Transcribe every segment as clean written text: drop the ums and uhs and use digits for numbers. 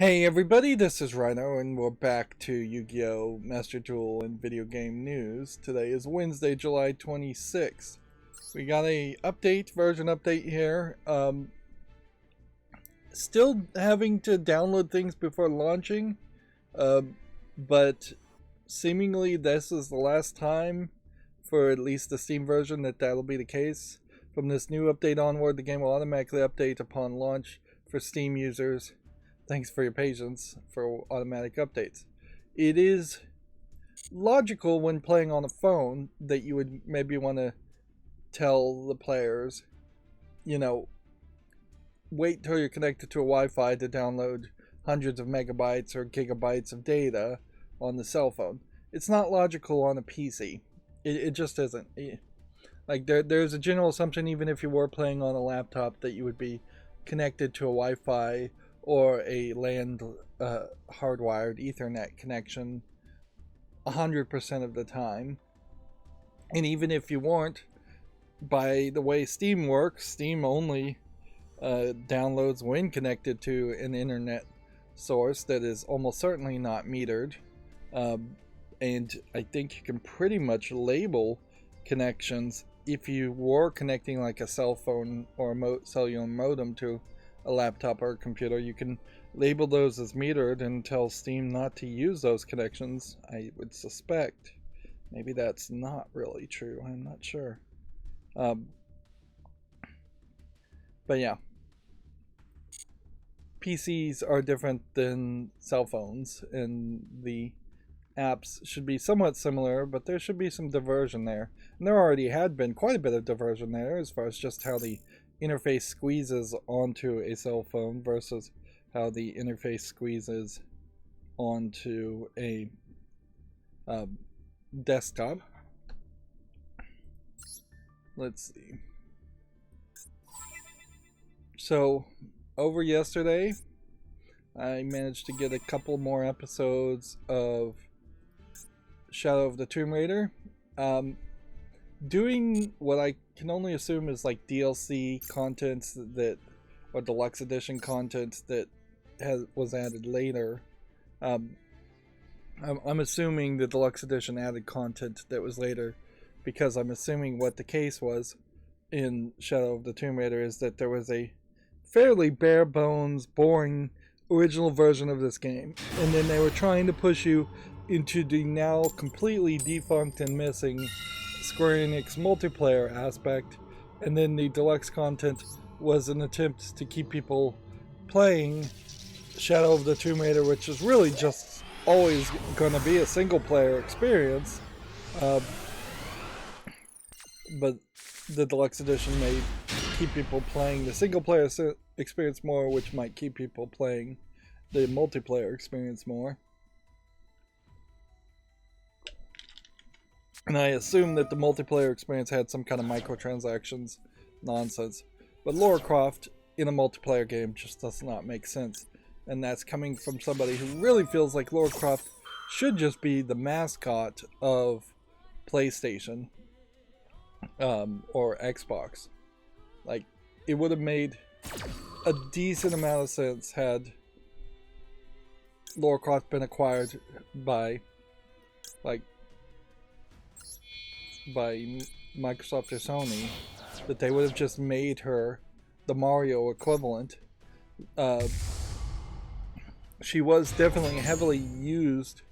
Hey everybody, this is Rydo, and we're back to Yu-Gi-Oh! Master Duel and video game news. Today is Wednesday, July 26th. We got a version update here. Still having to download things before launching, but seemingly this is the last time, for at least the Steam version, that'll be the case. From this new update onward, the game will automatically update upon launch for Steam users. Thanks for your patience for automatic updates. It is logical when playing on a phone that you would maybe want to tell the players, wait till you're connected to a Wi-Fi to download hundreds of megabytes or gigabytes of data on the cell phone. It's not logical on a PC. It just isn't. Like there's a general assumption, even if you were playing on a laptop, that you would be connected to a Wi-Fi or a LAN hardwired Ethernet connection 100% of the time. And even if you weren't, by the way Steam works, Steam only downloads when connected to an internet source that is almost certainly not metered. And I think you can pretty much label connections if you were connecting like a cell phone or a cellular modem to a laptop or a computer. You can label those as metered and tell Steam not to use those connections. I would suspect maybe that's not really true. I'm not sure. But yeah, PCs are different than cell phones, and the apps should be somewhat similar, but there should be some diversion there. And there already had been quite a bit of diversion there as far as just how the interface squeezes onto a cell phone versus how the interface squeezes onto a desktop. Let's see. So, over yesterday, I managed to get a couple more episodes of Shadow of the Tomb Raider. Doing what I can only assume is like DLC content or deluxe edition content that was added later. I'm assuming the deluxe edition added content that was later, because I'm assuming what the case was in Shadow of the Tomb Raider is that there was a fairly bare bones, boring original version of this game, and then they were trying to push you into the now completely defunct and missing Square Enix multiplayer aspect, and then the deluxe content was an attempt to keep people playing Shadow of the Tomb Raider, which is really just always going to be a single player experience, but the deluxe edition may keep people playing the single player experience more, which might keep people playing the multiplayer experience more. And I assume that the multiplayer experience had some kind of microtransactions nonsense. But Lara Croft in a multiplayer game just does not make sense. And that's coming from somebody who really feels like Lara Croft should just be the mascot of PlayStation or Xbox. Like, it would have made a decent amount of sense had Lara Croft been acquired by Microsoft or Sony, that they would have just made her the Mario equivalent. She was definitely heavily used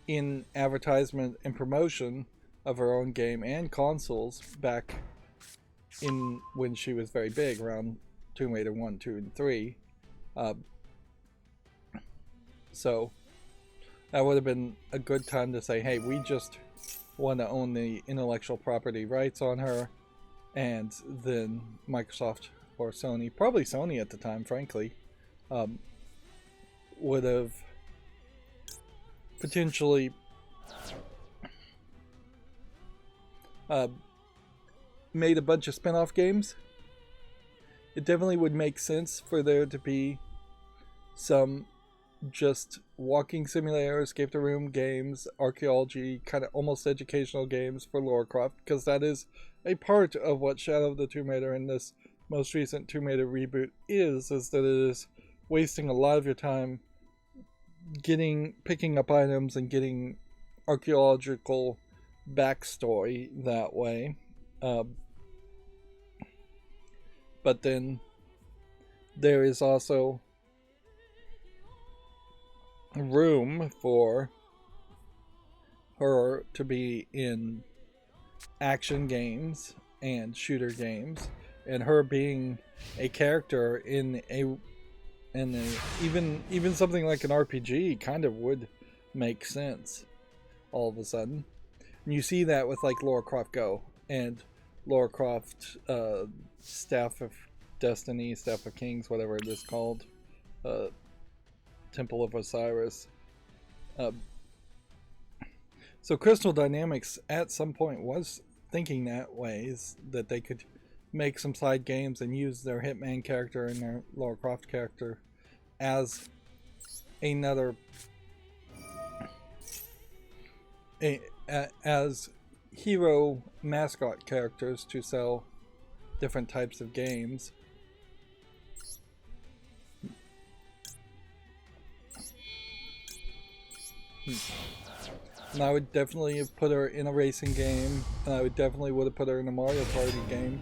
in advertisement and promotion of her own game and consoles back in when she was very big, around Tomb Raider 1, 2, and 3. So that would have been a good time to say, hey, we just want to own the intellectual property rights on her, and then Microsoft or Sony, probably Sony at the time, frankly, would have potentially made a bunch of spin-off games. It definitely would make sense for there to be some just walking simulator, escape the room games, archaeology, kind of almost educational games for Lara Croft, because that is a part of what Shadow of the Tomb Raider in this most recent Tomb Raider reboot is that it is wasting a lot of your time picking up items and getting archaeological backstory that way. But then there is also room for her to be in action games and shooter games, and her being a character in a even something like an RPG kind of would make sense all of a sudden. And you see that with like Lara Croft Go and Lara Croft Staff of Destiny, Staff of Kings, whatever it is called, Temple of Osiris. So Crystal Dynamics at some point was thinking that ways that they could make some side games and use their Hitman character and their Lara Croft character as another as hero mascot characters to sell different types of games. And I would definitely have put her in a racing game, and I would definitely would have put her in a Mario Party game.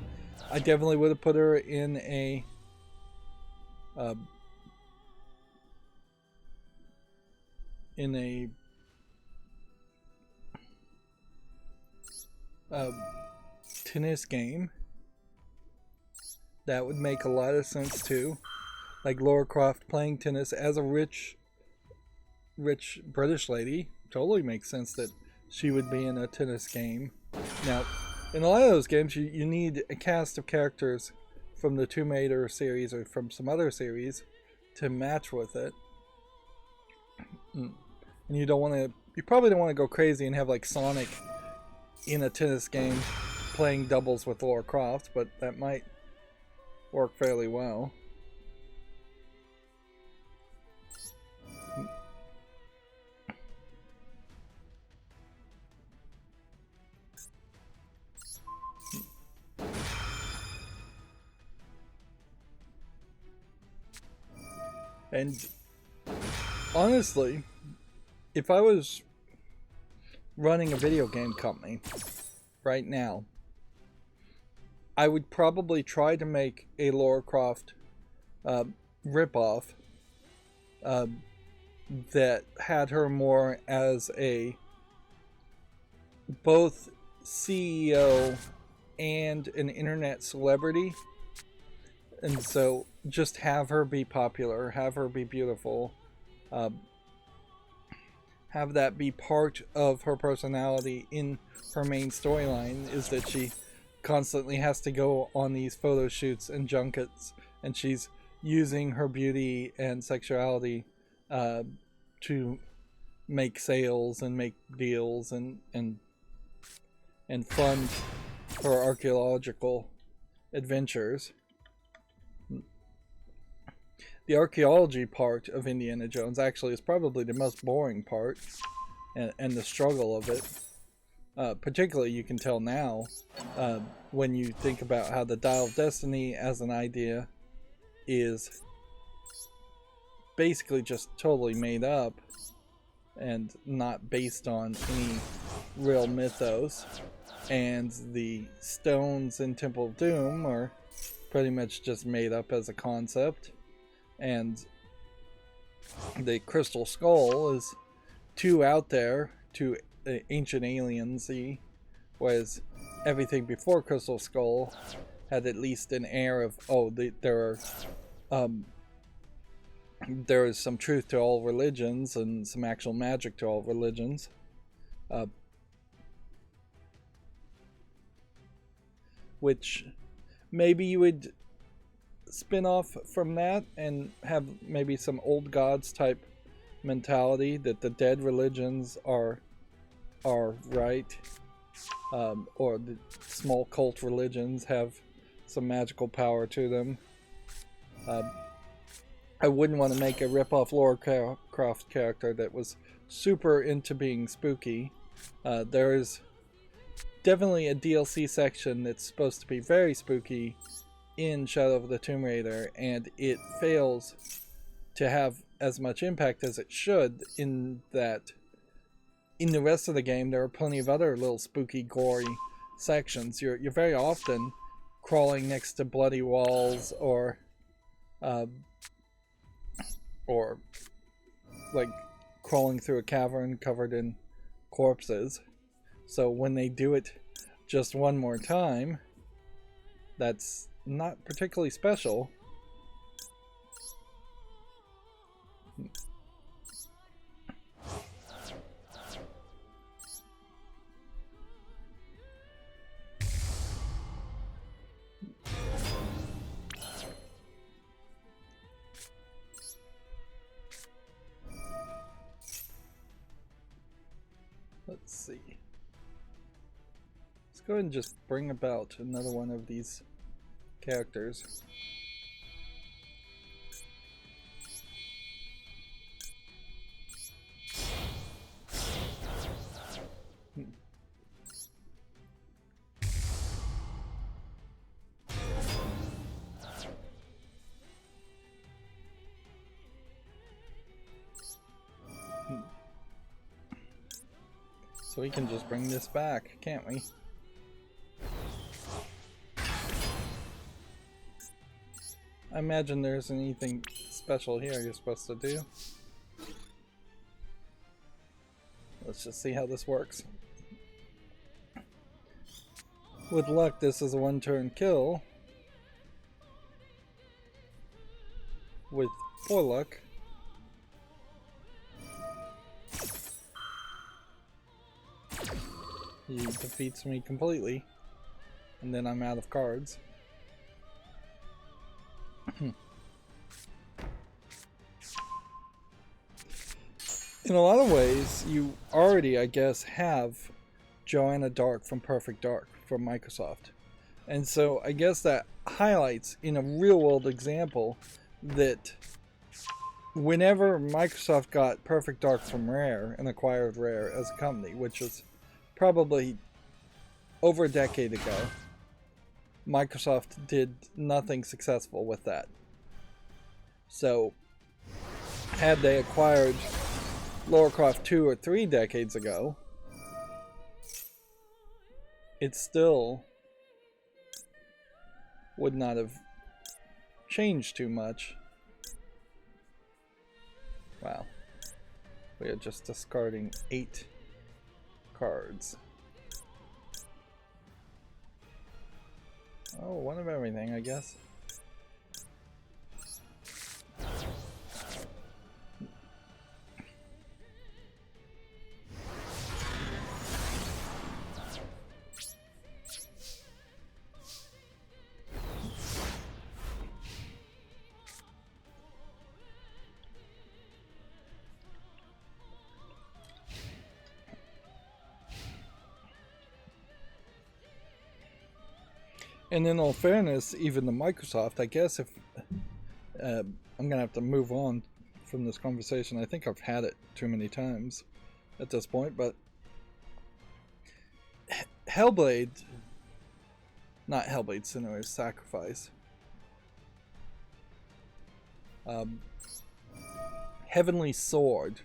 I definitely would have put her in a tennis game. That would make a lot of sense too. Like Lara Croft playing tennis as a rich British lady. Totally makes sense that she would be in a tennis game. Now, in a lot of those games, you need a cast of characters from the Tomb Raider series or from some other series to match with it. And you probably don't want to go crazy and have like Sonic in a tennis game playing doubles with Lara Croft, but that might work fairly well. And honestly, if I was running a video game company right now, I would probably try to make a Lara Croft ripoff that had her more as a both CEO and an internet celebrity. And so just have her be popular, have her be beautiful, have that be part of her personality in her main storyline, is that she constantly has to go on these photo shoots and junkets, and she's using her beauty and sexuality to make sales and make deals and fund her archaeological adventures. The archaeology part of Indiana Jones actually is probably the most boring part, and the struggle of it. Particularly, you can tell now when you think about how the Dial of Destiny as an idea is basically just totally made up and not based on any real mythos, and the stones in Temple of Doom are pretty much just made up as a concept, and the Crystal Skull is too out there, too ancient aliens-y, whereas everything before Crystal Skull had at least an air of, there is some truth to all religions and some actual magic to all religions. Which maybe you would spin off from that and have maybe some old gods type mentality, that the dead religions are right, or the small cult religions have some magical power to them. I wouldn't want to make a rip-off Lara Croft character that was super into being spooky. There is definitely a DLC section that's supposed to be very spooky in Shadow of the Tomb Raider, and it fails to have as much impact as it should, in that in the rest of the game there are plenty of other little spooky, gory sections. You're very often crawling next to bloody walls, or like crawling through a cavern covered in corpses. So when they do it just one more time, that's not particularly special. Let's see. Let's go ahead and just bring about another one of these characters. So we can just bring this back, can't we? I imagine there isn't anything special here you're supposed to do. Let's just see how this works. With luck, this is a one-turn kill. With poor luck, he defeats me completely, and then I'm out of cards. In a lot of ways, you already, I guess, have Joanna Dark from Perfect Dark from Microsoft. And so I guess that highlights in a real-world example that whenever Microsoft got Perfect Dark from Rare and acquired Rare as a company, which was probably over a decade ago, Microsoft did nothing successful with that. So had they acquired Lara Croft 2 or 3 decades ago, it still would not have changed too much. Wow. We are just discarding 8 cards. Oh, one of everything, I guess. And in all fairness, even the Microsoft, I guess if I'm gonna have to move on from this conversation. I think I've had it too many times at this point, but Hellblade, not Hellblade, Senua's Sacrifice. Heavenly Sword.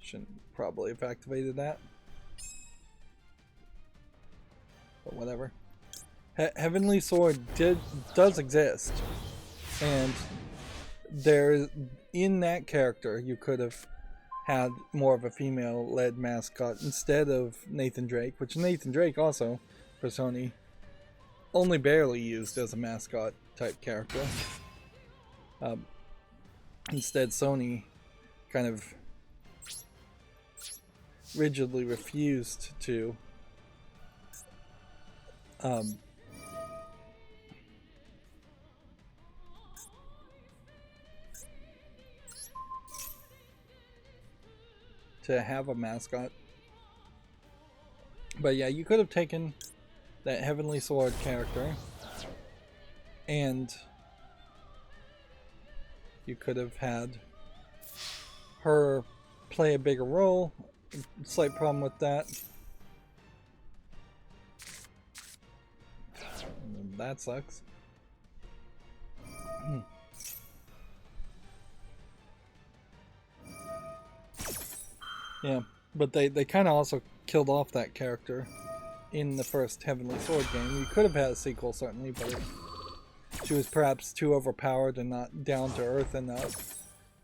Shouldn't probably have activated that, but whatever. Heavenly Sword does exist, and there, in that character, you could have had more of a female-led mascot instead of Nathan Drake, which Nathan Drake also, for Sony, only barely used as a mascot type character. Instead, Sony kind of rigidly refused to have a mascot. But yeah, you could have taken that Heavenly Sword character and you could have had her play a bigger role. Slight problem with that. that sucks. Yeah, but they kind of also killed off that character in the first Heavenly Sword game. You could have had a sequel, certainly, but she was perhaps too overpowered and not down to earth enough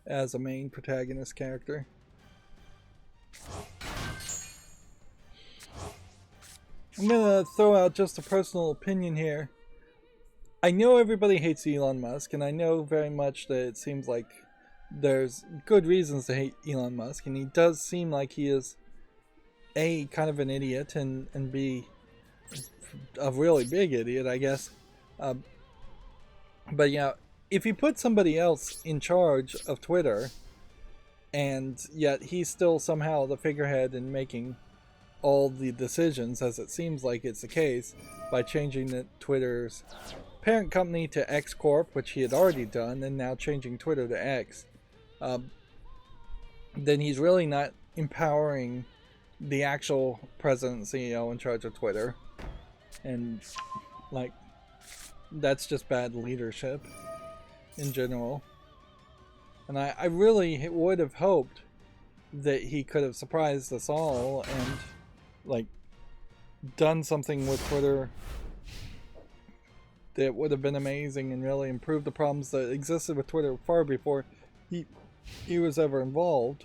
as a main protagonist character. I'm gonna throw out just a personal opinion here. I know everybody hates Elon Musk, and I know very much that it seems like there's good reasons to hate Elon Musk, and he does seem like he is A, kind of an idiot, and B, a really big idiot, I guess. But yeah, if you put somebody else in charge of Twitter, and yet he's still somehow the figurehead in making all the decisions, as it seems like it's the case, by changing the Twitter's parent company to X Corp, which he had already done, and now changing Twitter to X, then he's really not empowering the actual president and CEO in charge of Twitter. And, like, that's just bad leadership in general. And I really would have hoped that he could have surprised us all and, like, done something with Twitter that would have been amazing and really improved the problems that existed with Twitter far before he was ever involved.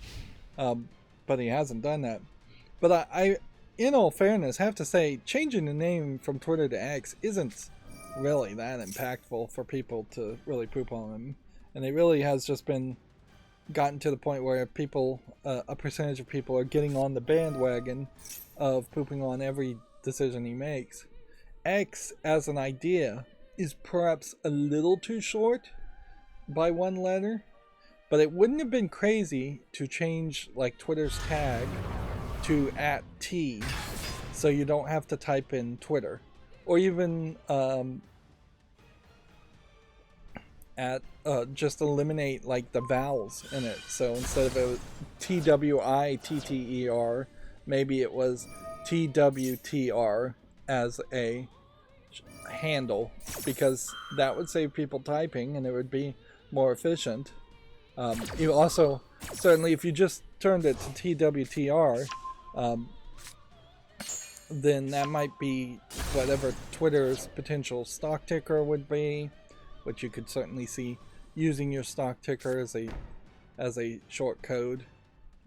But he hasn't done that. But I, in all fairness, have to say, changing the name from Twitter to X isn't really that impactful for people to really poop on him. And it really has just been gotten to the point where people, a percentage of people are getting on the bandwagon of pooping on every decision he makes. X, as an idea, is perhaps a little too short by one letter, but it wouldn't have been crazy to change, like, Twitter's tag to @T, so you don't have to type in Twitter, or even just eliminate, like, the vowels in it. So instead of it was TWITTER, maybe it was TWTR as a handle, because that would save people typing and it would be more efficient. You also, certainly, if you just turned it to TWTR, then that might be whatever Twitter's potential stock ticker would be, which you could certainly see using your stock ticker as a short code,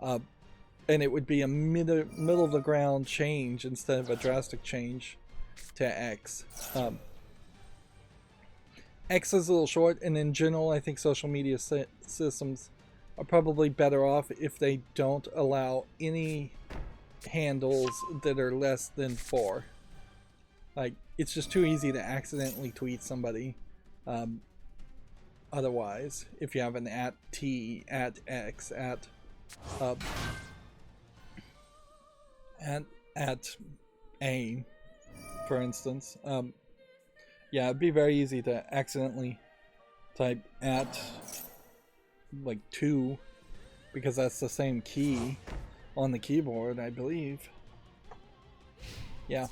and it would be a middle of the ground change instead of a drastic change to X. X is a little short, and in general, I think social media systems are probably better off if they don't allow any handles that are less than 4. Like, it's just too easy to accidentally tweet somebody. Otherwise, if you have an @T, @X, @A, for instance, yeah, it'd be very easy to accidentally type like 2, because that's the same key on the keyboard, I believe. Yeah.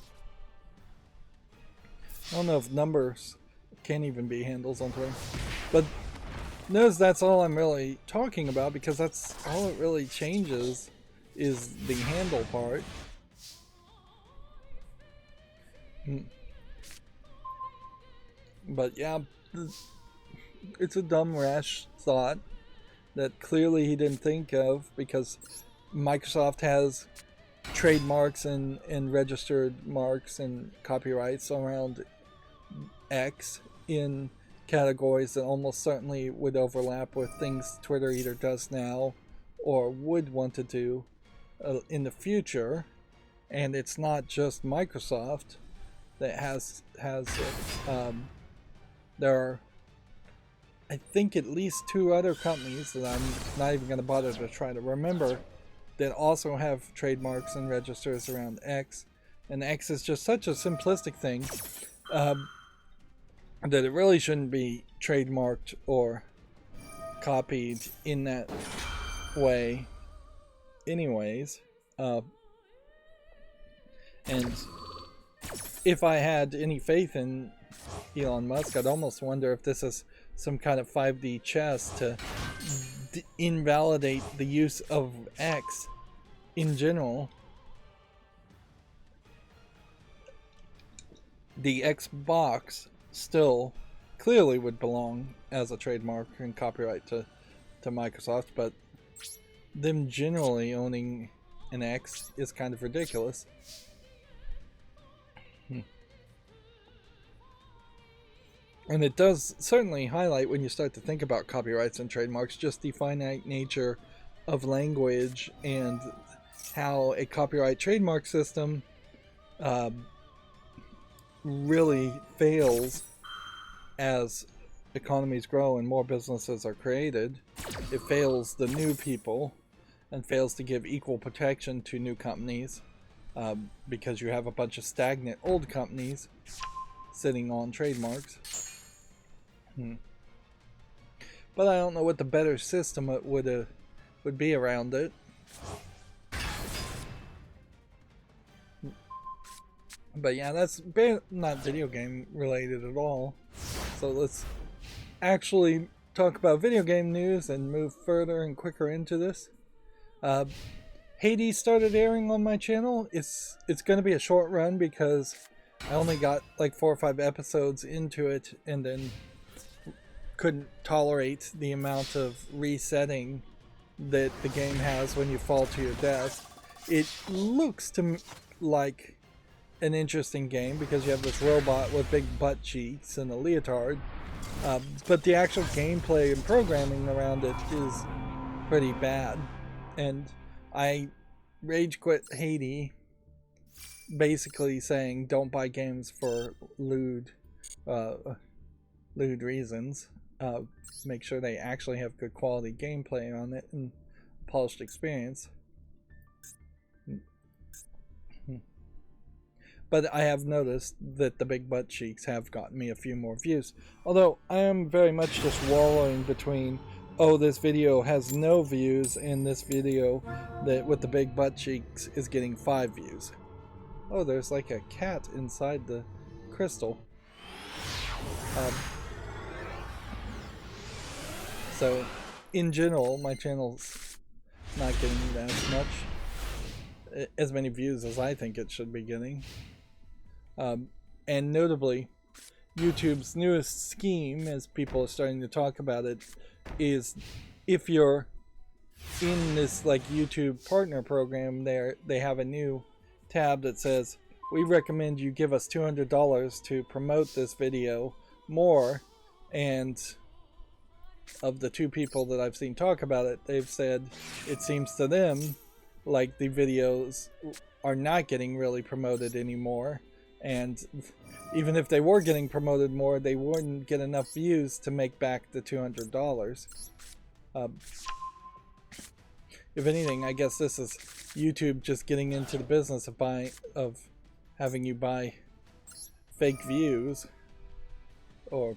I don't know if numbers can even be handles on Twitter. But notice that's all I'm really talking about, because that's all it really changes is the handle part. But yeah, it's a dumb, rash thought that clearly he didn't think of, because Microsoft has trademarks and registered marks and copyrights around X in categories that almost certainly would overlap with things Twitter either does now or would want to do in the future. And it's not just Microsoft that has it. There are, I think, at least 2 other companies that I'm not even going to bother to try to remember that also have trademarks and registers around X. And X is just such a simplistic thing that it really shouldn't be trademarked or copied in that way anyways. And if I had any faith in Elon Musk, I'd almost wonder if this is some kind of 5D chess to invalidate the use of X in general. The Xbox still clearly would belong as a trademark and copyright to Microsoft, but them generally owning an X is kind of ridiculous. And it does certainly highlight, when you start to think about copyrights and trademarks, just the finite nature of language and how a copyright trademark system really fails as economies grow and more businesses are created. It fails the new people and fails to give equal protection to new companies because you have a bunch of stagnant old companies sitting on trademarks. But I don't know what the better system would be around it. But yeah, that's not video game related at all. So let's actually talk about video game news and move further and quicker into this. Hades started airing on my channel. It's going to be a short run because I only got like 4 or 5 episodes into it and then couldn't tolerate the amount of resetting that the game has when you fall to your death. It looks to like an interesting game because you have this robot with big butt cheeks and a leotard, but the actual gameplay and programming around it is pretty bad. And I rage quit Hades, basically saying don't buy games for lewd reasons. Make sure they actually have good quality gameplay on it and polished experience. But I have noticed that the big butt cheeks have gotten me a few more views. Although I am very much just wallowing between, oh, this video has no views, and this video that with the big butt cheeks is getting 5 views. Oh, there's like a cat inside the crystal. So, in general, my channel's not getting as many views as I think it should be getting. And notably, YouTube's newest scheme, as people are starting to talk about it, is if you're in this like YouTube partner program, they have a new tab that says, we recommend you give us $200 to promote this video more. And of the 2 people that I've seen talk about it, they've said it seems to them like the videos are not getting really promoted anymore, and even if they were getting promoted more, they wouldn't get enough views to make back the $200. If anything, I guess this is YouTube just getting into the business of having you buy fake views. Or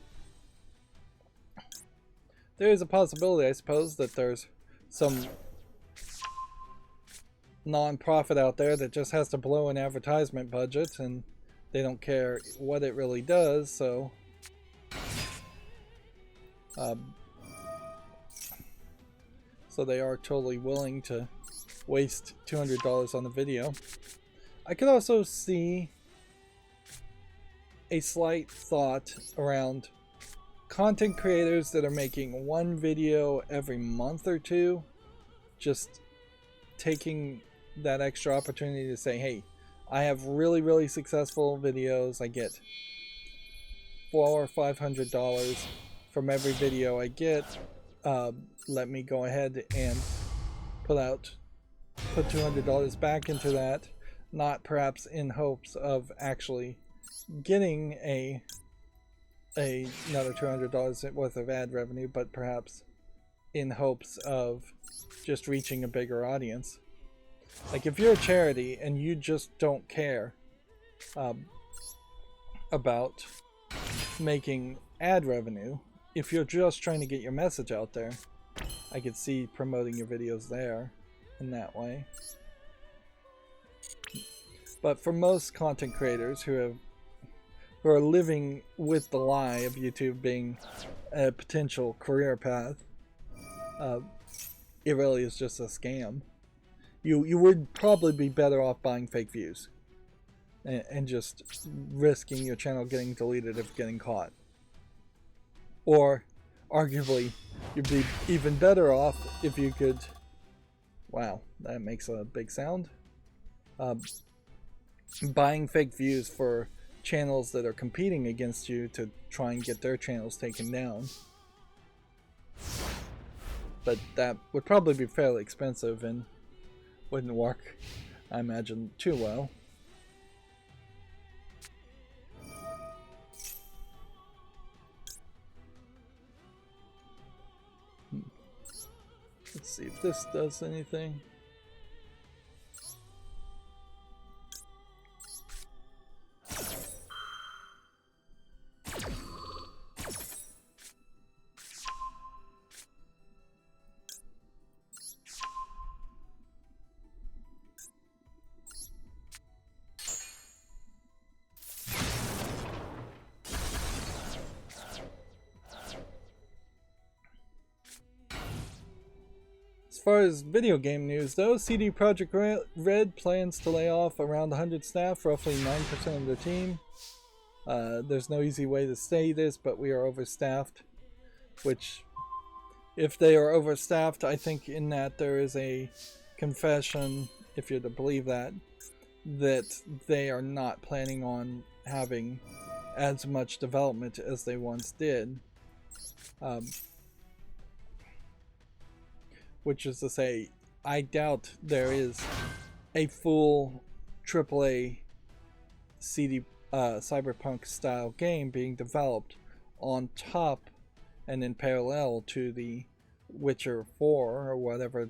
there is a possibility, I suppose, that there's some non-profit out there that just has to blow an advertisement budget and they don't care what it really does, so they are totally willing to waste $200 on the video. I could also see a slight thought around content creators that are making 1 video every month or 2, just taking that extra opportunity to say, hey, I have really, really successful videos. I get $400 or $500 from every video I get. Let me go ahead and put $200 back into that, not perhaps in hopes of actually getting another $200 worth of ad revenue, but perhaps in hopes of just reaching a bigger audience. Like if you're a charity and you just don't care about making ad revenue, if you're just trying to get your message out there, I could see promoting your videos there in that way. But for most content creators who have who are living with the lie of YouTube being a potential career path. It really is just a scam. You would probably be better off buying fake views and just risking your channel getting deleted if getting caught. Or, arguably, you'd be even better off if you could... Wow, that makes a big sound. Buying fake views for channels that are competing against you to try and get their channels taken down. But that would probably be fairly expensive and wouldn't work, I imagine, too well. Let's see if this does anything. As far as video game news though, CD Projekt Red plans to lay off around 100 staff, roughly 9% of their team. There's no easy way to say this, but we are overstaffed. Which, if they are overstaffed, I think in that there is a confession, if you're to believe that they are not planning on having as much development as they once did. Which is to say, I doubt there is a full AAA CD cyberpunk style game being developed on top and in parallel to the Witcher 4 or whatever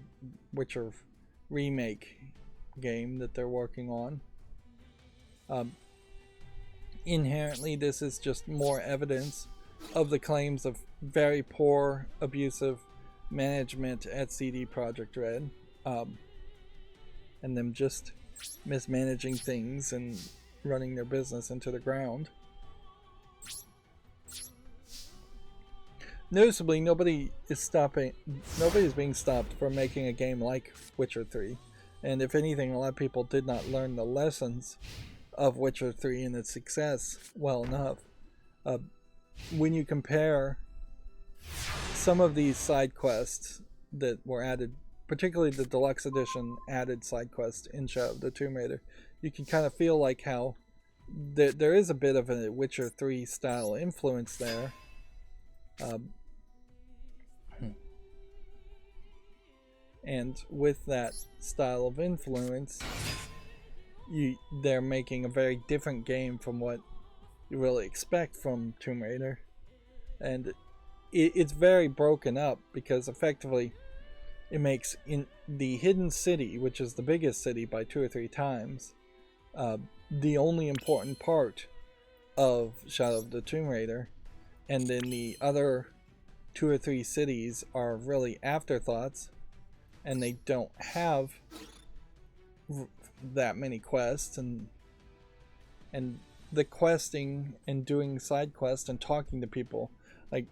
Witcher remake game that they're working on. Inherently, this is just more evidence of the claims of very poor, abusive management at CD Projekt Red, and them just mismanaging things and running their business into the ground. Noticeably, nobody is being stopped from making a game like Witcher 3, and if anything, a lot of people did not learn the lessons of Witcher 3 and its success well enough. When you compare some of these side quests that were added, particularly the deluxe edition added side quest in Shadow of the Tomb Raider, you can kind of feel like how there is a bit of a Witcher 3 style influence there. And with that style of influence, they're making a very different game from what you really expect from Tomb Raider. And it's very broken up because effectively it makes in the hidden city, which is the biggest city by 2 or 3 times, the only important part of Shadow of the Tomb Raider, and then the other 2 or 3 cities are really afterthoughts, and they don't have that many quests, and the questing and doing side quests and talking to people, like,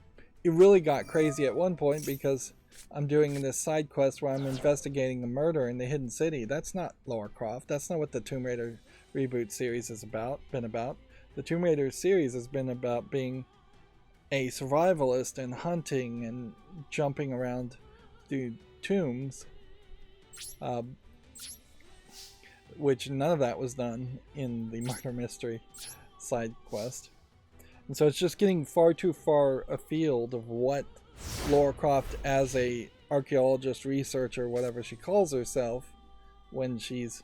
it really got crazy at one point because I'm doing this side quest where I'm investigating a murder in the hidden city. That's not Lara Croft. That's not what the Tomb Raider reboot series has been about. The Tomb Raider series has been about being a survivalist and hunting and jumping around through tombs, which none of that was done in the murder mystery side quest. And so it's just getting far too far afield of what Lara Croft as a archaeologist, researcher, whatever she calls herself, when she's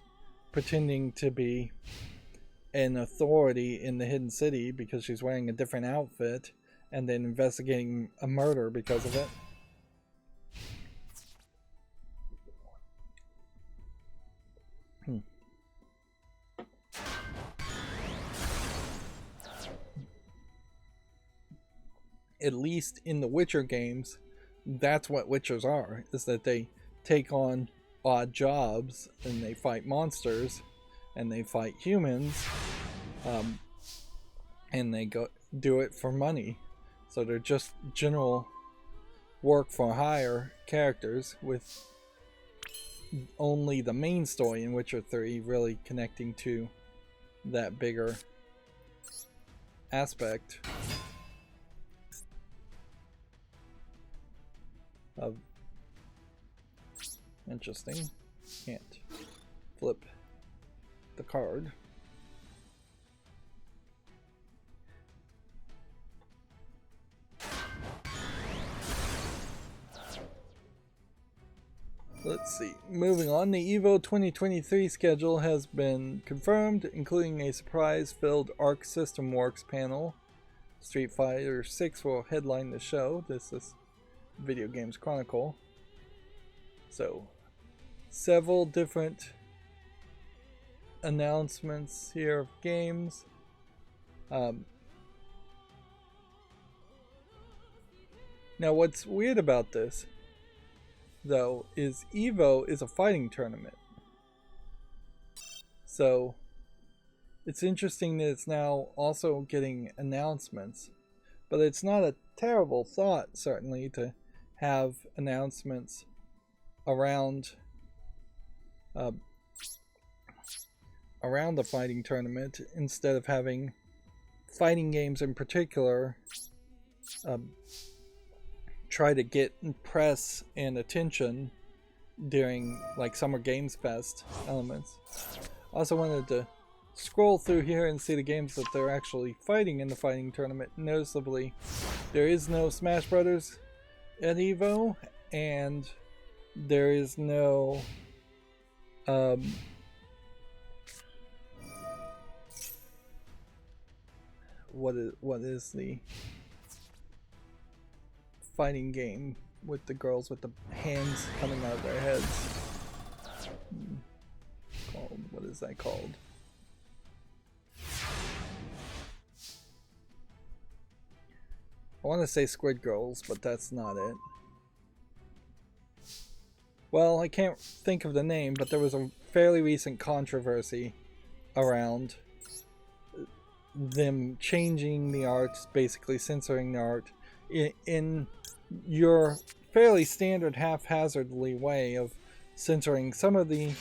pretending to be an authority in the hidden city because she's wearing a different outfit, and then investigating a murder because of it. At least in the Witcher games, that's what Witchers are, is that they take on odd jobs and they fight monsters and they fight humans, and they do it for money. So they're just general work for hire characters with only the main story in Witcher 3 really connecting to that bigger aspect of interesting. Can't flip the card. Let's see. Moving on, the EVO 2023 schedule has been confirmed, including a surprise-filled Arc System Works panel. Street Fighter 6 will headline the show. This is Video Games Chronicle. So, several different announcements here of games. Now, what's weird about this, though, is EVO is a fighting tournament. So, it's interesting that it's now also getting announcements. But it's not a terrible thought, certainly, to have announcements around the fighting tournament instead of having fighting games in particular try to get press and attention during like Summer Games Fest elements. Also wanted to scroll through here and see the games that they're actually fighting in the fighting tournament. Noticeably, there is no Smash Brothers at EVO, and there is no what is the fighting game with the girls with the hands coming out of their heads? What is that called? I want to say Squid Girls, but that's not it. Well, I can't think of the name, but there was a fairly recent controversy around them changing the art, basically censoring the art, in your fairly standard haphazardly way of censoring some of the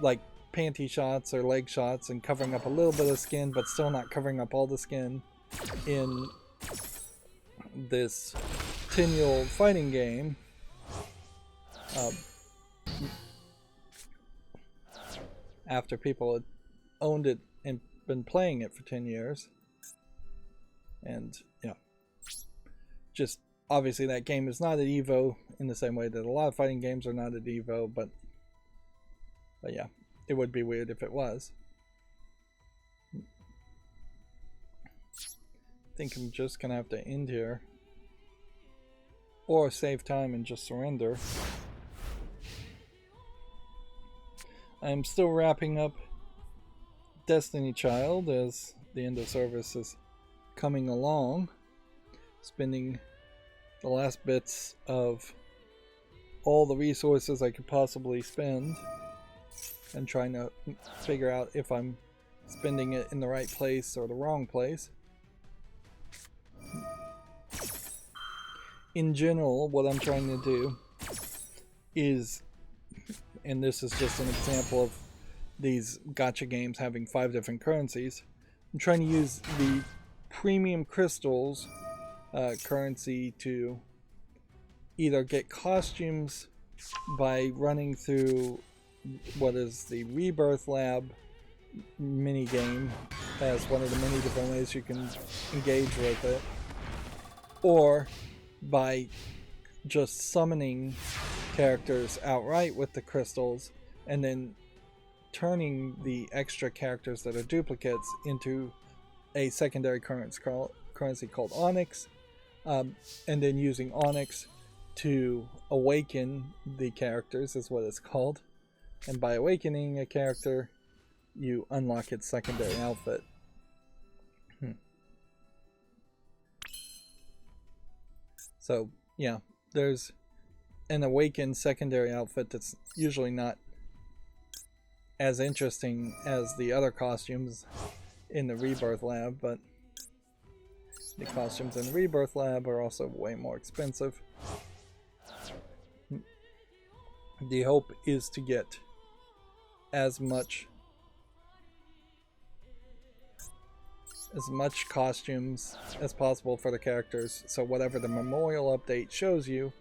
like panty shots or leg shots and covering up a little bit of skin, but still not covering up all the skin in this 10-year-old fighting game. After people had owned it and been playing it for 10 years. And, you know, just obviously that game is not at EVO in the same way that a lot of fighting games are not at EVO, but yeah, it would be weird if it was. I think I'm just gonna have to end here. Or save time and just surrender. I'm still wrapping up Destiny Child as the end of service is coming along. Spending the last bits of all the resources I could possibly spend and trying to figure out if I'm spending it in the right place or the wrong place. In general, what I'm trying to do is, and this is just an example of these gacha games having 5 different currencies, I'm trying to use the premium crystals currency to either get costumes by running through what is the Rebirth Lab mini game as one of the many different ways you can engage with it, or by just summoning characters outright with the crystals and then turning the extra characters that are duplicates into a secondary currency called Onyx, and then using Onyx to awaken the characters is what it's called, and by awakening a character you unlock its secondary outfit. So yeah, there's an awakened secondary outfit that's usually not as interesting as the other costumes in the Rebirth Lab, but The costumes in the Rebirth Lab are also way more expensive. The hope is to get as much costumes as possible for the characters, so whatever the memorial update shows you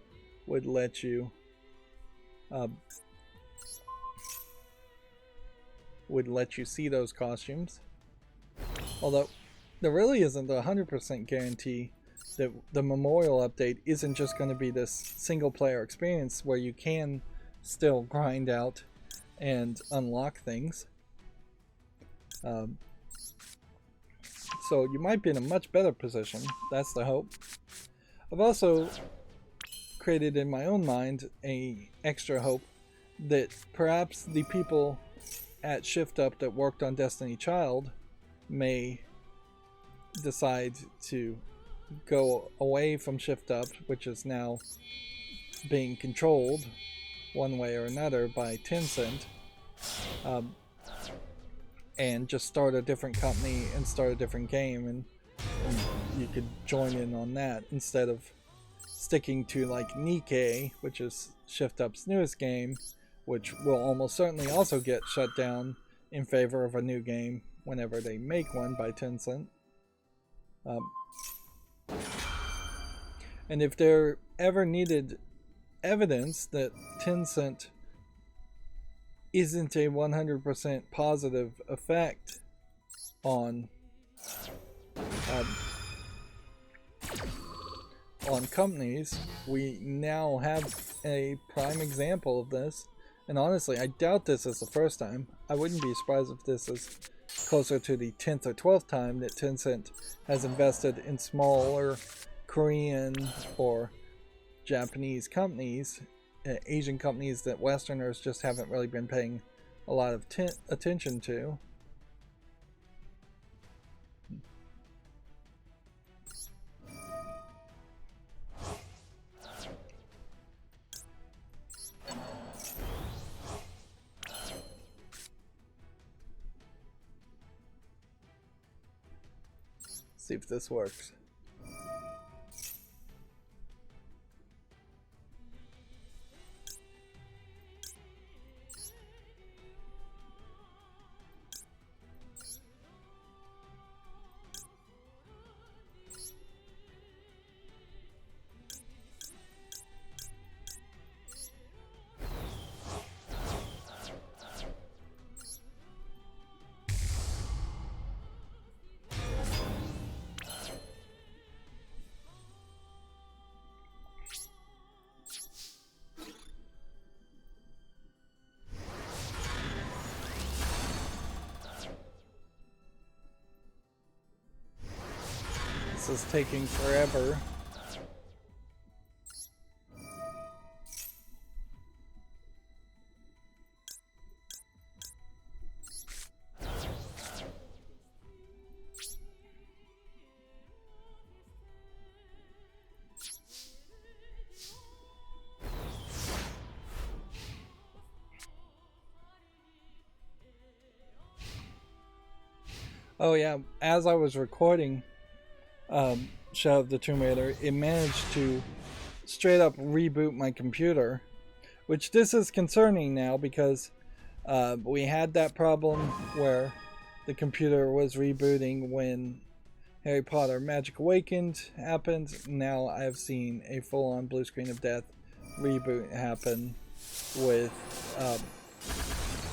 would let you see those costumes. Although there really isn't a 100% guarantee that the memorial update isn't just going to be this single player experience where you can still grind out and unlock things. So you might be in a much better position. That's the hope. I've also created in my own mind a extra hope that perhaps the people at Shift Up that worked on Destiny Child may decide to go away from Shift Up, which is now being controlled one way or another by Tencent, and just start a different company and start a different game, and you could join in on that instead of sticking to like Nikkei, which is Shift Up's newest game, which will almost certainly also get shut down in favor of a new game whenever they make one by Tencent. And if there ever needed evidence that Tencent isn't a 100% positive effect on companies, we now have a prime example of this. And honestly, I doubt this is the first time. I wouldn't be surprised if this is closer to the 10th or 12th time that Tencent has invested in smaller Korean or Japanese companies, Asian companies that Westerners just haven't really been paying a lot of attention to. See if this works. This is taking forever. Oh yeah, as I was recording Shadow of the Tomb Raider, it managed to straight up reboot my computer, which this is concerning now because we had that problem where the computer was rebooting when Harry Potter Magic Awakened happened. Now I've seen a full-on blue screen of death reboot happen with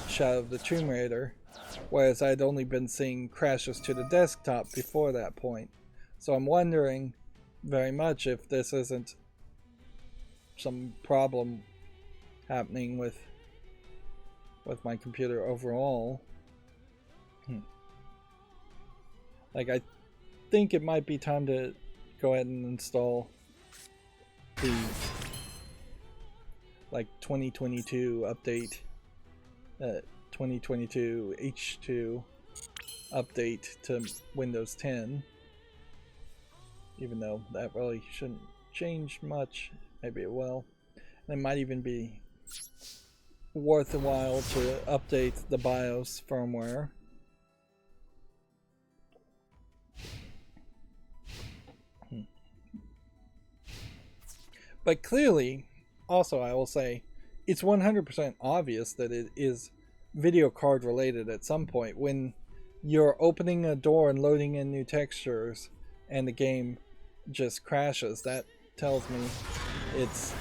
Shadow of the Tomb Raider, whereas I'd only been seeing crashes to the desktop before that point. So I'm wondering very much if this isn't some problem happening with my computer overall. Like, I think it might be time to go ahead and install the 2022 update, 2022 H2 update to Windows 10. Even though that really shouldn't change much. Maybe it will. And it might even be worth a while to update the BIOS firmware. But clearly, also I will say, it's 100% obvious that it is video card related at some point. When you're opening a door and loading in new textures and the game just crashes, that tells me it's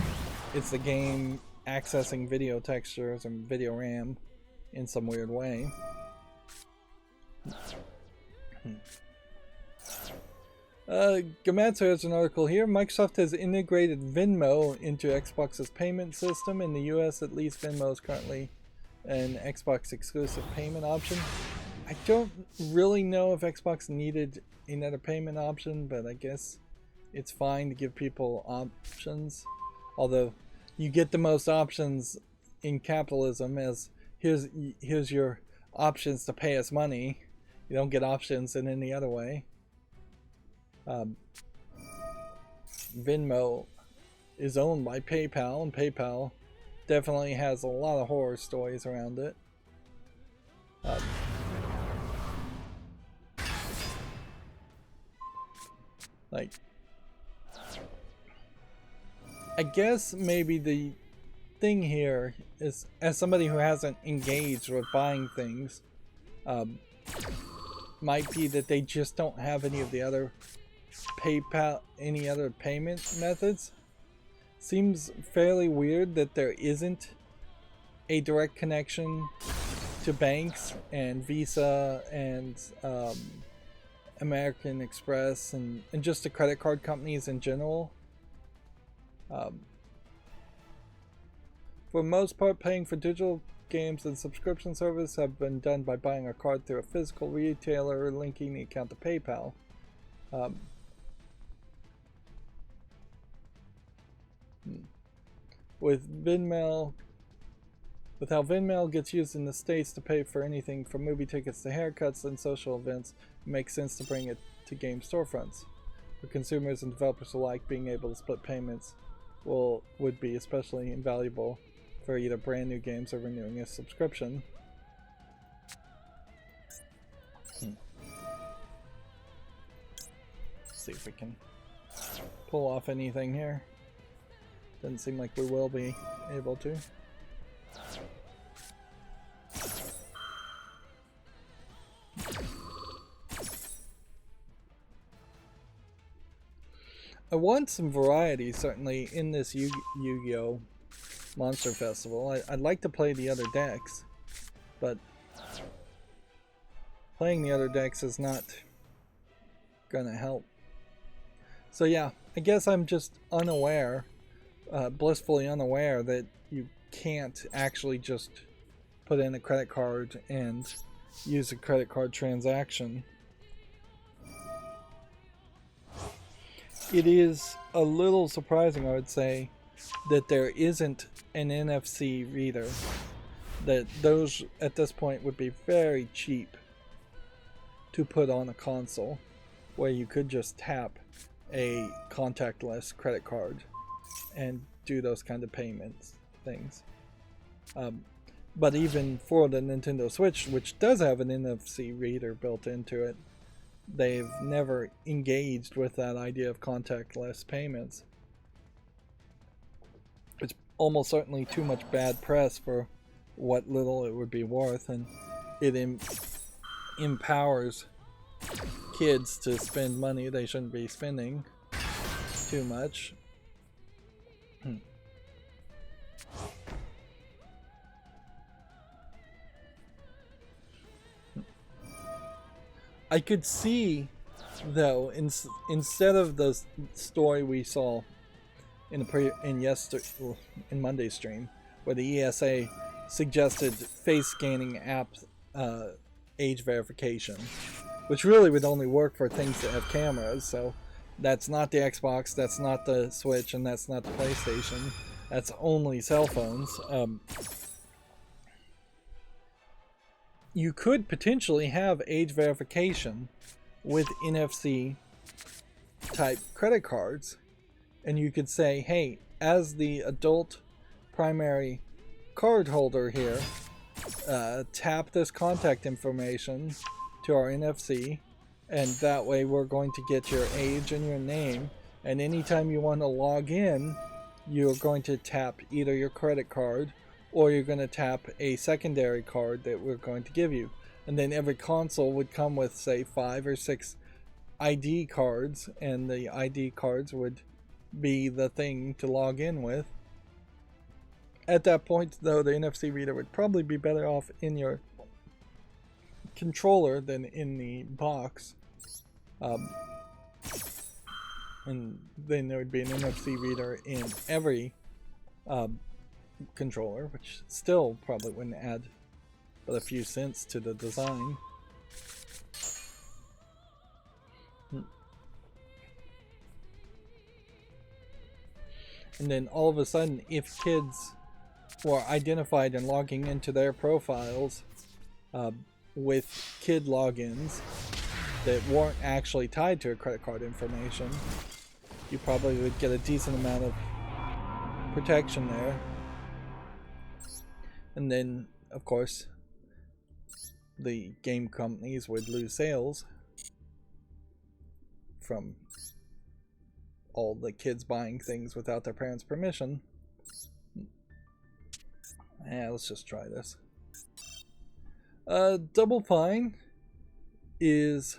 the game accessing video textures and video RAM in some weird way. Gamatsu has an article here. Microsoft has integrated Venmo into Xbox's payment system. In the US, at least, Venmo is currently an Xbox exclusive payment option. I don't really know if Xbox needed another payment option, but I guess it's fine to give people options. Although you get the most options in capitalism as here's your options to pay us money. You don't get options in any other way. Venmo is owned by PayPal, and PayPal definitely has a lot of horror stories around it. Like, I guess maybe the thing here is, as somebody who hasn't engaged with buying things, might be that they just don't have any of the other any other payment methods. Seems fairly weird that there isn't a direct connection to banks and Visa and American Express and just the credit card companies in general. For the most part, paying for digital games and subscription service have been done by buying a card through a physical retailer or linking the account to PayPal. With Venmo, with how Venmo gets used in the States to pay for anything from movie tickets to haircuts and social events, it makes sense to bring it to game storefronts. For consumers and developers alike, being able to split payments would be especially invaluable for either brand new games or renewing a subscription. Let's see if we can pull off anything here. Doesn't seem like we will be able to. I want some variety, certainly, in this Yu-Gi-Oh! Monster Festival. I'd like to play the other decks, but playing the other decks is not gonna help. So yeah, I guess I'm just unaware, blissfully unaware that you can't actually just put in a credit card and use a credit card transaction. It is a little surprising, I would say, that there isn't an NFC reader. That those at this point would be very cheap to put on a console, where you could just tap a contactless credit card and do those kind of payments things. But even for the Nintendo Switch, which does have an NFC reader built into it, they've never engaged with that idea of contactless payments. It's almost certainly too much bad press for what little it would be worth, and it empowers kids to spend money they shouldn't be spending too much. I could see, though, instead of the story we saw in Monday's stream, where the ESA suggested face scanning app age verification, which really would only work for things that have cameras. So that's not the Xbox, that's not the Switch, and that's not the PlayStation. That's only cell phones. You could potentially have age verification with NFC type credit cards, and you could say, hey, as the adult primary card holder here, tap this contact information to our NFC, and that way we're going to get your age and your name, and anytime you want to log in you're going to tap either your credit card or you're going to tap a secondary card that we're going to give you. And then every console would come with, say, 5 or 6 ID cards, and the ID cards would be the thing to log in with. At that point, though, the NFC reader would probably be better off in your controller than in the box. And then there would be an NFC reader in every controller, which still probably wouldn't add but a few cents to the design. And then all of a sudden, if kids were identified and logging into their profiles with kid logins that weren't actually tied to a credit card information, you probably would get a decent amount of protection there. And then, of course, the game companies would lose sales from all the kids buying things without their parents' permission. Yeah, let's just try this. Double Fine is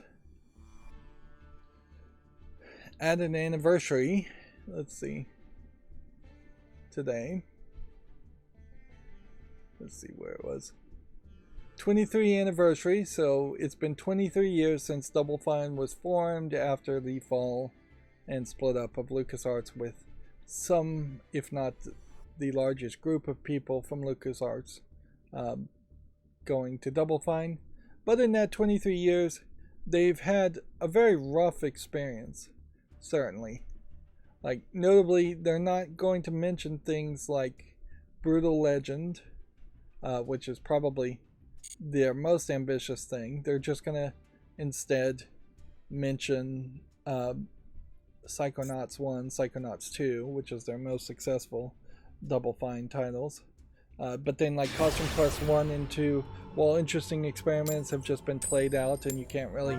at an anniversary. Let's see. Today. Let's see where it was. 23 anniversary, so it's been 23 years since Double Fine was formed after the fall and split up of LucasArts, with some, if not the largest group of people from LucasArts going to Double Fine. But in that 23 years, they've had a very rough experience, certainly. Like, notably, they're not going to mention things like Brutal Legend, which is probably their most ambitious thing. They're just going to instead mention Psychonauts 1, Psychonauts 2, which is their most successful Double Fine titles. But then, like, Costume Quest 1 and 2, while interesting experiments have just been played out and you can't really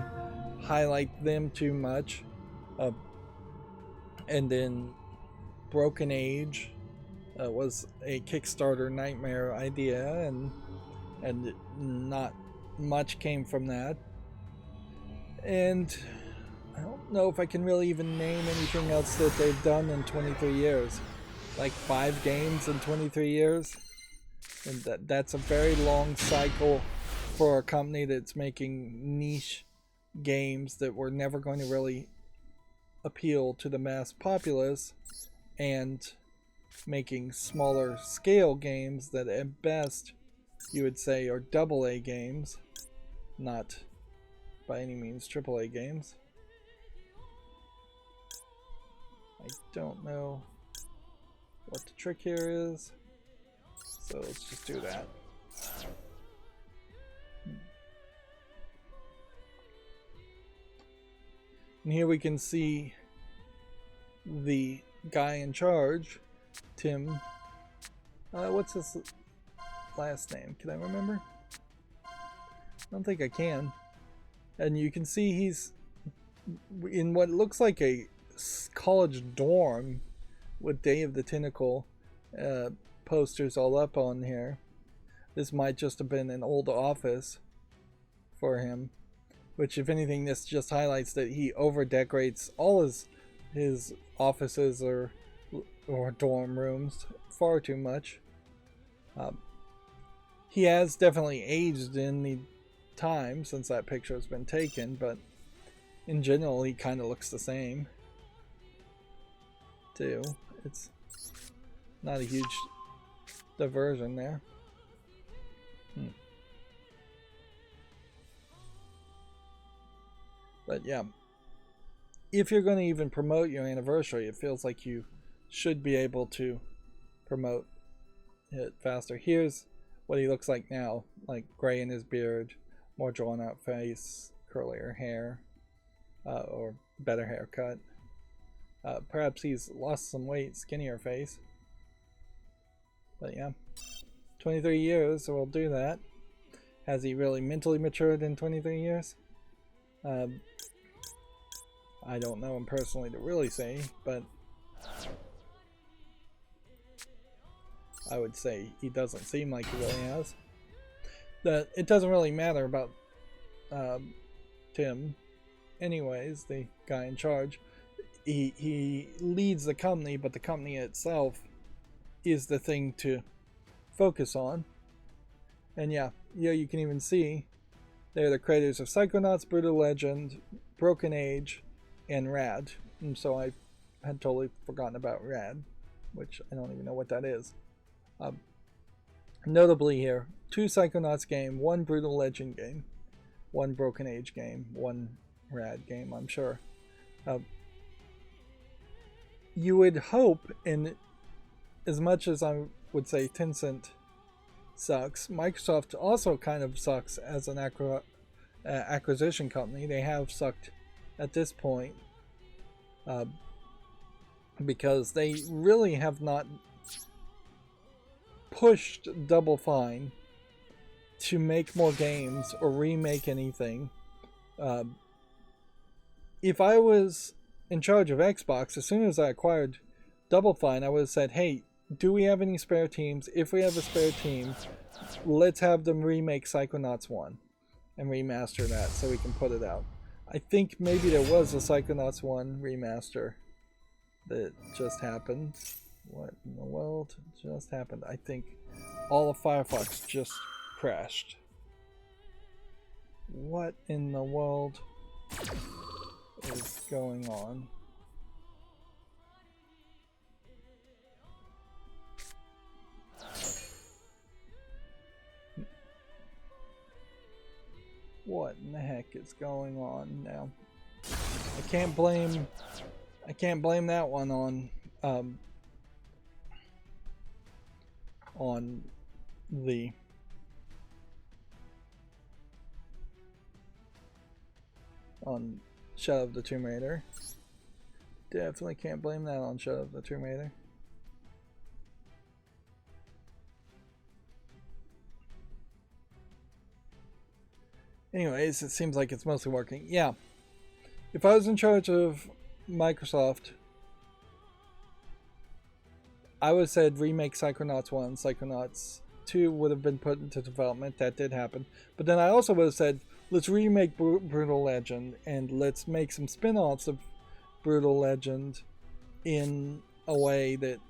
highlight them too much. And then Broken Age was a Kickstarter nightmare idea, and not much came from that. And I don't know if I can really even name anything else that they've done in 23 years. Like 5 games in 23 years. And that's a very long cycle for a company that's making niche games that were never going to really appeal to the mass populace, and making smaller scale games that at best you would say are AA games, not by any means AAA games. I don't know what the trick here is, so let's just do that. And here we can see the guy in charge, Tim. What's his last name? Can I remember? I don't think I can. And you can see he's in what looks like a college dorm with Day of the Tentacle posters all up on here. This might just have been an old office for him, which, if anything, this just highlights that he over decorates all his offices or dorm rooms far too much. He has definitely aged in the time since that picture has been taken, but in general he kind of looks the same too. It's not a huge diversion there. But yeah, if you're going to even promote your anniversary, it feels like you should be able to promote it faster. Here's what he looks like now, like gray in his beard, more drawn out face, curlier hair, or better haircut. Perhaps he's lost some weight, skinnier face. But yeah, 23 years, so we'll do that. Has he really mentally matured in 23 years? I don't know him personally to really say, but I would say he doesn't seem like he really has. That it doesn't really matter about Tim, anyways, the guy in charge. He leads the company, but the company itself is the thing to focus on. And yeah, you can even see they're the creators of Psychonauts, Brutal Legend, Broken Age, and Rad. And so I had totally forgotten about Rad, which I don't even know what that is. Notably here, 2 Psychonauts game, 1 Brutal Legend game, 1 Broken Age game, 1 Rad game, I'm sure. You would hope, in as much as I would say Tencent sucks, Microsoft also kind of sucks as an acquisition company. They have sucked at this point because they really have not pushed Double Fine to make more games or remake anything. If I was in charge of Xbox, as soon as I acquired Double Fine, I would have said, hey, do we have any spare teams? If we have a spare team, let's have them remake Psychonauts 1 and remaster that so we can put it out. I think maybe there was a Psychonauts 1 remaster that just happened. What in the world just happened? I think all of Firefox just crashed. What in the world is going on? What in the heck is going on now? I can't blame that one on Shadow of the Tomb Raider. Definitely can't blame that on Shadow of the Tomb Raider. Anyways, it seems like it's mostly working. Yeah. If I was in charge of Microsoft, I would have said remake Psychonauts 1. Psychonauts 2 would have been put into development. That did happen. But then I also would have said, let's remake Brutal Legend and let's make some spin-offs of Brutal Legend in a way that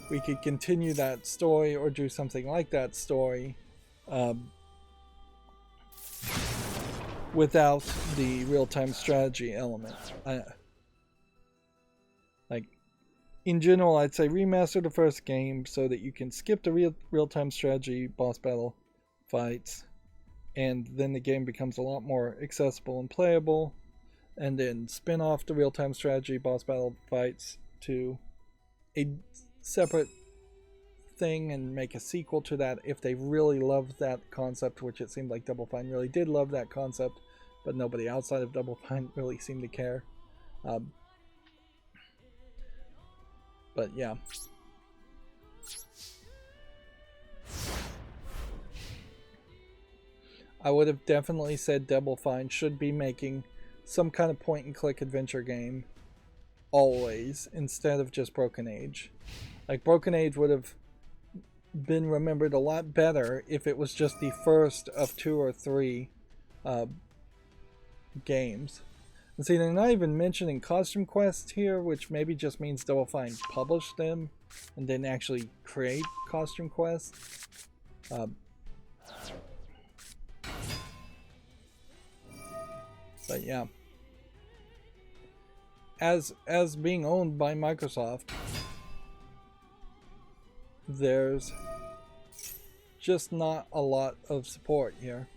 we could continue that story or do something like that story without the real-time strategy element. Like, in general, I'd say remaster the first game so that you can skip the real-time strategy boss battle fights, and then the game becomes a lot more accessible and playable, and then spin off the real-time strategy boss battle fights to a separate thing and make a sequel to that if they really loved that concept, which it seemed like Double Fine really did love that concept, but nobody outside of Double Fine really seemed to care. But yeah. I would have definitely said Double Fine should be making some kind of point and click adventure game always, instead of just Broken Age. Like, Broken Age would have been remembered a lot better if it was just the first of 2 or 3 games. And see, they're not even mentioning Costume Quest here, which maybe just means Double Fine published them and didn't actually create Costume Quest. But yeah, as being owned by Microsoft, there's just not a lot of support here.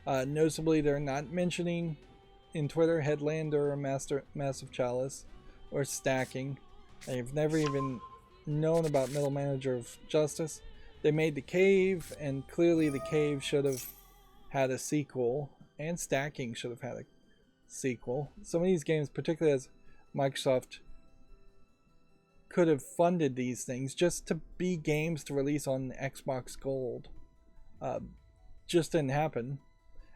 Noticeably, they're not mentioning in Twitter Headlander or Massive Chalice or stacking. They've never even known about Middle Manager of Justice. They made The Cave, and clearly The Cave should have had a sequel, and stacking should have had a sequel. Some of these games, particularly as Microsoft could have funded these things just to be games to release on Xbox Gold, just didn't happen.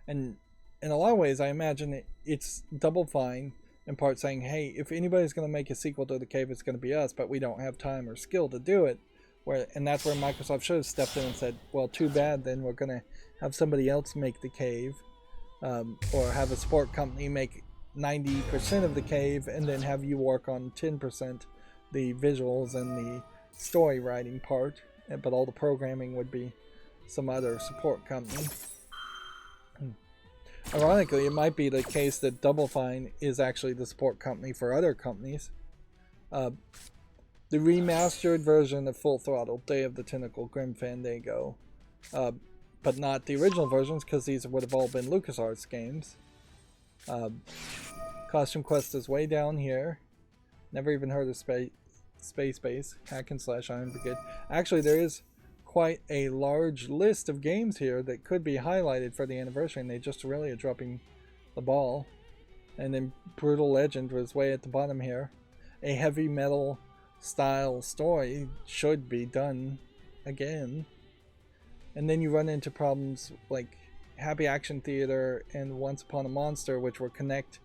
And in a lot of ways, I imagine it's Double Fine in part saying, hey, if anybody's going to make a sequel to The Cave, it's going to be us, but we don't have time or skill to do it. And that's where Microsoft should have stepped in and said, well, too bad, then we're going to have somebody else make the cave, or have a support company make 90% of the cave and then have you work on 10%, the visuals and the story writing part, but all the programming would be some other support company. Ironically, it might be the case that Double Fine is actually the support company for other companies. The remastered version of Full Throttle, Day of the Tentacle, Grim Fandango, but not the original versions, because these would have all been LucasArts games. Costume Quest is way down here. Never even heard of Space Base, Hack and Slash, Iron Brigade. Actually, there is quite a large list of games here that could be highlighted for the anniversary, and they just really are dropping the ball. And then Brutal Legend was way at the bottom here. A heavy metal style story should be done again. And then you run into problems like Happy Action Theater and Once Upon a Monster, which were Kinect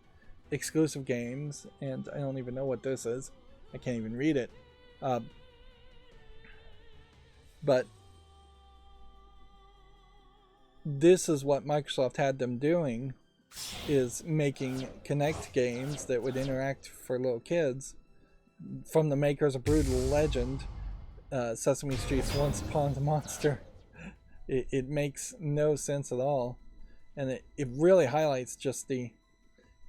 exclusive games, and I don't even know what this is. I can't even read it. But this is what Microsoft had them doing, is making Kinect games that would interact for little kids from the makers of Brutal Legend, Sesame Street's Once Upon a Monster. It makes no sense at all, and it really highlights just the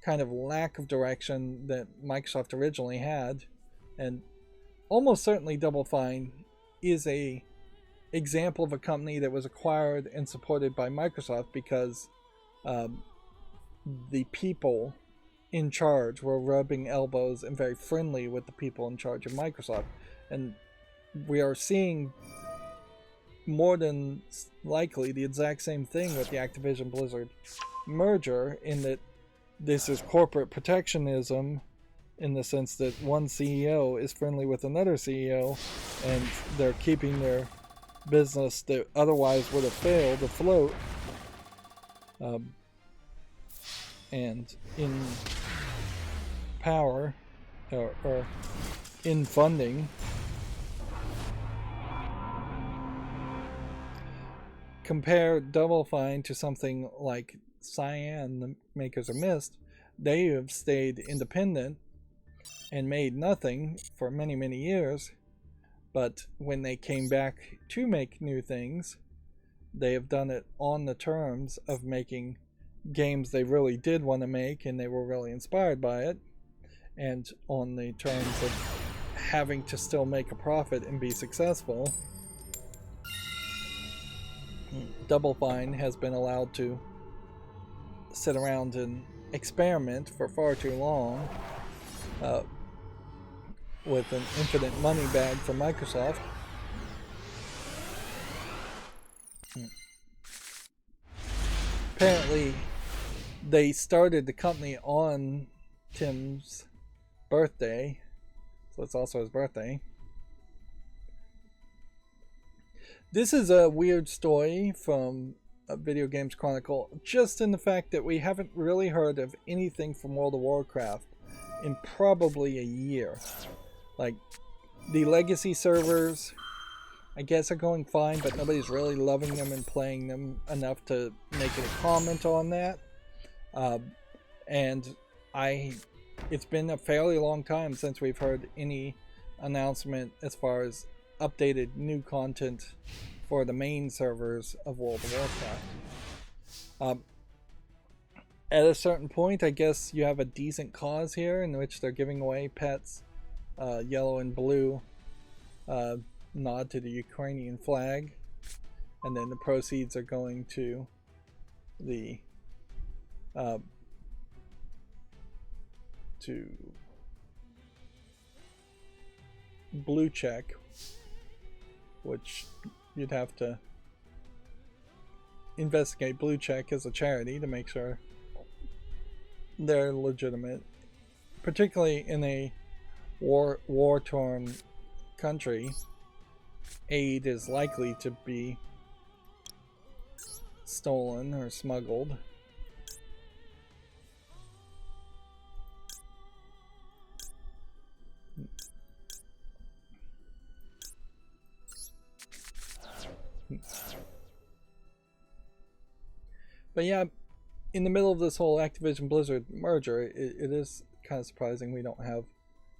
kind of lack of direction that Microsoft originally had. And almost certainly Double Fine is a example of a company that was acquired and supported by Microsoft because the people in charge were rubbing elbows and very friendly with the people in charge of Microsoft. And we are seeing more than likely the exact same thing with the Activision Blizzard merger, in that this is corporate protectionism, in the sense that one CEO is friendly with another CEO and they're keeping their business that otherwise would have failed afloat. And in power, or in funding, compare Double Fine to something like Cyan, the makers of Myst. They have stayed independent and made nothing for many, many years. But when they came back to make new things, they have done it on the terms of making games they really did want to make and they were really inspired by it, and on the terms of having to still make a profit and be successful. Double Fine has been allowed to sit around and experiment for far too long, with an infinite money bag from Microsoft. Apparently, they started the company on Tim's birthday, so it's also his birthday. This is a weird story from Video Games Chronicle, just in the fact that we haven't really heard of anything from World of Warcraft in probably a year. Like, the legacy servers, I guess, are going fine, but nobody's really loving them and playing them enough to make any comment on that. And it's been a fairly long time since we've heard any announcement as far as updated new content for the main servers of World of Warcraft. At a certain point, I guess you have a decent cause here in which they're giving away pets, yellow and blue, nod to the Ukrainian flag, and then the proceeds are going to the to Blue Check, which you'd have to investigate Blue Check as a charity to make sure they're legitimate, particularly in a war-torn country. Aid is likely to be stolen or smuggled. But yeah, in the middle of this whole Activision Blizzard merger, it is kind of surprising we don't have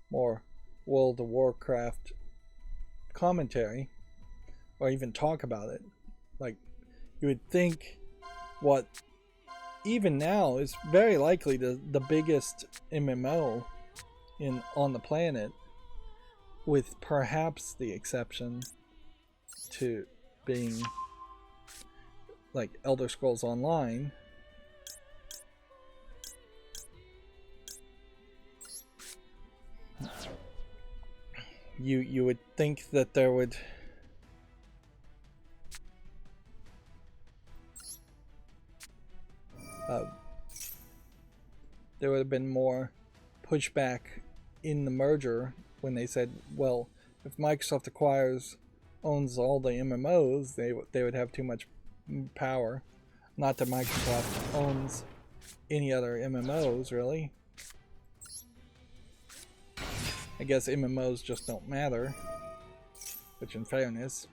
more World of Warcraft commentary or even talk about it. Like, you would think what even now is very likely the biggest MMO on the planet, with perhaps the exception to being like Elder Scrolls Online. You would think that there would have been more pushback in the merger when they said, well, if Microsoft owns all the MMOs, they would have too much power. Not that Microsoft owns any other MMOs, really. I guess MMOs just don't matter, which in fairness,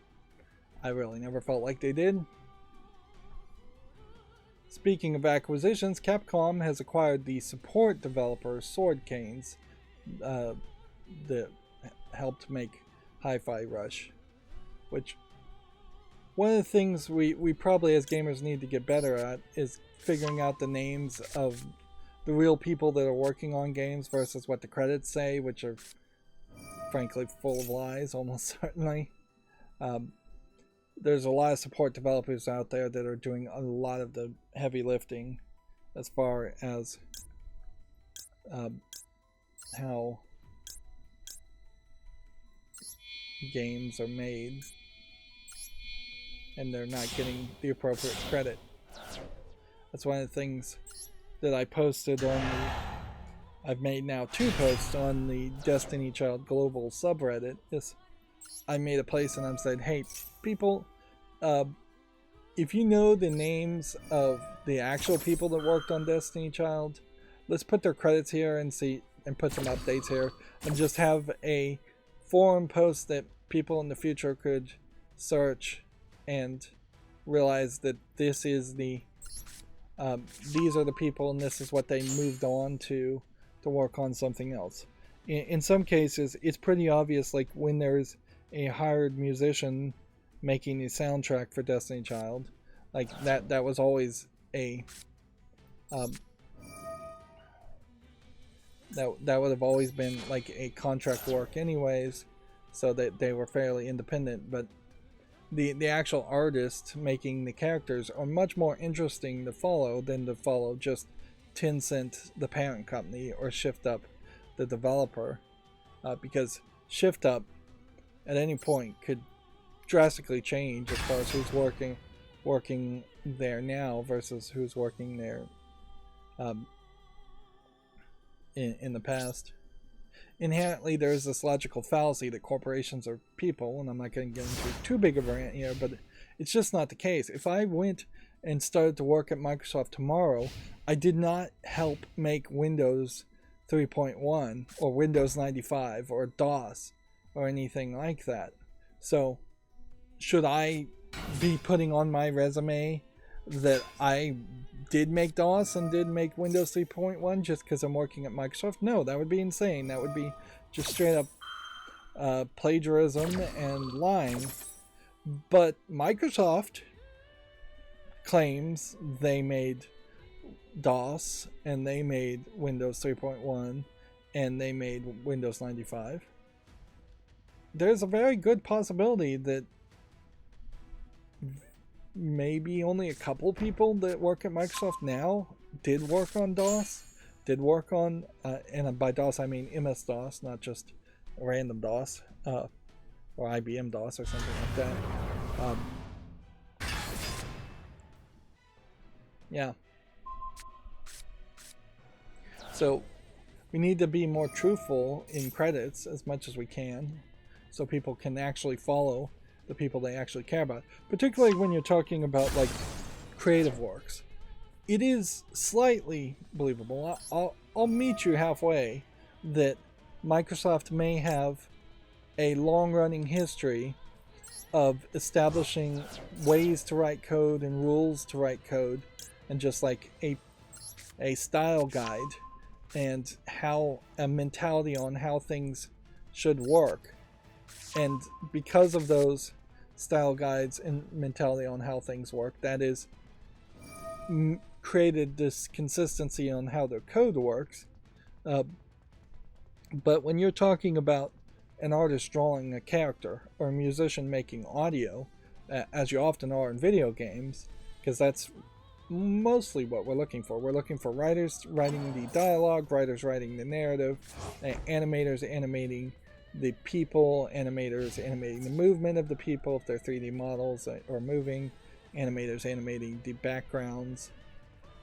I really never felt like they did. Speaking of acquisitions, Capcom has acquired the support developer Sword Canes that helped make Hi-Fi Rush, which one of the things we probably as gamers need to get better at is figuring out the names of the real people that are working on games versus what the credits say, which are frankly full of lies, almost certainly. There's a lot of support developers out there that are doing a lot of the heavy lifting as far as how games are made, and they're not getting the appropriate credit. That's one of the things that I posted on I've made now 2 posts on the Destiny Child Global subreddit. I made a place and I said, hey, people, if you know the names of the actual people that worked on Destiny Child, let's put their credits here and put some updates here, and just have a forum post that people in the future could search and realize that this is these are the people and this is what they moved on to work on something else. In some cases, it's pretty obvious, like when there's a hired musician making the soundtrack for Destiny Child, like that was always a that would have always been like a contract work anyways, so that they were fairly independent. But the actual artists making the characters are much more interesting to follow than to follow just Tencent, the parent company, or Shift Up, the developer, because Shift Up at any point could drastically change as far as who's working there now versus who's working there in the past. Inherently, there is this logical fallacy that corporations are people, and I'm not going to get into too big of a rant here, but it's just not the case. If I went and started to work at Microsoft tomorrow, I did not help make Windows 3.1 or Windows 95 or DOS or anything like that. So, should I be putting on my resume that I did make DOS and did make Windows 3.1 just because I'm working at Microsoft? No, that would be insane. That would be just straight up plagiarism and lying. But Microsoft claims they made DOS and they made Windows 3.1 and they made Windows 95. There's a very good possibility that maybe only a couple people that work at Microsoft now did work on DOS, did work on, and by DOS I mean MS-DOS, not just random DOS, or IBM DOS or something like that. Yeah. So we need to be more truthful in credits as much as we can, so people can actually follow the people they actually care about, particularly when you're talking about like creative works. It is slightly believable. I'll meet you halfway that Microsoft may have a long-running history of establishing ways to write code and rules to write code and just like a style guide and how a mentality on how things should work. And because of those style guides and mentality on how things work, that is created this consistency on how their code works. But when you're talking about an artist drawing a character or a musician making audio, as you often are in video games, because that's mostly what we're looking for. We're looking for writers writing the dialogue, writers writing the narrative, animators animating the people, animators animating the movement of the people if they're 3D models or moving, animators animating the backgrounds,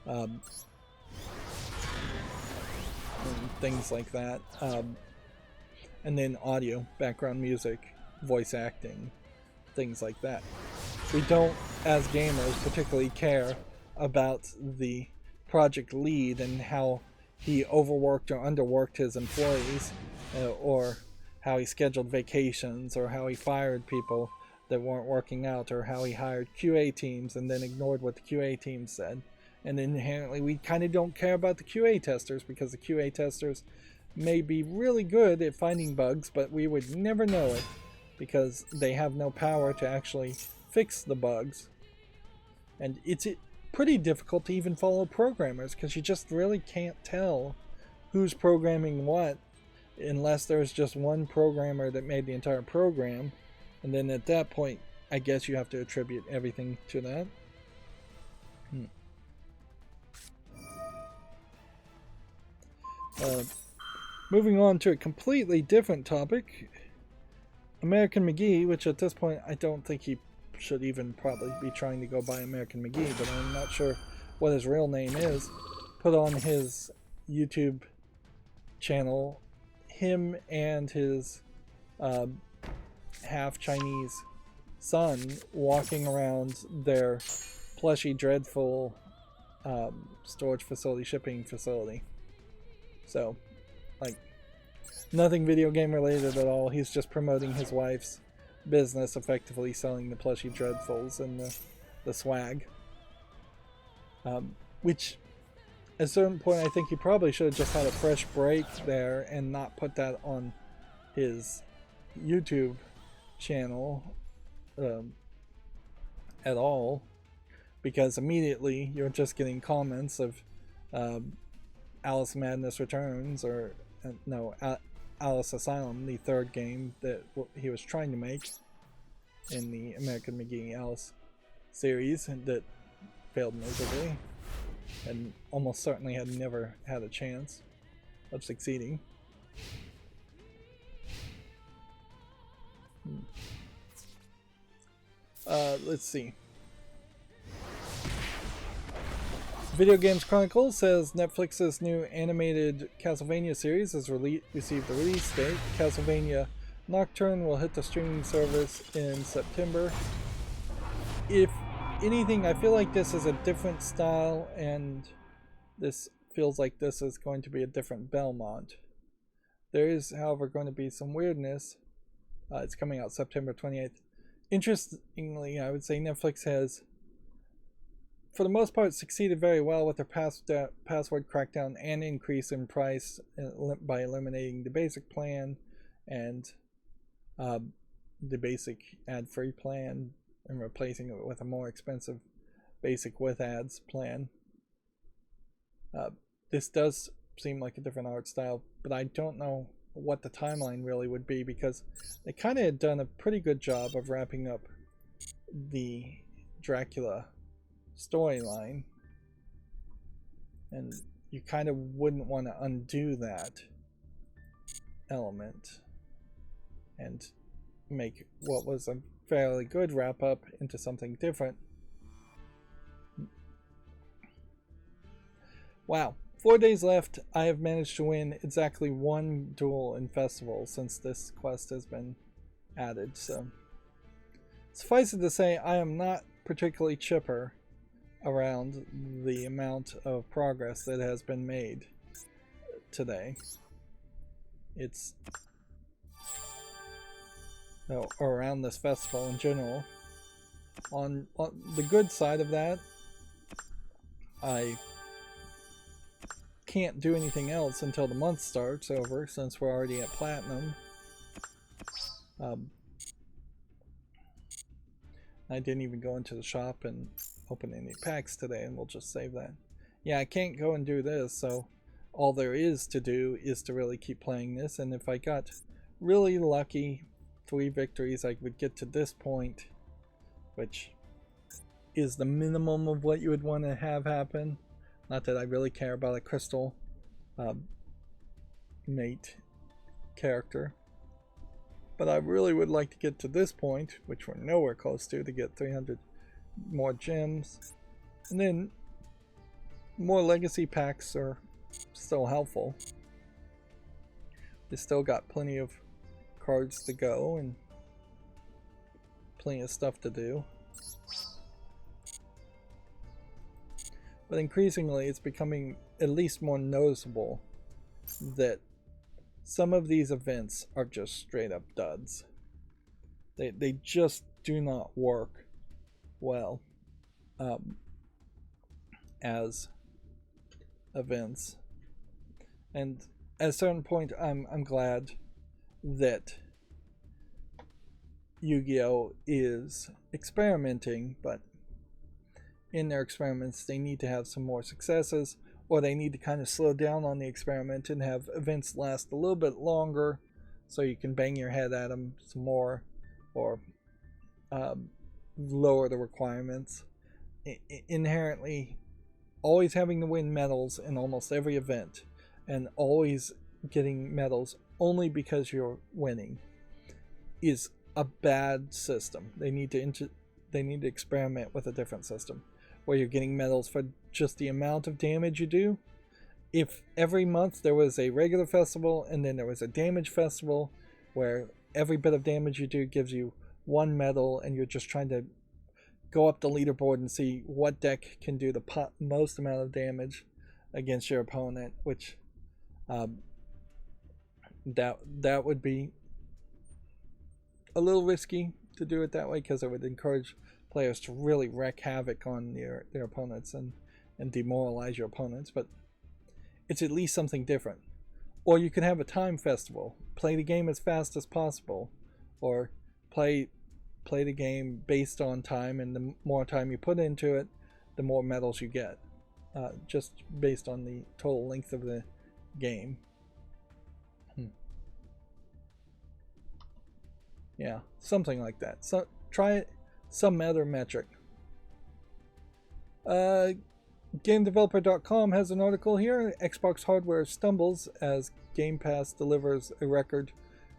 and things like that. And then audio, background music, voice acting, things like that. We don't, as gamers, particularly care about the project lead and how he overworked or underworked his employees, or how he scheduled vacations, or how he fired people that weren't working out, or how he hired QA teams and then ignored what the QA team said. And inherently, we kind of don't care about the QA testers, because the QA testers may be really good at finding bugs, but we would never know it because they have no power to actually fix the bugs. And it's pretty difficult to even follow programmers, because you just really can't tell who's programming what unless there's just one programmer that made the entire program. And then at that point, I guess you have to attribute everything to that. Moving on to a completely different topic, American McGee, which at this point I don't think he should even probably be trying to go by American McGee, but I'm not sure what his real name is, put on his YouTube channel him and his half Chinese son walking around their plushy, dreadful storage facility, shipping facility. So, like, nothing video game related at all. He's just promoting his wife's business, effectively selling the plushy dreadfuls and the swag. Which, at a certain point, I think he probably should have just had a fresh break there and not put that on his YouTube channel at all. Because immediately you're just getting comments of Alice Madness Returns, or no, Alice Asylum, the third game that he was trying to make in the American McGee Alice series, and that failed miserably and almost certainly had never had a chance of succeeding. Let's see. Video Games Chronicle says Netflix's new animated Castlevania series has received a release date. Castlevania Nocturne will hit the streaming service in September. If anything, I feel like this is a different style, and this feels like this is going to be a different Belmont. There is, however, going to be some weirdness. It's coming out September 28th. Interestingly, I would say Netflix has, for the most part, succeeded very well with their password crackdown and increase in price by eliminating the basic plan and the basic ad-free plan and replacing it with a more expensive basic with ads plan. This does seem like a different art style, but I don't know what the timeline really would be, because they kind of had done a pretty good job of wrapping up the Dracula storyline, and you kind of wouldn't want to undo that element and make what was a fairly good wrap up into something different. Wow, 4 days left. I have managed to win exactly one duel in festival since this quest has been added, so suffice it to say, I am not particularly chipper around the amount of progress that has been made today. It's around this festival in general. On the good side of that, I can't do anything else until the month starts over, since we're already at platinum. I didn't even go into the shop and open any packs today, and we'll just save that. Yeah, I can't go and do this, so all there is to do is to really keep playing this, and if I got really lucky, 3 victories, I would get to this point, which is the minimum of what you would want to have happen. Not that I really care about a crystal mate character, but I really would like to get to this point, which we're nowhere close to get 300 more gems. And then more legacy packs are still helpful. They still got plenty of cards to go and plenty of stuff to do. But increasingly it's becoming at least more noticeable that some of these events are just straight up duds. They just do not work well as events. And at a certain point I'm glad that Yu-Gi-Oh! Is experimenting, but in their experiments they need to have some more successes, or they need to kind of slow down on the experiment and have events last a little bit longer so you can bang your head at them some more, or lower the requirements. Inherently, always having to win medals in almost every event and always getting medals only because you're winning is a bad system. They need to experiment with a different system where you're getting medals for just the amount of damage you do. If every month there was a regular festival and then there was a damage festival where every bit of damage you do gives you 1 medal, and you're just trying to go up the leaderboard and see what deck can do the most amount of damage against your opponent, which that would be a little risky to do it that way, because it would encourage players to really wreak havoc on their opponents and demoralize your opponents. But it's at least something different. Or you can have a time festival, play the game as fast as possible, or play the game based on time, and the more time you put into it, the more medals you get, just based on the total length of the game. Yeah, something like that. So try some other metric. GameDeveloper.com has an article here. Xbox hardware stumbles as Game Pass delivers a record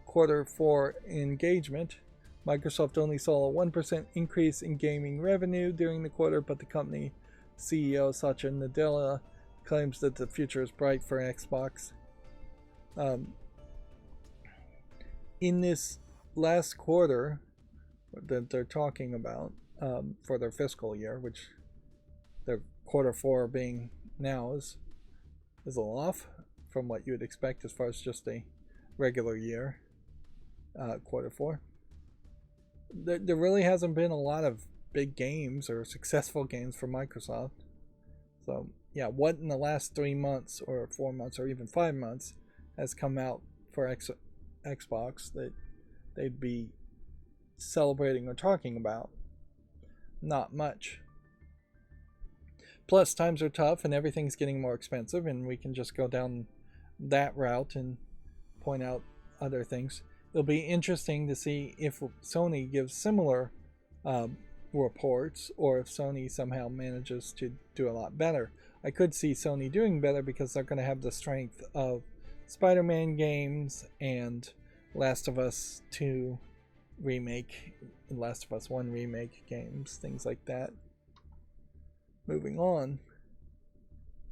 Q4 engagement. Microsoft only saw a 1% increase in gaming revenue during the quarter, but the company CEO Satya Nadella claims that the future is bright for Xbox. In this last quarter that they're talking about for their fiscal year, which their Q4 being now is a little off from what you would expect as far as just a regular year Q4. There really hasn't been a lot of big games or successful games for Microsoft. So yeah, what in the last 3 months or 4 months or even 5 months has come out for Xbox that they'd be celebrating or talking about? Not much. Plus, times are tough and everything's getting more expensive, and we can just go down that route and point out other things. It'll be interesting to see if Sony gives similar reports, or if Sony somehow manages to do a lot better. I could see Sony doing better because they're going to have the strength of Spider-Man games and Last of Us 2 remake, Last of Us 1 remake games, things like that. Moving on,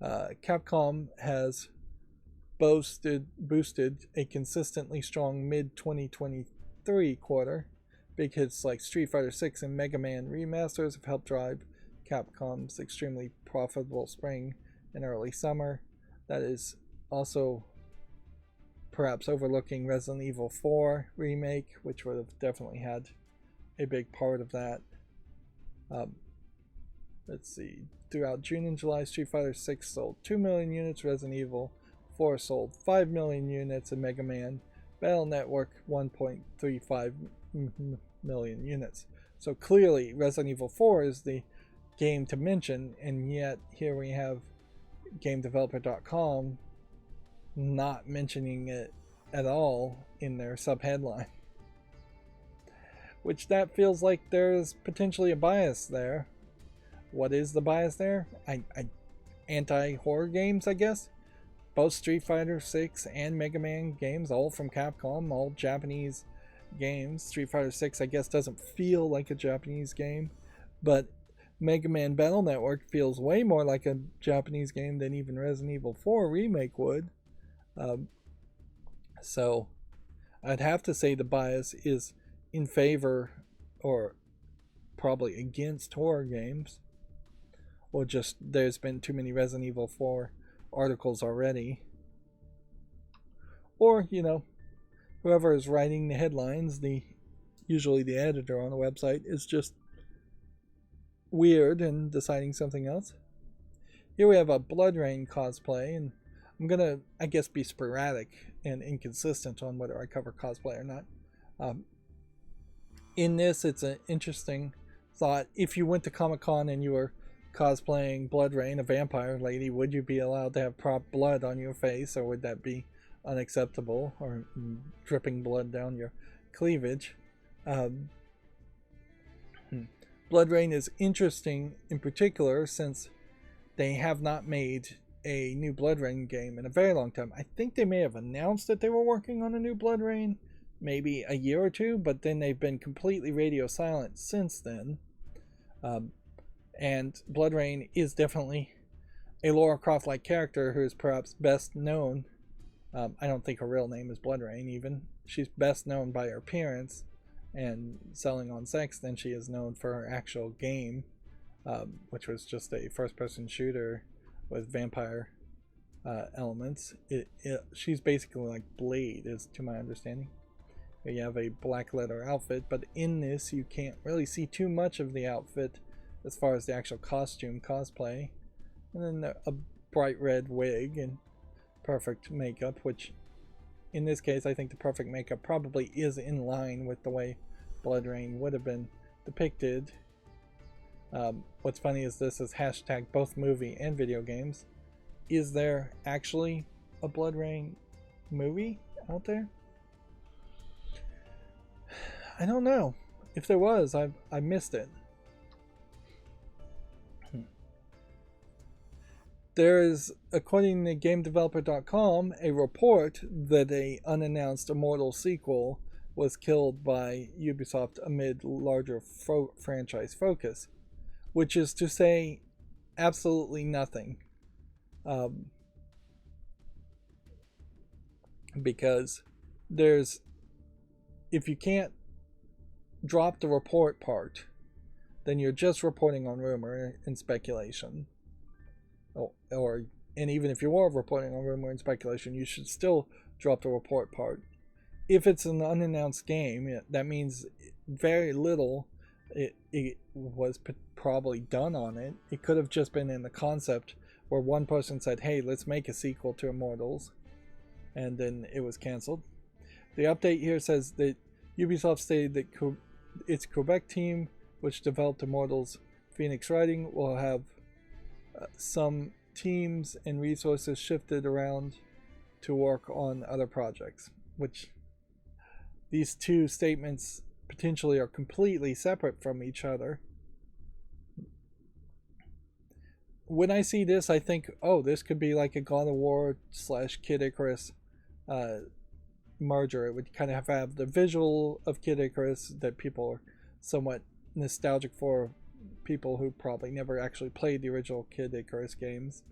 Capcom has boosted a consistently strong mid-2023 quarter. Big hits like Street Fighter 6 and Mega Man remasters have helped drive Capcom's extremely profitable spring and early summer. That is also perhaps overlooking Resident Evil 4 remake, which would have definitely had a big part of that. Let's see. throughout June and July, Street Fighter 6 sold 2 million units, Resident Evil 4 sold 5 million units, and Mega Man Battle Network 1.35 million units. So clearly Resident Evil 4 is the game to mention, and yet here we have GameDeveloper.com not mentioning it at all in their subheadline. Which that feels like there's potentially a bias there. What is the bias there? Anti-horror games, I guess. Both Street Fighter 6 and Mega Man games, all from Capcom, all Japanese games. Street Fighter 6, I guess, doesn't feel like a Japanese game, but Mega Man Battle Network feels way more like a Japanese game than even Resident Evil 4 Remake would. So I'd have to say the bias is in favor or probably against horror games. Or just there's been too many Resident Evil 4 articles already. Or, you know, whoever is writing the headlines, usually the editor on the website, is just weird and deciding something else. Here we have a Blood Rain cosplay, and I'm gonna, I guess, be sporadic and inconsistent on whether I cover cosplay or not. In this, it's an interesting thought. If you went to Comic-Con and you were cosplaying Blood Rain, a vampire lady, would you be allowed to have prop blood on your face, or would that be unacceptable, or dripping blood down your cleavage? Blood Rain is interesting in particular since they have not made a new Blood Rain game in a very long time. I think they may have announced that they were working on a new Blood Rain maybe a year or two, but then they've been completely radio silent since then. And Blood Rain is definitely a Lara Croft-like character who is perhaps best known. I don't think her real name is Blood Rain even. She's best known by her appearance and selling on sex than she is known for her actual game, which was just a first-person shooter with vampire elements. She's basically like Blade, is to my understanding. You have a black leather outfit, but in this you can't really see too much of the outfit as far as the actual costume cosplay. And then a bright red wig and perfect makeup, which in this case I think the perfect makeup probably is in line with the way Blood Rain would have been depicted. What's funny is this is hashtag both movie and video games. Is there actually a Blood Rain movie out there? I don't know. If there was, I missed it. There is, according to GameDeveloper.com, a report that a unannounced Immortal sequel was killed by Ubisoft amid larger franchise focus, which is to say absolutely nothing. Because if you can't drop the report part, then you're just reporting on rumor and speculation. And even if you are reporting on rumor and speculation, you should still drop the report part. If it's an unannounced game, that means very little it was probably done on it. It could have just been in the concept where one person said, hey, let's make a sequel to Immortals, and then it was canceled. The update here says that Ubisoft stated that its Quebec team, which developed Immortals Phoenix Writing, will have some teams and resources shifted around to work on other projects, which these two statements potentially are completely separate from each other. When I see this, I think, oh, this could be like a God of War / Kid Icarus merger. It would kind of have the visual of Kid Icarus that people are somewhat nostalgic for, people who probably never actually played the original Kid Icarus games,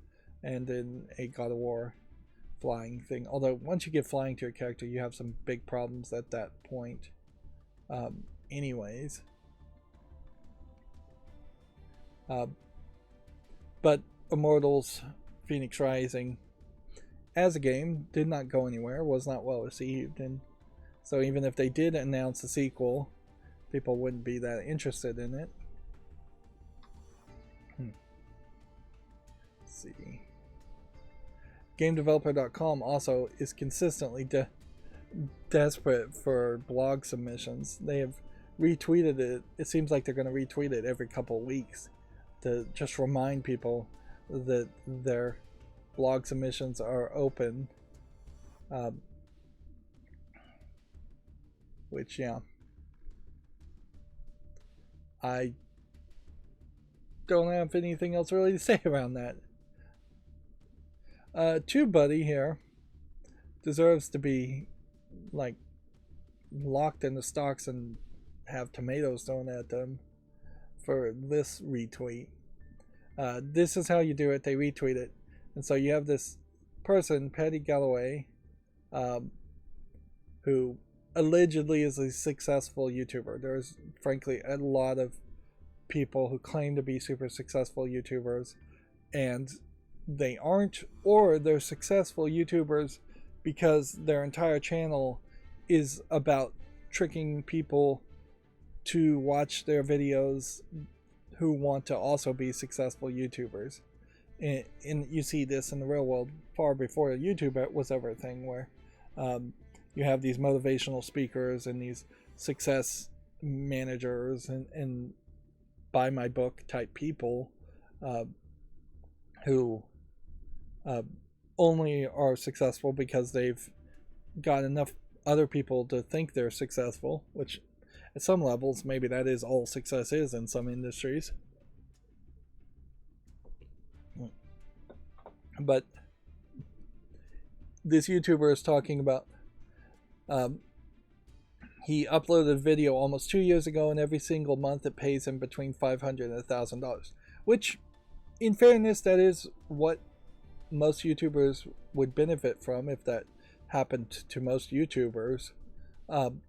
and then a God of War flying thing. Although once you get flying to a character, you have some big problems at that point. Anyways. But Immortals Phoenix Rising as a game did not go anywhere, was not well received, and so even if they did announce a sequel, people wouldn't be that interested in it. see. GameDeveloper.com also is consistently desperate for blog submissions. They have retweeted it. It seems like they're going to retweet it every couple of weeks to just remind people that their blog submissions are open. Which, yeah, I don't have anything else really to say around that. TubeBuddy here deserves to be like locked in the stocks and have tomatoes thrown at them for this retweet. This is how you do it. They retweet it, and so you have this person, Patty Galloway, who allegedly is a successful YouTuber. There's frankly a lot of people who claim to be super successful YouTubers, and they aren't, or they're successful YouTubers because their entire channel is about tricking people to watch their videos who want to also be successful YouTubers. And you see this in the real world far before YouTube was ever a thing, where you have these motivational speakers and these success managers and buy my book type people who only are successful because they've got enough other people to think they're successful, which at some levels maybe that is all success is in some industries. But this YouTuber is talking about he uploaded a video almost 2 years ago, and every single month it pays him between $500 and $1,000, which in fairness that is what most YouTubers would benefit from if that happened to most YouTubers. And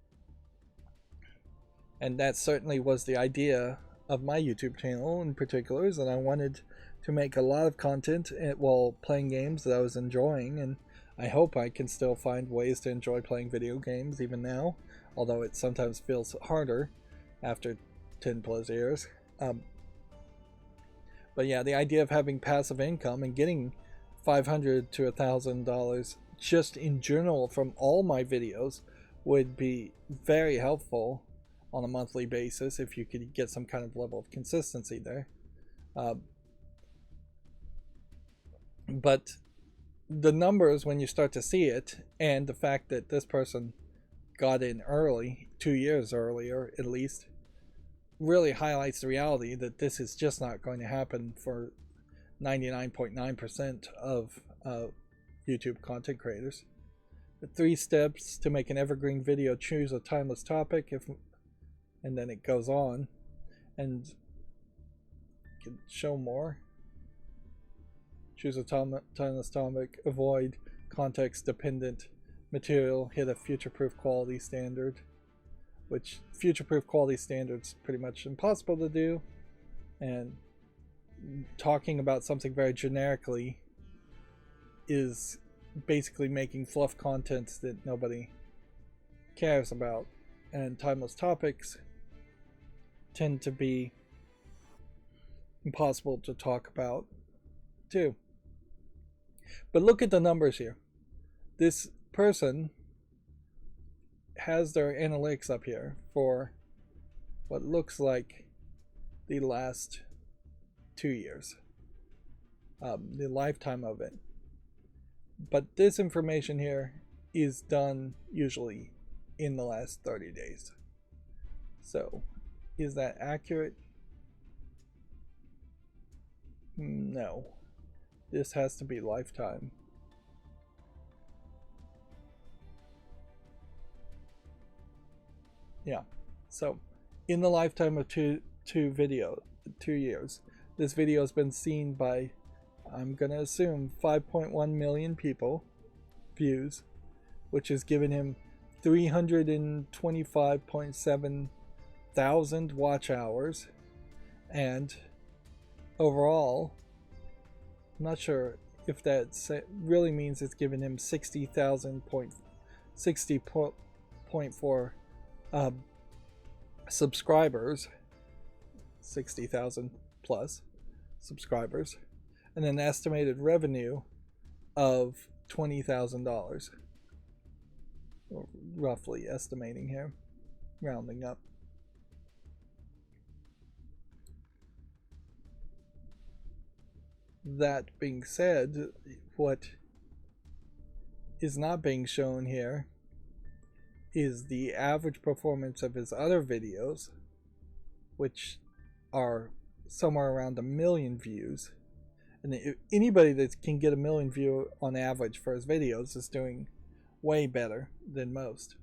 that certainly was the idea of my YouTube channel in particular, is that I wanted to make a lot of content while playing games that I was enjoying, and I hope I can still find ways to enjoy playing video games even now, although it sometimes feels harder after 10 plus years. But yeah, the idea of having passive income and getting $500 to $1,000 just in general from all my videos would be very helpful on a monthly basis if you could get some kind of level of consistency there. But the numbers, when you start to see it, and the fact that this person got in early, 2 years earlier at least, really highlights the reality that this is just not going to happen for 99.9% of YouTube content creators. The 3 steps to make an evergreen video: choose a timeless topic, and then it goes on, and you can show more. Choose a timeless topic, avoid context-dependent material, hit a future-proof quality standard, which future-proof quality standard's pretty much impossible to do, and talking about something very generically is basically making fluff content that nobody cares about, and timeless topics tend to be impossible to talk about too. But look at the numbers here. This person has their analytics up here for what looks like the last 2 years, the lifetime of it. But this information here is done usually in the last 30 days. So, is that accurate? No. This has to be lifetime. Yeah. So, in the lifetime of two years, this video has been seen by, I'm going to assume, 5.1 million people, views, which has given him 325.7 thousand watch hours, and overall, I'm not sure if that really means it's given him 60.4 subscribers, 60,000 plus subscribers, and an estimated revenue of $20,000. Roughly estimating here, rounding up. That being said, what is not being shown here is the average performance of his other videos, which are somewhere around 1 million views. And anybody that can get 1 million views on average for his videos is doing way better than most.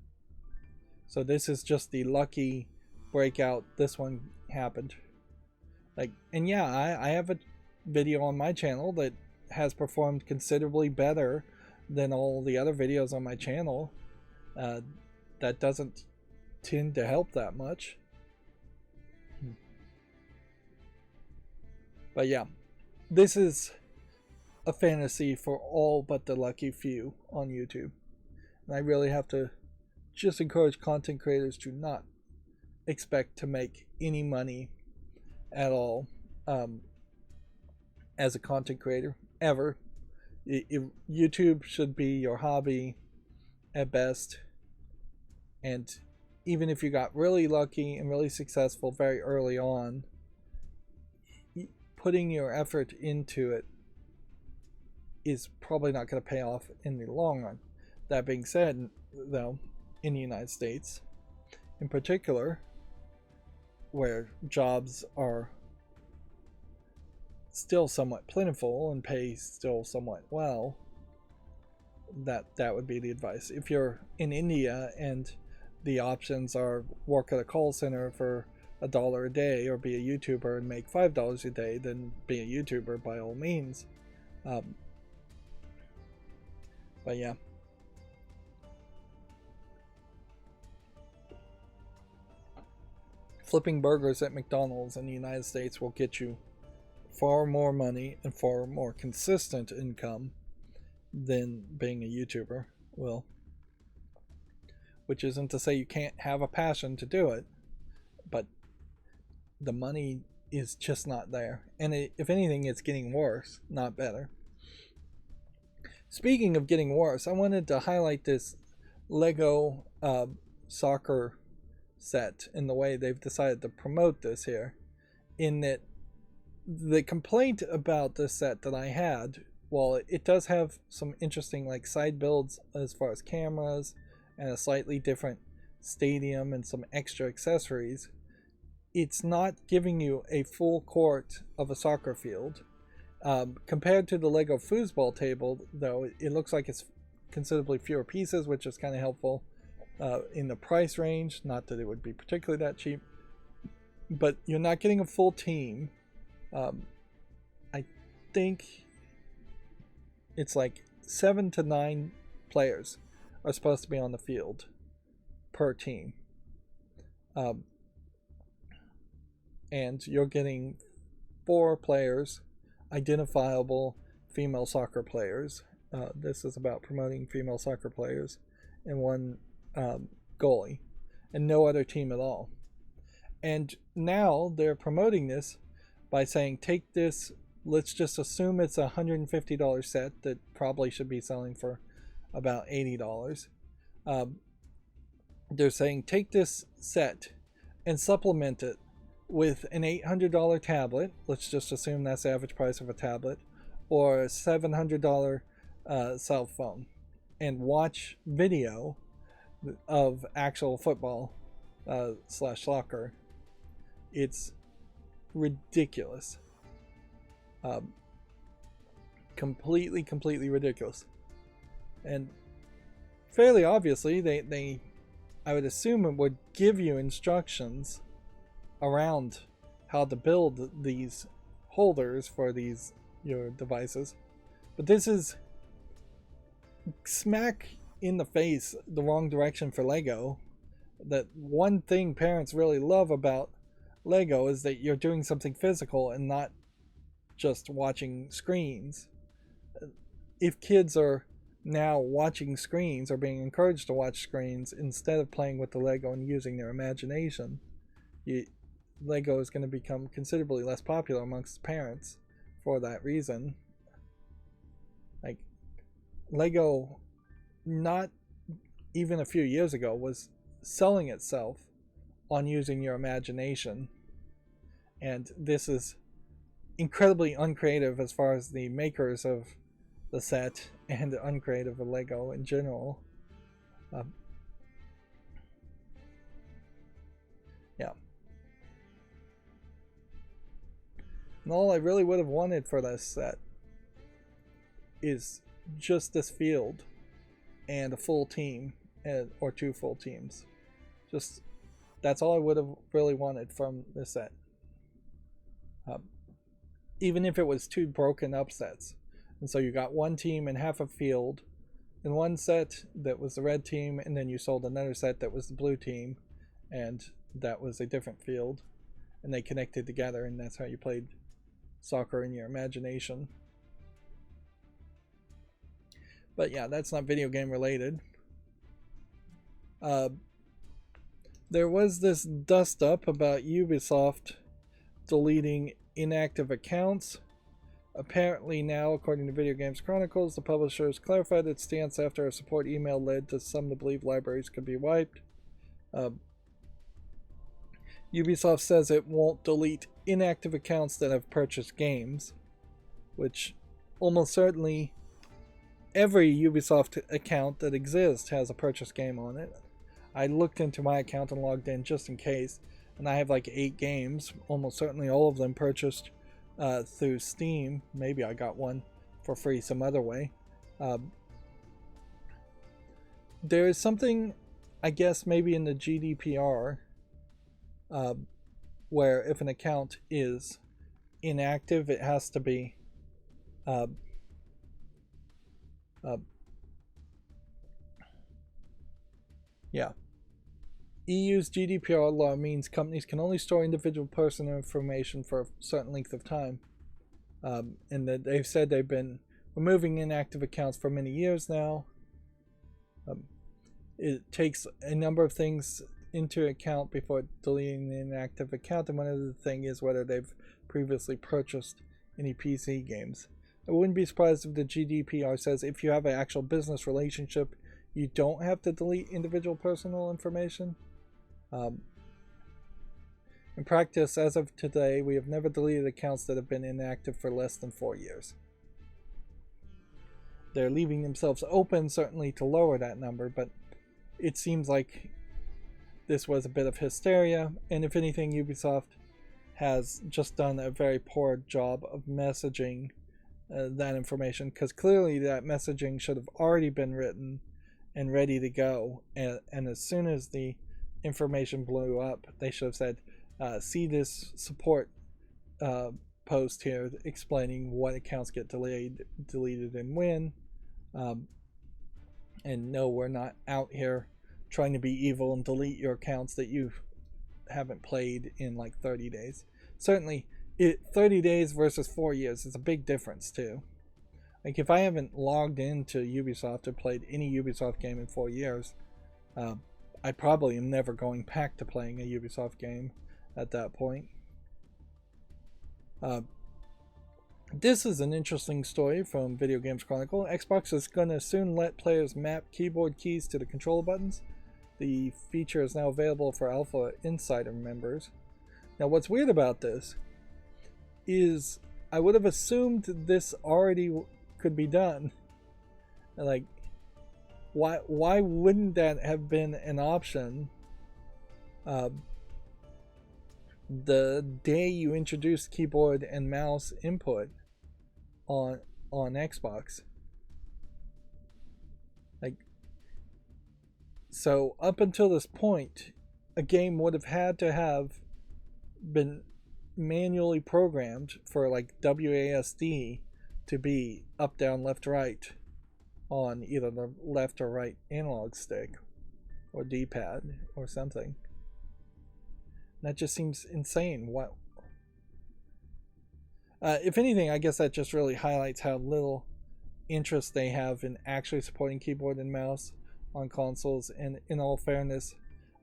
So this is just the lucky breakout. This one happened. And yeah, I have a video on my channel that has performed considerably better than all the other videos on my channel. That doesn't tend to help that much. But yeah, this is a fantasy for all but the lucky few on YouTube. And I really have to just encourage content creators to not expect to make any money at all as a content creator, ever. YouTube should be your hobby at best. And even if you got really lucky and really successful very early on, putting your effort into it is probably not going to pay off in the long run. That being said, though, in the United States, in particular, where jobs are still somewhat plentiful and pay still somewhat well, that would be the advice. If you're in India and the options are work at a call center for $1 a day or be a YouTuber and make $5 a day, then be a YouTuber by all means. But yeah. Flipping burgers at McDonald's in the United States will get you far more money and far more consistent income than being a YouTuber will. Which isn't to say you can't have a passion to do it, but the money is just not there. And if anything, it's getting worse, not better. Speaking of getting worse, I wanted to highlight this Lego soccer set in the way they've decided to promote this here. In that the complaint about this set that I had, while it does have some interesting side builds as far as cameras and a slightly different stadium and some extra accessories, it's not giving you a full court of a soccer field. Compared to the Lego foosball table, though, it looks like it's considerably fewer pieces, which is kind of helpful in the price range. Not that it would be particularly that cheap, but you're not getting a full team. I think it's 7 to 9 players are supposed to be on the field per team. And you're getting 4 players, identifiable female soccer players. This is about promoting female soccer players, and 1 goalie, and no other team at all. And now they're promoting this by saying, take this, let's just assume it's a $150 set that probably should be selling for about $80. They're saying, take this set and supplement it with an $800 tablet. Let's just assume that's the average price of a tablet, or a $700 cell phone, and watch video of actual football / soccer. It's ridiculous. Completely ridiculous. And fairly obviously, they I would assume it would give you instructions around how to build these holders for your devices. But this is smack in the face, the wrong direction for Lego. That one thing parents really love about Lego is that you're doing something physical and not just watching screens. If kids are now watching screens or being encouraged to watch screens instead of playing with the Lego and using their imagination, Lego is going to become considerably less popular amongst parents for that reason. Like, Lego, not even a few years ago, was selling itself on using your imagination. And this is incredibly uncreative as far as the makers of the set, and uncreative of Lego in general. Yeah. And all I really would have wanted for this set is just this field and a full team, or 2 full teams. Just, that's all I would have really wanted from this set. Even if it was 2 broken up sets. And so you got 1 team and half a field in one set that was the red team, and then you sold another set that was the blue team, and that was a different field. And they connected together, and that's how you played soccer in your imagination. But yeah, that's not video game related. There was this dust up about Ubisoft deleting inactive accounts. Apparently now, according to Video Games Chronicles, the publishers clarified its stance after a support email led to some to believe libraries could be wiped. Ubisoft says it won't delete inactive accounts that have purchased games, which almost certainly every Ubisoft account that exists has a purchased game on it. I looked into my account and logged in just in case, and I have like 8 games, almost certainly all of them purchased through Steam. Maybe I got one for free some other way. There is something, I guess, maybe in the GDPR, where if an account is inactive, it has to be EU's GDPR law means companies can only store individual personal information for a certain length of time. And that they've said they've been removing inactive accounts for many years now. It takes a number of things into account before deleting the inactive account, and one of the things is whether they've previously purchased any PC games. I wouldn't be surprised if the GDPR says if you have an actual business relationship, you don't have to delete individual personal information. In practice, as of today, we have never deleted accounts that have been inactive for less than 4 years. They're leaving themselves open, certainly, to lower that number, but it seems like this was a bit of hysteria, and if anything, Ubisoft has just done a very poor job of messaging that information, because clearly that messaging should have already been written and ready to go, and as soon as the information blew up, they should have said, see this support post here explaining what accounts get deleted and when, and no, we're not out here trying to be evil and delete your accounts that you haven't played in like 30 days. Certainly 30 days versus 4 years is a big difference too. Like, if I haven't logged into Ubisoft or played any Ubisoft game in 4 years, I probably am never going back to playing a Ubisoft game at that point. This is an interesting story from Video Games Chronicle. Xbox is going to soon let players map keyboard keys to the controller buttons. The feature is now available for Alpha Insider members. Now, what's weird about this is I would have assumed this already could be done. Like, why wouldn't that have been an option the day you introduced keyboard and mouse input on Xbox? Like, so up until this point, a game would have had to have been manually programmed for like WASD to be up, down, left, right on either the left or right analog stick or D-pad or something. That just seems insane. What? If anything, I guess that just really highlights how little interest they have in actually supporting keyboard and mouse on consoles. And in all fairness,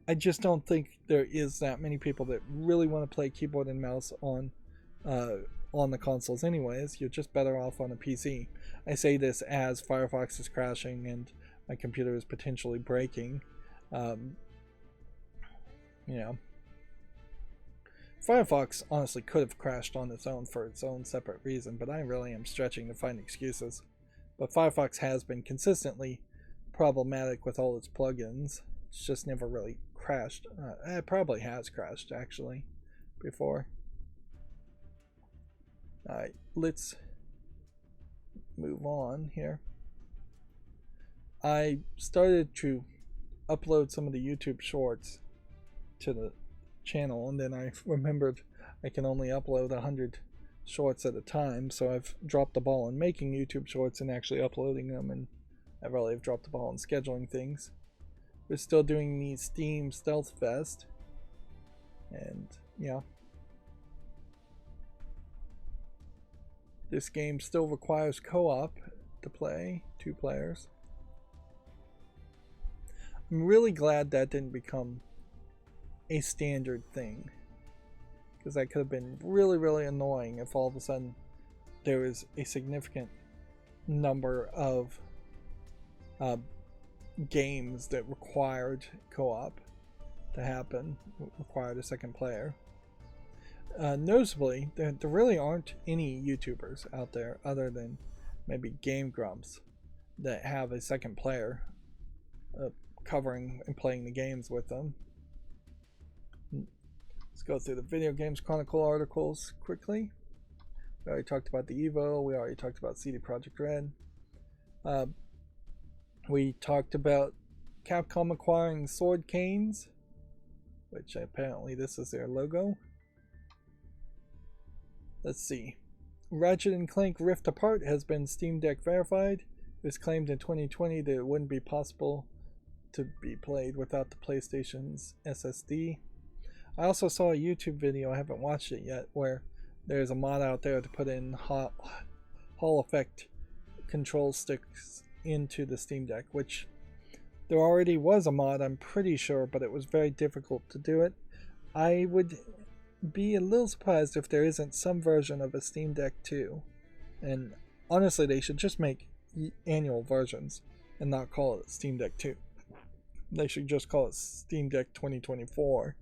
I just don't think there is that many people that really want to play keyboard and mouse on on the consoles anyways. You're just better off on a PC. I say this as Firefox is crashing and my computer is potentially breaking. You know, Firefox honestly could have crashed on its own for its own separate reason, but I really am stretching to find excuses. But Firefox has been consistently problematic with all its plugins. It's just never really crashed. It probably has crashed actually before. Alright, let's move on here. I started to upload some of the YouTube shorts to the channel, and then I remembered I can only upload 100 shorts at a time, so I've dropped the ball on making YouTube shorts and actually uploading them, and I really have dropped the ball on scheduling things. We're still doing the Steam Stealth Fest, and yeah, this game still requires co-op to play, 2 players. I'm really glad that didn't become a standard thing, because that could have been really annoying if all of a sudden there was a significant number of games that required co-op to happen, required a second player. Noticeably, there really aren't any YouTubers out there other than maybe Game Grumps that have a second player covering and playing the games with them. Let's go through the Video Games Chronicle articles quickly. We already talked about the Evo. We already talked about CD Projekt Red. We talked about Capcom acquiring Sword Canes, which apparently this is their logo. Let's see. Ratchet & Clank Rift Apart has been Steam Deck verified. It was claimed in 2020 that it wouldn't be possible to be played without the PlayStation's SSD. I also saw a YouTube video, I haven't watched it yet, where there's a mod out there to put in Hall Effect control sticks into the Steam Deck, which there already was a mod, I'm pretty sure, but it was very difficult to do it. I would be a little surprised if there isn't some version of a Steam Deck 2. And honestly, they should just make annual versions and not call it Steam Deck 2. They should just call it Steam Deck 2024.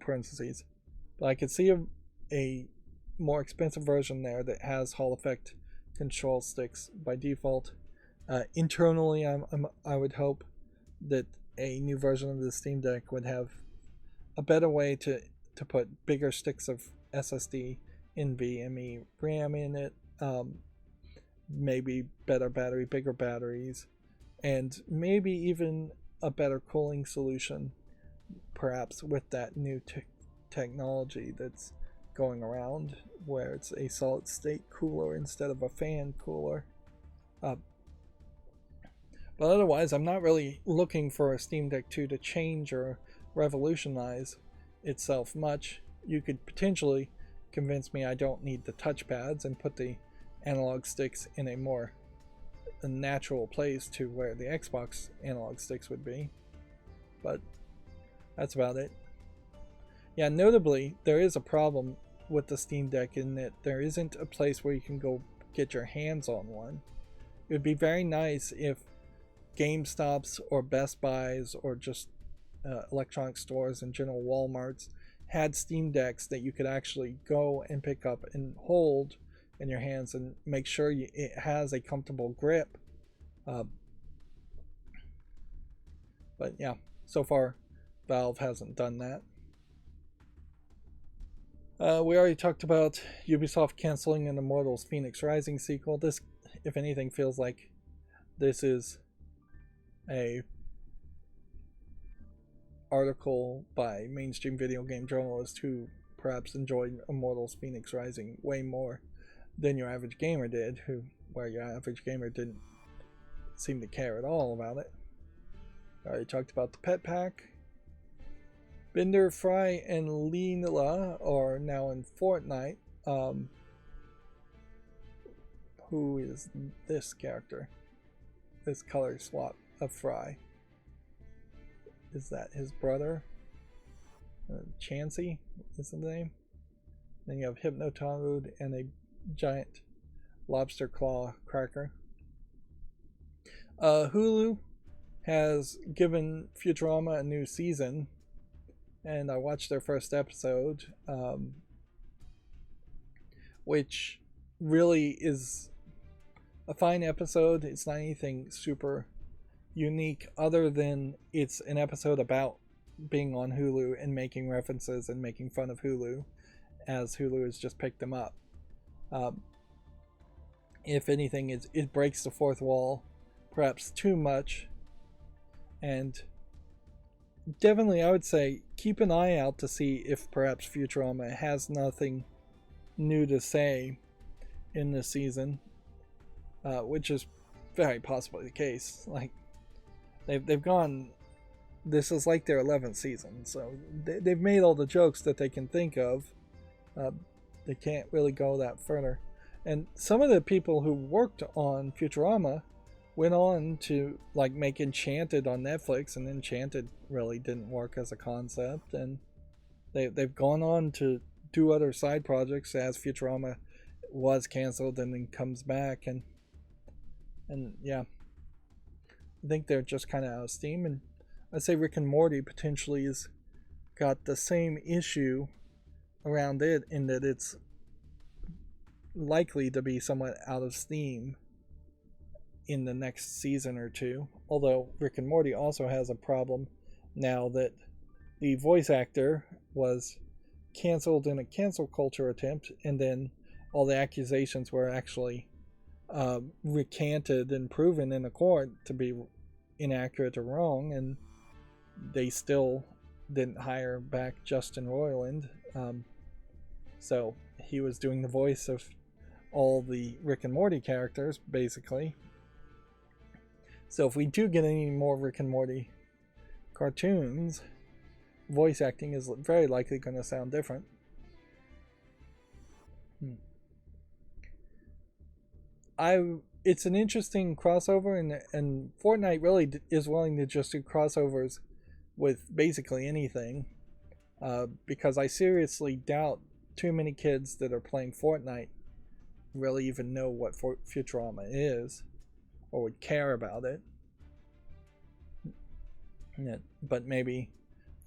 Parentheses. But I could see a more expensive version there that has Hall Effect control sticks by default. Internally, I would hope that a new version of the Steam Deck would have a better way to put bigger sticks of SSD, NVMe RAM in it, maybe better battery, bigger batteries, and maybe even a better cooling solution, perhaps with that new technology that's going around, where it's a solid state cooler instead of a fan cooler. But otherwise, I'm not really looking for a Steam Deck 2 to change or revolutionize itself much. You could potentially convince me I don't need the touchpads and put the analog sticks in a natural place to where the Xbox analog sticks would be. But that's about it. Yeah, notably, there is a problem with the Steam Deck in that there isn't a place where you can go get your hands on one. It would be very nice if GameStops or Best Buys or just electronic stores and general Walmarts had Steam Decks that you could actually go and pick up and hold in your hands and make sure it has a comfortable grip. But yeah, so far Valve hasn't done that. We already talked about Ubisoft canceling an Immortals Phoenix Rising sequel. This, if anything, feels like this is a article by mainstream video game journalists who perhaps enjoyed Immortals Phoenix Rising way more than your average gamer did, where your average gamer didn't seem to care at all about it. I already talked about the pet pack. Bender, Fry, and Leela are now in Fortnite. Who is this character? This color swap of Fry. Is that his brother? Chansey is the name. Then you have Hypnotoad and a giant lobster claw cracker. Hulu has given Futurama a new season, and I watched their first episode, which really is a fine episode. It's not anything super unique other than it's an episode about being on Hulu and making references and making fun of Hulu, as Hulu has just picked them up. If anything, it breaks the fourth wall perhaps too much, and definitely I would say keep an eye out to see if perhaps Futurama has nothing new to say in this season, which is very possibly the case. Like they've gone, this is like their 11th season, so they've made all the jokes that they can think of. They can't really go that further. And some of the people who worked on Futurama went on to like make Enchanted on Netflix, and Enchanted really didn't work as a concept, and they've gone on to do other side projects as Futurama was canceled and then comes back, and yeah, I think they're just kind of out of steam. And I'd say Rick and Morty potentially has got the same issue around it, in that it's likely to be somewhat out of steam in the next season or two. Although Rick and Morty also has a problem now that the voice actor was canceled in a cancel culture attempt, and then all the accusations were actually recanted and proven in a court to be inaccurate or wrong, and they still didn't hire back Justin Roiland. So he was doing the voice of all the Rick and Morty characters, basically. So if we do get any more Rick and Morty cartoons, voice acting is very likely going to sound different. It's an interesting crossover, and Fortnite really is willing to just do crossovers with basically anything, because I seriously doubt too many kids that are playing Fortnite really even know what Futurama is or would care about it. But maybe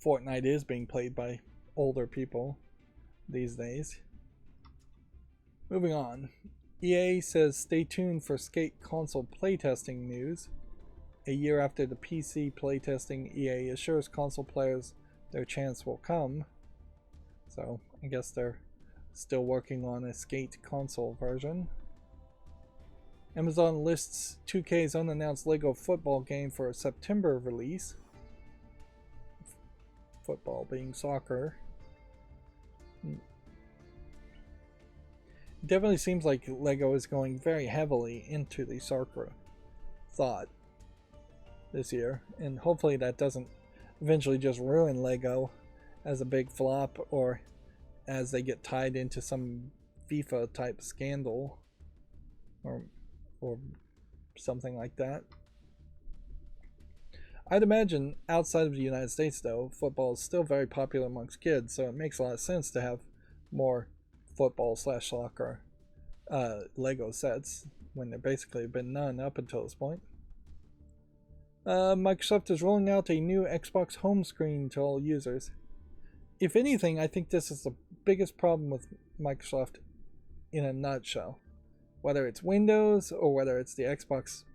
Fortnite is being played by older people these days. Moving on. EA says stay tuned for Skate console playtesting news. A year after the PC playtesting, EA assures console players their chance will come. So I guess they're still working on a Skate console version. Amazon lists 2K's unannounced Lego football game for a September release. Football being soccer. Definitely seems like Lego is going very heavily into the soccer thought this year, and hopefully that doesn't eventually just ruin Lego as a big flop, or as they get tied into some FIFA type scandal or something like that. I'd imagine outside of the United States, though, football is still very popular amongst kids, so it makes a lot of sense to have more football/soccer Lego sets when there basically have been none up until this point. Microsoft is rolling out a new Xbox home screen to all users. If anything, I think this is the biggest problem with Microsoft in a nutshell. Whether it's Windows or whether it's the Xbox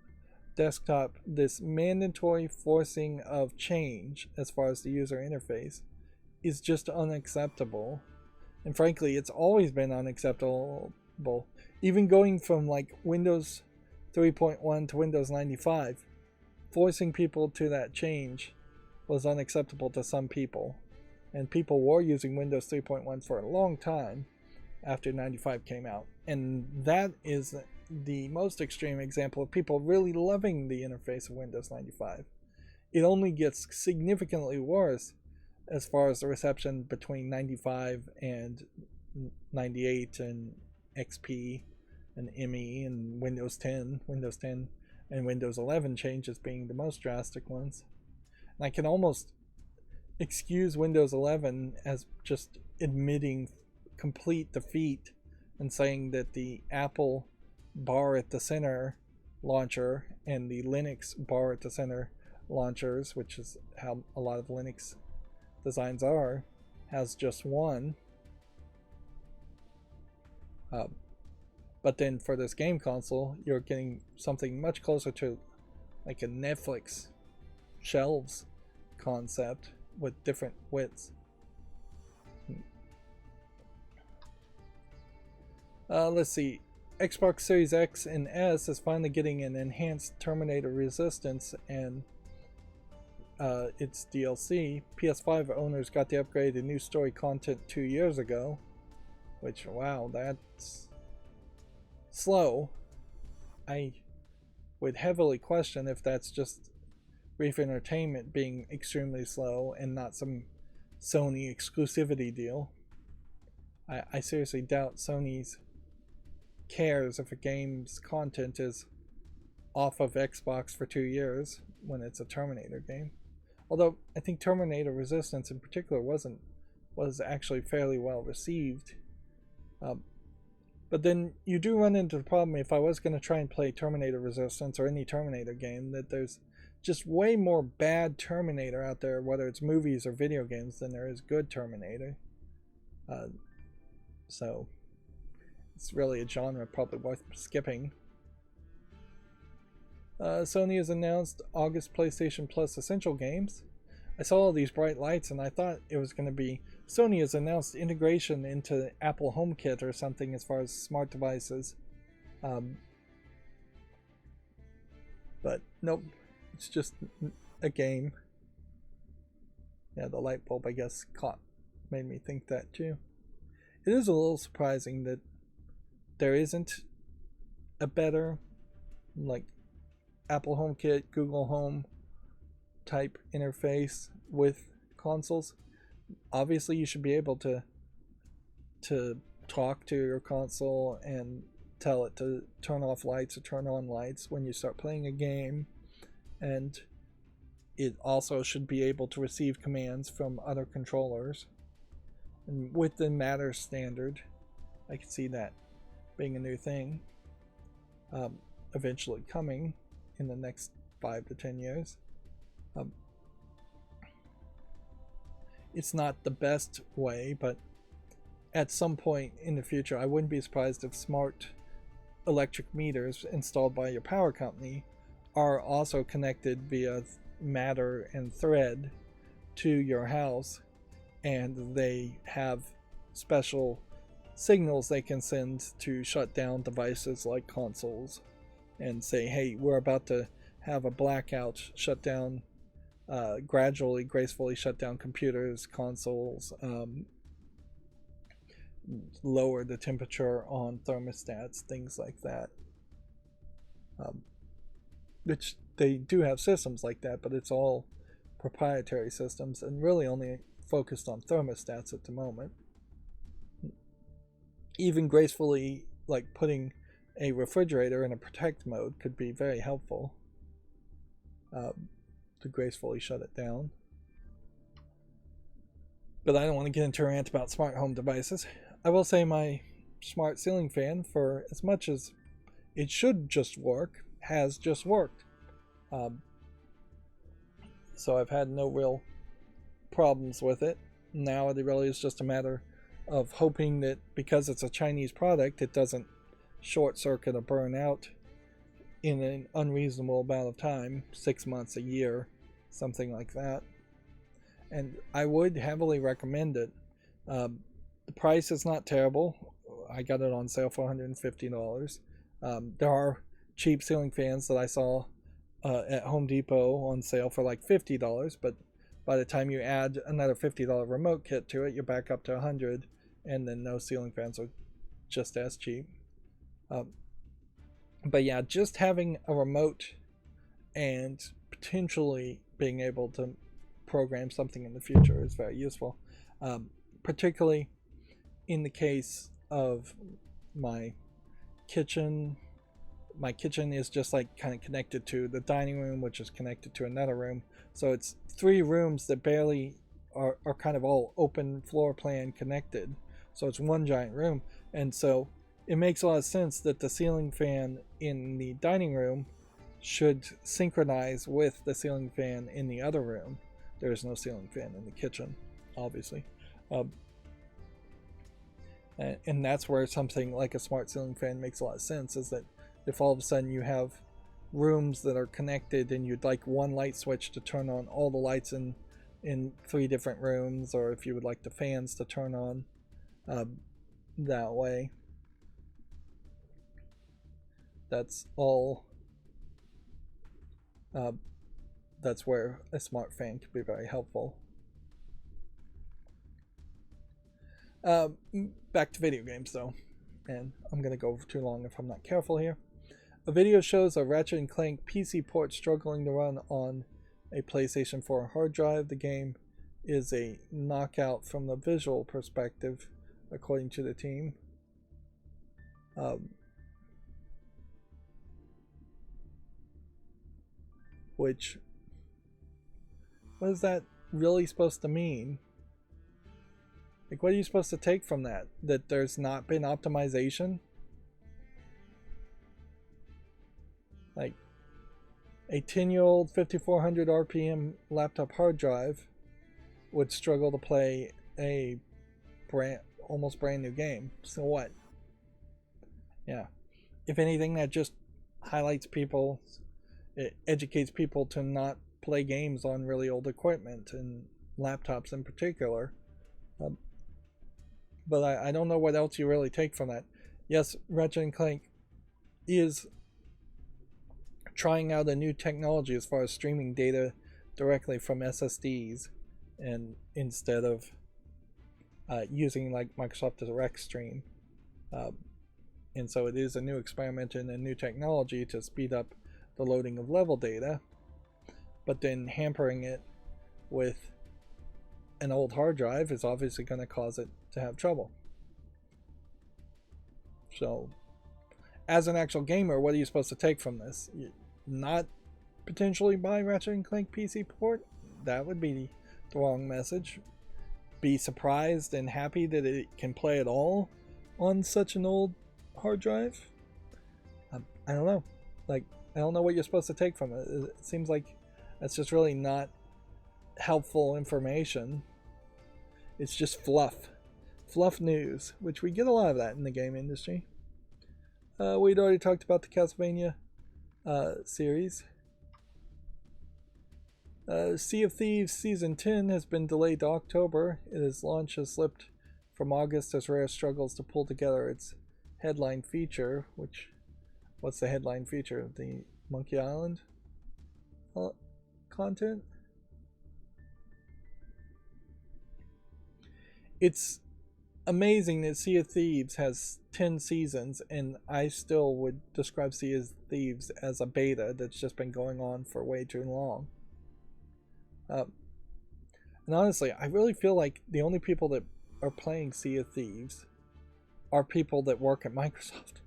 desktop, this mandatory forcing of change as far as the user interface is just unacceptable. And frankly, it's always been unacceptable. Even going from like Windows 3.1 to Windows 95, forcing people to that change was unacceptable to some people. And people were using Windows 3.1 for a long time after 95 came out. And that is the most extreme example of people really loving the interface of Windows 95. It only gets significantly worse as far as the reception between 95 and 98 and XP and ME and Windows 10 and Windows 11 changes being the most drastic ones. And I can almost excuse Windows 11 as just admitting complete defeat in saying that the Apple bar at the center launcher and the Linux bar at the center launchers, which is how a lot of Linux designs are, has just one. But then for this game console, you're getting something much closer to like a Netflix shelves concept with different widths. Let's see. Xbox Series X and S is finally getting an enhanced Terminator resistance and its DLC. PS5 owners got the upgrade and new story content 2 years ago, which, wow, that's slow. I would heavily question if that's just Reef Entertainment being extremely slow and not some Sony exclusivity deal. I seriously doubt Sony's cares if a game's content is off of Xbox for 2 years when it's a Terminator game. Although I think Terminator Resistance in particular was actually fairly well received. But then you do run into the problem, if I was going to try and play Terminator Resistance or any Terminator game, that there's just way more bad Terminator out there, whether it's movies or video games, than there is good Terminator. So it's really a genre probably worth skipping. Sony has announced August PlayStation Plus Essential Games. I saw all these bright lights and I thought it was going to be Sony has announced integration into Apple HomeKit or something as far as smart devices. But nope, it's just a game. Yeah, the light bulb, I guess, made me think that too. It is a little surprising that there isn't a better, like, Apple HomeKit, Google Home type interface with consoles. Obviously, you should be able to talk to your console and tell it to turn off lights or turn on lights when you start playing a game, and it also should be able to receive commands from other controllers. And with the Matter standard, I can see that being a new thing, eventually coming in the next 5 to 10 years. It's not the best way, but at some point in the future, I wouldn't be surprised if smart electric meters installed by your power company are also connected via Matter and Thread to your house, and they have special signals they can send to shut down devices like consoles and say, hey, we're about to have a blackout, shut down, gradually, gracefully shut down computers, consoles, lower the temperature on thermostats, things like that. Which they do have systems like that, but it's all proprietary systems and really only focused on thermostats at the moment. Even gracefully, like putting a refrigerator in a protect mode could be very helpful to gracefully shut it down. But I don't want to get into a rant about smart home devices. I will say my smart ceiling fan, for as much as it should just work, has just worked. So I've had no real problems with it. Now it really is just a matter of hoping that because it's a Chinese product, it doesn't short circuit or burn out in an unreasonable amount of time, 6 months, a year, something like that. And I would heavily recommend it. The price is not terrible. I got it on sale for $150. There are cheap ceiling fans that I saw at Home Depot on sale for like $50, but by the time you add another $50 remote kit to it, you're back up to $100, and then those ceiling fans are just as cheap. But yeah, just having a remote and potentially being able to program something in the future is very useful, particularly in the case of my kitchen. My kitchen is just like kind of connected to the dining room, which is connected to another room, so it's 3 rooms that barely are kind of all open floor plan connected, So it's one giant room. And so it makes a lot of sense that the ceiling fan in the dining room should synchronize with the ceiling fan in the other room. There is no ceiling fan in the kitchen, obviously. And that's where something like a smart ceiling fan makes a lot of sense, is that if all of a sudden you have rooms that are connected and you'd like one light switch to turn on all the lights in 3 different rooms, or if you would like the fans to turn on that way, that's all. That's where a smart fan could be very helpful. Back to video games though, and I'm gonna go too long if I'm not careful here. A video shows a Ratchet & Clank PC port struggling to run on a PlayStation 4 hard drive. The game is a knockout from the visual perspective, according to the team. Which, what is that really supposed to mean? Like, what are you supposed to take from that? That there's not been optimization? Like, a 10-year-old 5400 RPM laptop hard drive would struggle to play a almost brand new game. So what? Yeah. If anything, that just highlights people, it educates people to not play games on really old equipment, and laptops in particular. But I don't know what else you really take from that. Yes, Ratchet & Clank is trying out a new technology as far as streaming data directly from SSDs, and instead of using like Microsoft Direct Stream. And so it is a new experiment in a new technology to speed up the loading of level data, but then hampering it with an old hard drive is obviously going to cause it to have trouble. So, as an actual gamer, what are you supposed to take from this? Not potentially buy Ratchet & Clank PC port? That would be the wrong message. Be surprised and happy that it can play at all on such an old hard drive? I don't know. Like, I don't know what you're supposed to take from it. It seems like that's just really not helpful information. It's just fluff news, which we get a lot of that in the game industry. We'd already talked about the Castlevania series. Sea of Thieves Season 10 has been delayed to October. Its launch has slipped from August as Rare struggles to pull together its headline feature. What's the headline feature? The Monkey Island content? It's amazing that Sea of Thieves has 10 seasons, and I still would describe Sea of Thieves as a beta that's just been going on for way too long. And honestly, I really feel like the only people that are playing Sea of Thieves are people that work at Microsoft.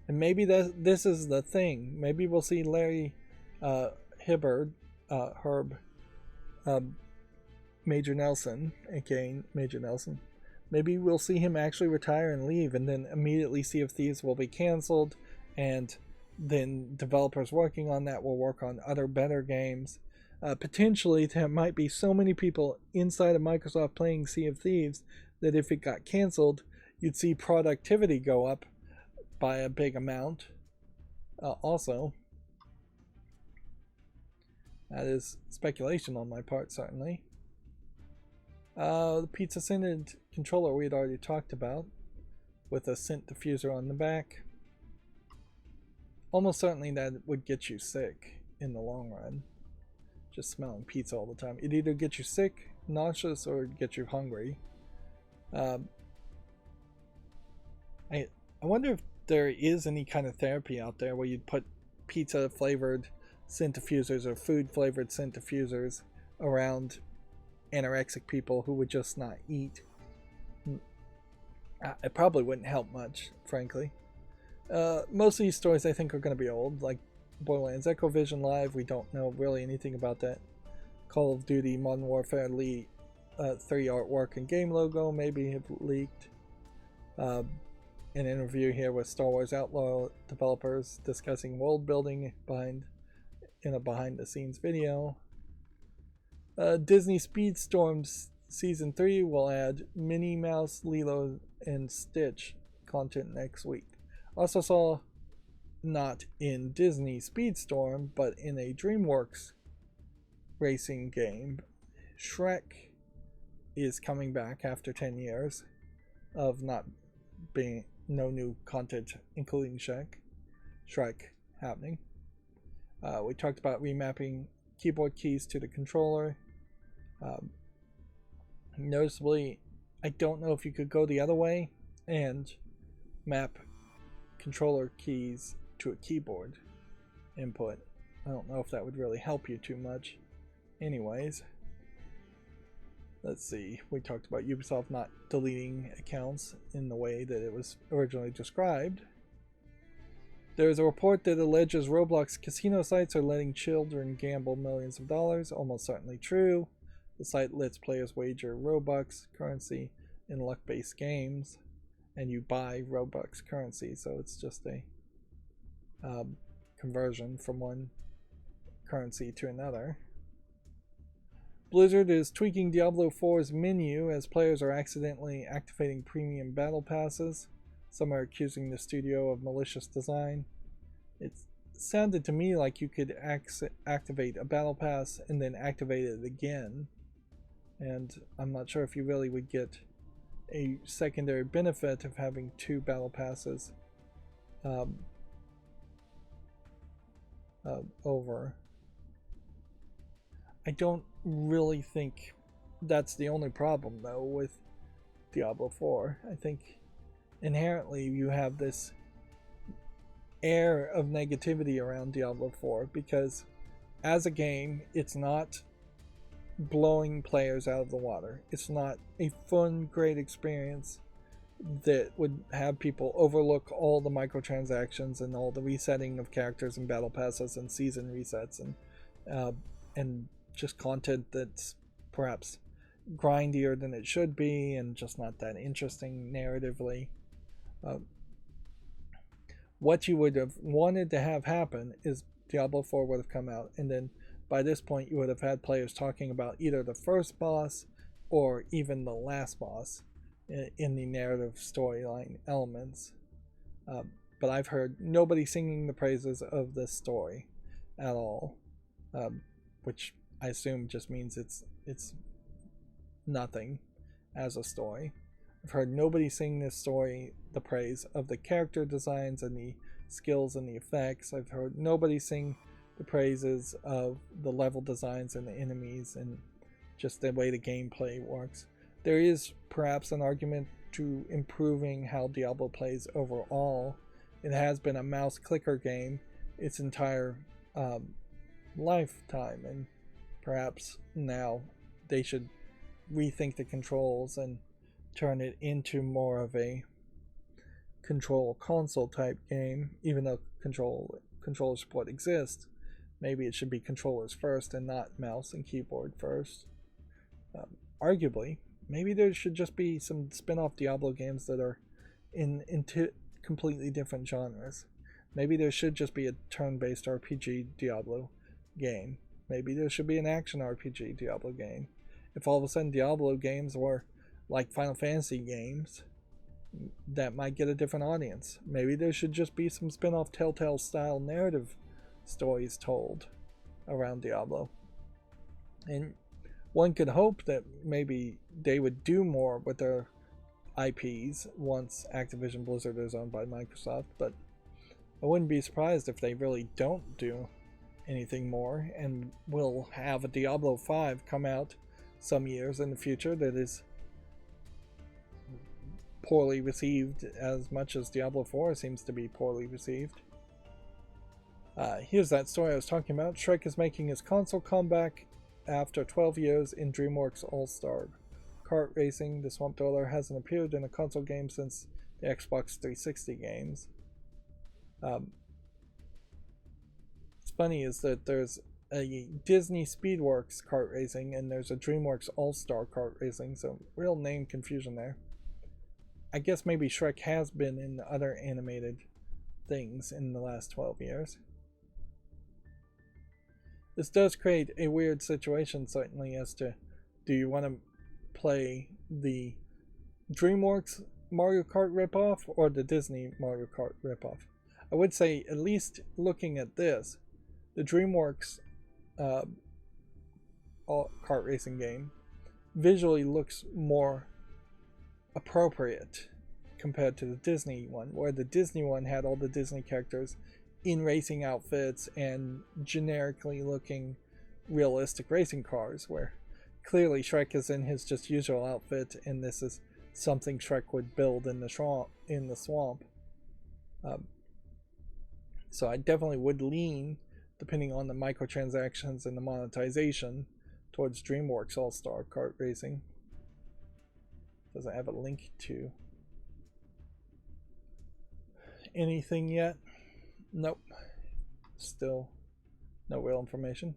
And maybe this is the thing. Maybe we'll see Larry Herb, Major Nelson, aka Major Nelson. Maybe we'll see him actually retire and leave, and then immediately Sea of Thieves will be canceled, and then developers working on that will work on other better games. Potentially, there might be so many people inside of Microsoft playing Sea of Thieves that if it got canceled, you'd see productivity go up by a big amount. Also, that is speculation on my part, certainly. The pizza-scented controller we had already talked about, with a scent diffuser on the back. Almost certainly that would get you sick in the long run. Just smelling pizza all the time. It'd either get you sick, nauseous, or get you hungry. I wonder if there is any kind of therapy out there where you'd put pizza flavored scent diffusers or food flavored scent diffusers around anorexic people who would just not eat. It probably wouldn't help much, frankly. Most of these stories I think are going to be old, like Borderlands Echo Vision Live. We don't know really anything about that. Call of Duty Modern Warfare Elite 3 artwork and game logo maybe have leaked. An interview here with Star Wars Outlaw developers discussing world building in a behind the scenes video. Disney Speedstorm Season 3 will add Minnie Mouse, Lilo, and Stitch content next week. Also saw, not in Disney Speedstorm, but in a DreamWorks racing game, Shrek is coming back after 10 years of not being no new content, including Shrek happening. We talked about remapping keyboard keys to the controller. Noticeably, I don't know if you could go the other way and map controller keys to a keyboard input. I don't know if that would really help you too much. Anyways, let's see. We talked about Ubisoft not deleting accounts in the way that it was originally described. There is a report that alleges Roblox casino sites are letting children gamble millions of dollars. Almost certainly true. The site lets players wager Robux currency in luck-based games, and you buy Robux currency, so it's just a conversion from one currency to another. Blizzard is tweaking Diablo 4's menu as players are accidentally activating premium battle passes. Some are accusing the studio of malicious design. It sounded to me like you could activate a battle pass and then activate it again. And I'm not sure if you really would get a secondary benefit of having 2 battle passes over. I don't really think that's the only problem, though, with Diablo 4. I think inherently you have this air of negativity around Diablo 4 because as a game, it's not blowing players out of the water. It's not a fun, great experience that would have people overlook all the microtransactions and all the resetting of characters and battle passes and season resets and just content that's perhaps grindier than it should be and just not that interesting narratively. What you would have wanted to have happen is Diablo 4 would have come out, and then by this point you would have had players talking about either the first boss or even the last boss in the narrative storyline elements. But I've heard nobody singing the praises of this story at all, which I assume just means it's nothing as a story. I've heard nobody sing this story the praise of the character designs and the skills and the effects. I've heard nobody sing the praises of the level designs and the enemies and just the way the gameplay works. There is perhaps an argument to improving how Diablo plays overall. It has been a mouse clicker game its entire lifetime, and perhaps now they should rethink the controls and turn it into more of a control console type game. Even though controller support exists, maybe it should be controllers first and not mouse and keyboard first. Arguably, maybe there should just be some spin-off Diablo games that are into completely different genres. Maybe there should just be a turn-based RPG Diablo game. Maybe there should be an action RPG Diablo game. If all of a sudden Diablo games were like Final Fantasy games, that might get a different audience. Maybe there should just be some spin-off Telltale style narrative stories told around Diablo. And one could hope that maybe they would do more with their IPs once Activision Blizzard is owned by Microsoft, but I wouldn't be surprised if they really don't do anything more and will have a Diablo 5 come out some years in the future that is poorly received as much as Diablo 4 seems to be poorly received. Here's that story I was talking about. Shrek is making his console comeback after 12 years in DreamWorks All-Star Kart Racing. The Swamp Dweller hasn't appeared in a console game since the Xbox 360 games. What's funny is that there's a Disney Speedworks kart racing, and there's a DreamWorks All-Star kart racing, so real name confusion there. I guess maybe Shrek has been in other animated things in the last 12 years. This does create a weird situation, certainly, as to do you want to play the DreamWorks Mario Kart ripoff or the Disney Mario Kart ripoff? I would say, at least looking at this, the DreamWorks kart racing game visually looks more appropriate compared to the Disney one, where the Disney one had all the Disney characters in racing outfits and generically looking realistic racing cars, where clearly Shrek is in his just usual outfit, and this is something Shrek would build in the swamp. So I definitely would lean, depending on the microtransactions and the monetization, towards DreamWorks All-Star Kart Racing. Doesn't have a link to anything yet. Nope. Still no real information.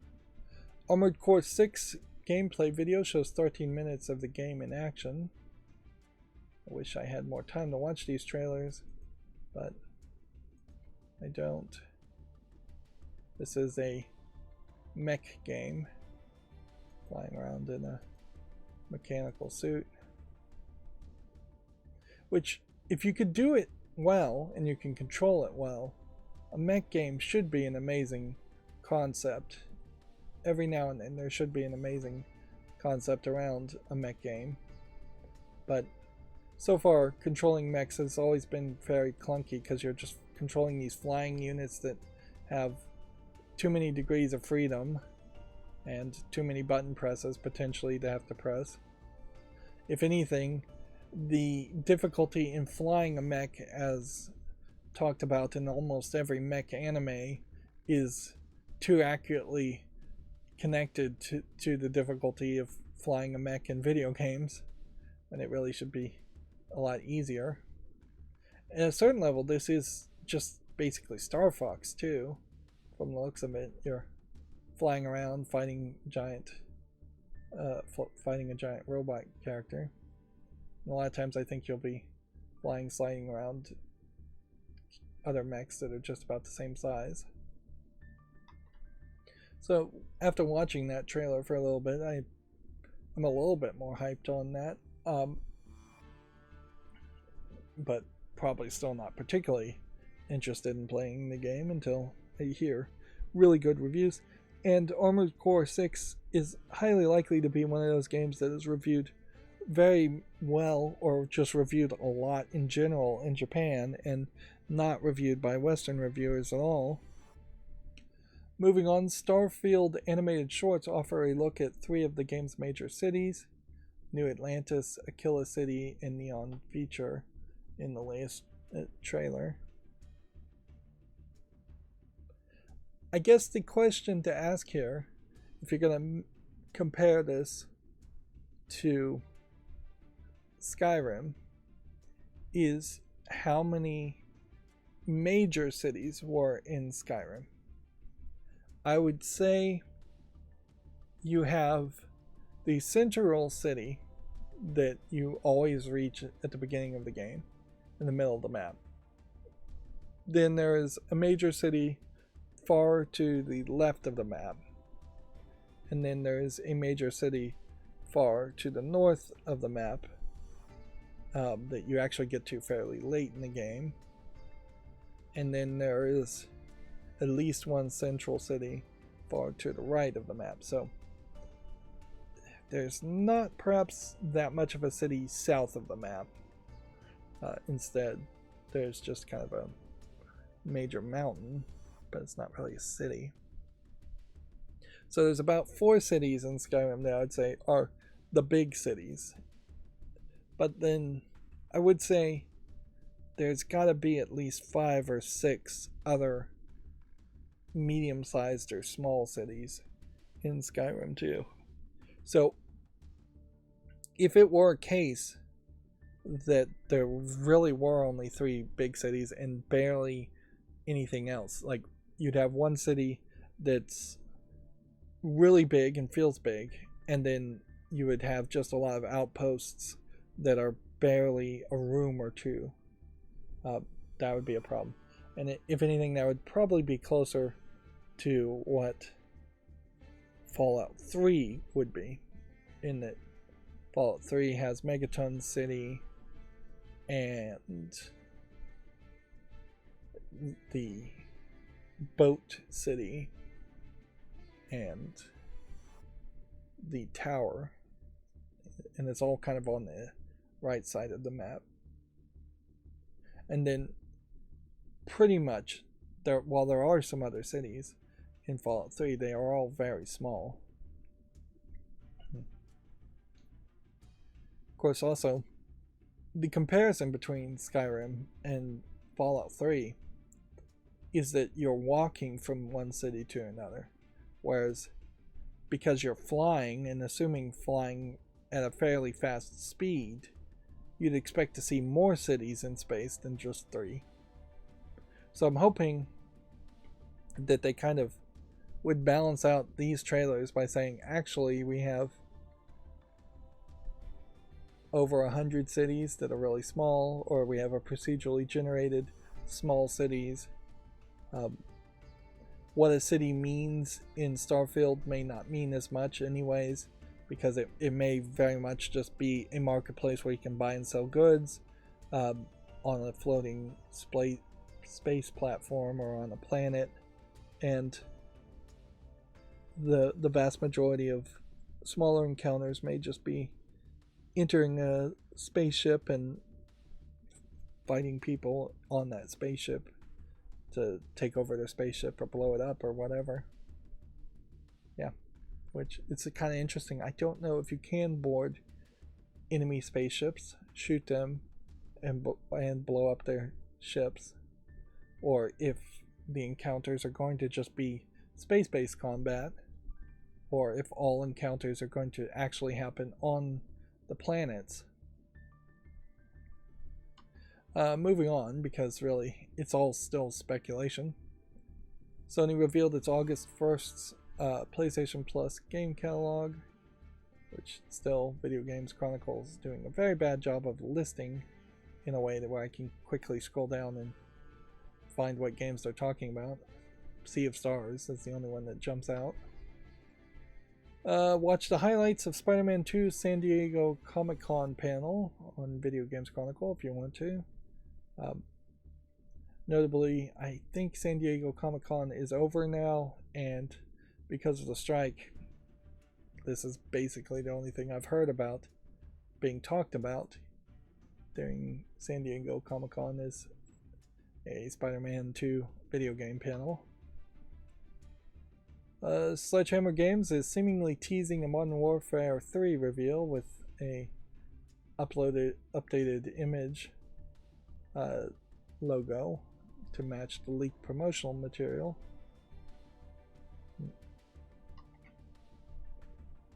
Armored Core 6 gameplay video shows 13 minutes of the game in action. I wish I had more time to watch these trailers, but I don't. This is a mech game, flying around in a mechanical suit. Which, if you could do it well and you can control it well, a mech game should be an amazing concept. Every now and then there should be an amazing concept around a mech game. But so far, controlling mechs has always been very clunky because you're just controlling these flying units that have too many degrees of freedom and too many button presses potentially to have to press. If anything, the difficulty in flying a mech, as talked about in almost every mech anime, is too accurately connected to the difficulty of flying a mech in video games, when it really should be a lot easier. At a certain level, this is just basically Star Fox too, from the looks of it. You're flying around fighting a giant robot character. And a lot of times I think you'll be sliding around other mechs that are just about the same size. So after watching that trailer for a little bit, I'm a little bit more hyped on that, but probably still not particularly interested in playing the game until I hear really good reviews. And Armored Core 6 is highly likely to be one of those games that is reviewed very well, or just reviewed a lot in general in Japan, and not reviewed by Western reviewers at all. Moving on, Starfield animated shorts offer a look at 3 of the game's major cities: New Atlantis, Aquila City, and Neon Feature in the latest trailer. I guess the question to ask here, if you're going to compare this to Skyrim, is how many major cities were in Skyrim. I would say you have the central city that you always reach at the beginning of the game, in the middle of the map. Then there is a major city far to the left of the map, and then there is a major city far to the north of the map that you actually get to fairly late in the game. And then there is at least one central city far to the right of the map. So there's not perhaps that much of a city south of the map. Instead, there's just kind of a major mountain, but it's not really a city. So there's about 4 cities in Skyrim that I would say are the big cities. But then I would say there's got to be at least 5 or 6 other medium-sized or small cities in Skyrim too. So if it were a case that there really were only 3 big cities and barely anything else, like you'd have one city that's really big and feels big, and then you would have just a lot of outposts that are barely a room or two. That would be a problem. And if anything, that would probably be closer to what Fallout 3 would be, in that Fallout 3 has Megaton City and the Boat City and the tower, and it's all kind of on the right side of the map. And then pretty much while there are some other cities in Fallout 3, they are all very small. Of course, also the comparison between Skyrim and Fallout 3 is that you're walking from one city to another, whereas because you're flying, and assuming flying at a fairly fast speed, you'd expect to see more cities in space than just 3. So I'm hoping that they kind of would balance out these trailers by saying, actually, we have over 100 cities that are really small, or we have a procedurally generated small cities. What a city means in Starfield may not mean as much anyways, because it may very much just be a marketplace where you can buy and sell goods on a floating space platform or on a planet, and the vast majority of smaller encounters may just be entering a spaceship and fighting people on that spaceship to take over their spaceship or blow it up or whatever. Yeah, which it's kind of interesting. I don't know if you can board enemy spaceships, shoot them, and blow up their ships, or if the encounters are going to just be space-based combat, or if all encounters are going to actually happen on the planets. Moving on, because really it's all still speculation. Sony revealed its August 1st PlayStation Plus game catalog, which still Video Games Chronicles is doing a very bad job of listing in a way that where I can quickly scroll down and find what games they're talking about. Sea of Stars is the only one that jumps out. Watch the highlights of Spider-Man 2 San Diego Comic-Con panel on Video Games Chronicle if you want to. Notably, I think San Diego Comic-Con is over now, and because of the strike, this is basically the only thing I've heard about being talked about during San Diego Comic-Con is a Spider-Man 2 video game panel. Sledgehammer Games is seemingly teasing a Modern Warfare 3 reveal with a updated image logo to match the leaked promotional material.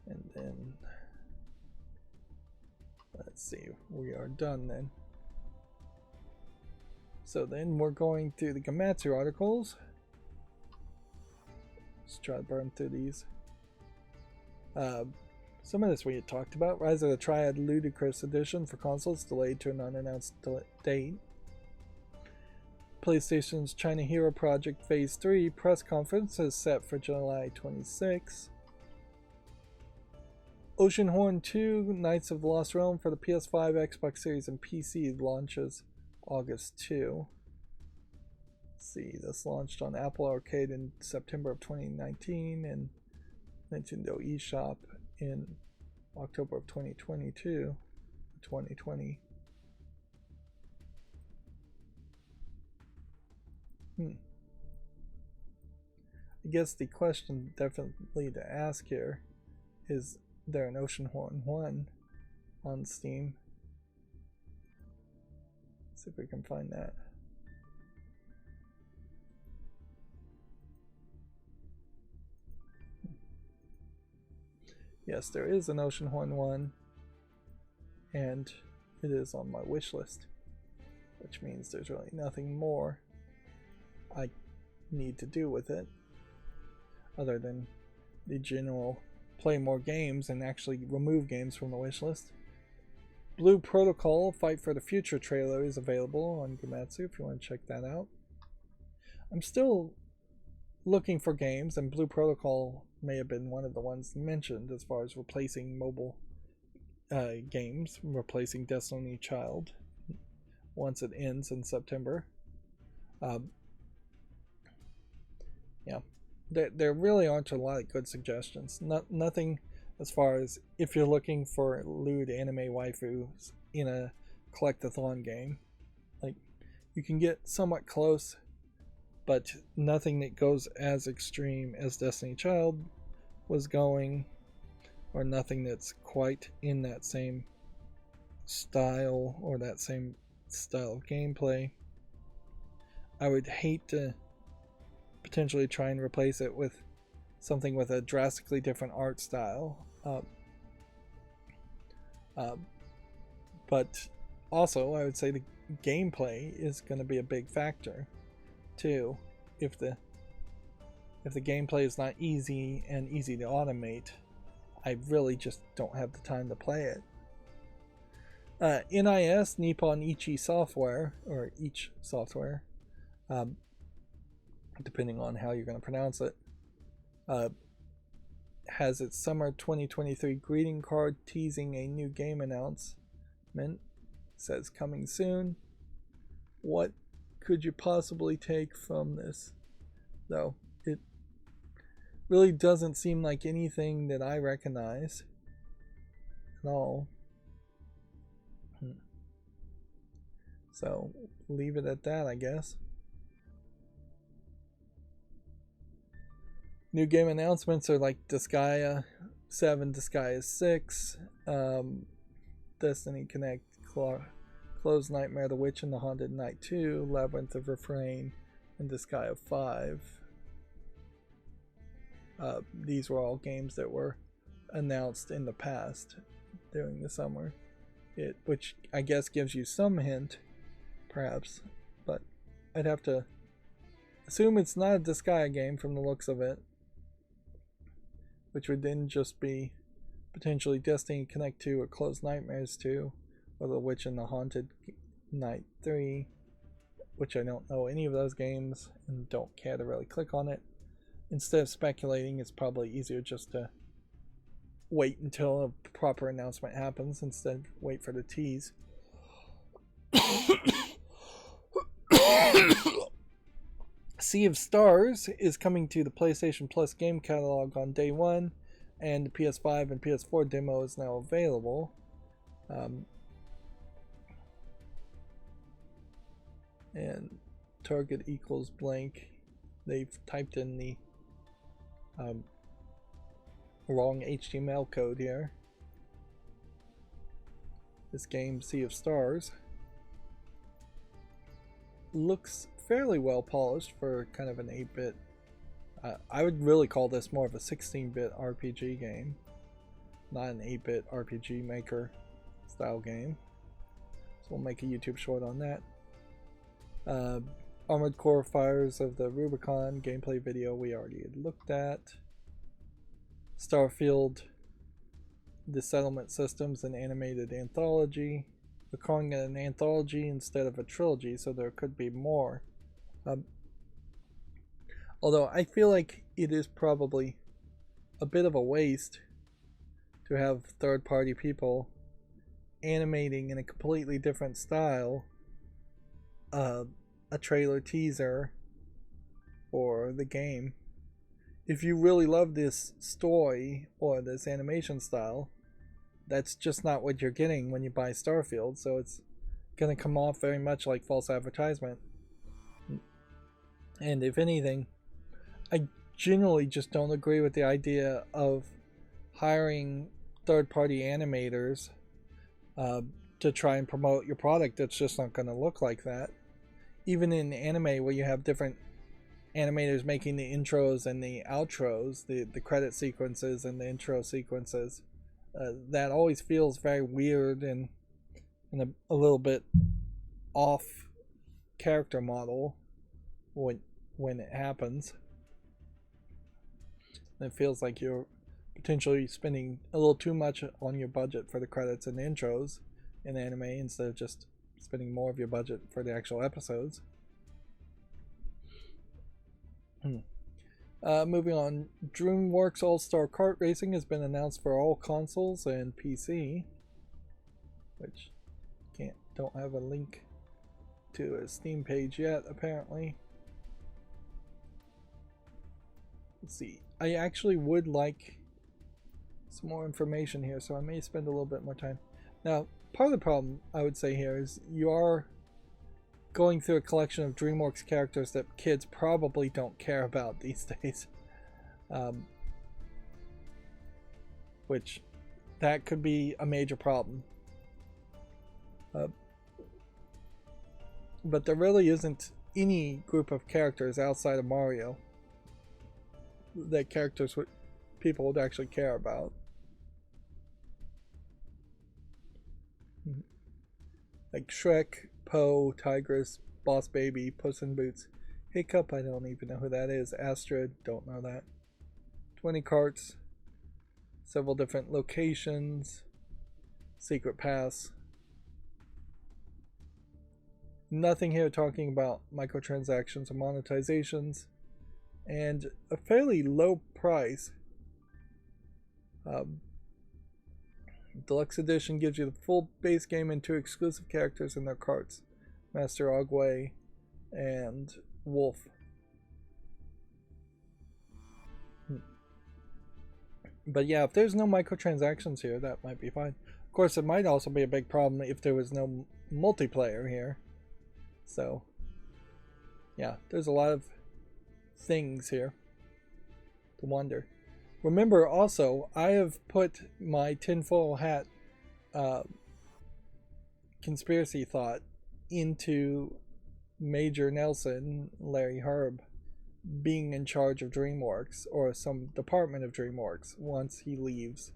And then let's see, we are done then. So then we're going through the Gamatsu articles. Let's try to burn through these. Some of this we had talked about. Rise of the Triad Ludicrous Edition for consoles delayed to an unannounced date. PlayStation's China Hero Project Phase 3 press conference is set for July 26. Oceanhorn 2 Knights of the Lost Realm for the PS5, Xbox Series, and PC launches August 2. Let's see, this launched on Apple Arcade in September of 2019 and Nintendo eShop in October of 2020. I guess the question definitely to ask here is there an Oceanhorn 1 on Steam? Let's see if we can find that. Yes, there is an Oceanhorn 1, and it is on my wish list, which means there's really nothing more I need to do with it other than the general play more games and actually remove games from the wishlist. Blue Protocol Fight for the Future trailer is available on Gematsu if you want to check that out. I'm still looking for games, and Blue Protocol may have been one of the ones mentioned as far as replacing mobile games, replacing Destiny Child once it ends in September. Yeah, there really aren't a lot of good suggestions. Nothing as far as if you're looking for lewd anime waifus in a collectathon game. Like, you can get somewhat close, but nothing that goes as extreme as Destiny Child was going, or nothing that's quite in that same style or that same style of gameplay. I would hate to potentially try and replace it with something with a drastically different art style. But also, I would say the gameplay is going to be a big factor too. If the gameplay is not easy and easy to automate, I really just don't have the time to play it. NIS, Nippon Ichi Software, or Ichi Software, depending on how you're going to pronounce it, has its summer 2023 greeting card teasing a new game announcement. Says coming soon. What could you possibly take from this, though? It really doesn't seem like anything that I recognize at all. So leave it at that, I guess. New game announcements are like Disgaea 7, Disgaea 6, Destiny Connect, Closed Nightmare, The Witch and the Haunted Night 2, Labyrinth of Refrain, and Disgaea 5. These were all games that were announced in the past during the summer, which I guess gives you some hint, perhaps, but I'd have to assume it's not a Disgaea game from the looks of it, which would then just be potentially Destiny Connect 2 or Closed Nightmares 2, or The Witch and the Haunted Night 3, which I don't know any of those games and don't care to really click on it. Instead of speculating, it's probably easier just to wait until a proper announcement happens instead of wait for the tease. Sea of Stars is coming to the PlayStation Plus game catalog on day one, and the PS5 and PS4 demo is now available. And target equals blank. They've typed in the wrong HTML code here. This game, Sea of Stars, looks fairly well polished for kind of an 8-bit. I would really call this more of a 16-bit RPG game, not an 8-bit RPG maker style game. So we'll make a YouTube short on that. Armored Core Fires of the Rubicon gameplay video we already had looked at. Starfield, the Settlement Systems, an animated anthology. We're calling it an anthology instead of a trilogy, so there could be more. Although I feel like it is probably a bit of a waste to have third-party people animating in a completely different style a trailer teaser for the game. If you really love this story or this animation style, that's just not what you're getting when you buy Starfield, so it's going to come off very much like false advertisement. And if anything, I generally just don't agree with the idea of hiring third-party animators to try and promote your product that's just not going to look like that. Even in anime where you have different animators making the intros and the outros, the credit sequences and the intro sequences, that always feels very weird and a little bit off character model when it happens. And it feels like you're potentially spending a little too much on your budget for the credits and the intros in anime instead of just spending more of your budget for the actual episodes. Moving on, DreamWorks All-Star Kart Racing has been announced for all consoles and PC, which don't have a link to a Steam page yet, apparently. Let's see. I actually would like some more information here, so I may spend a little bit more time. Now, part of the problem I would say here is you are going through a collection of DreamWorks characters that kids probably don't care about these days. Which, that could be a major problem. But there really isn't any group of characters outside of Mario that people would actually care about. Like Shrek, Poe, Tigress, Boss Baby, Puss in Boots, Hiccup, I don't even know who that is, Astrid, don't know that. 20 carts, several different locations, secret pass. Nothing here talking about microtransactions or monetizations, and a fairly low price. Deluxe Edition gives you the full base game and 2 exclusive characters in their carts, Master Ogway and Wolf. But yeah, if there's no microtransactions here, that might be fine. Of course, it might also be a big problem if there was no multiplayer here. So, yeah, there's a lot of things here to wonder. Remember also, I have put my tinfoil hat conspiracy thought into Major Nelson, Larry Herb, being in charge of DreamWorks or some department of DreamWorks once he leaves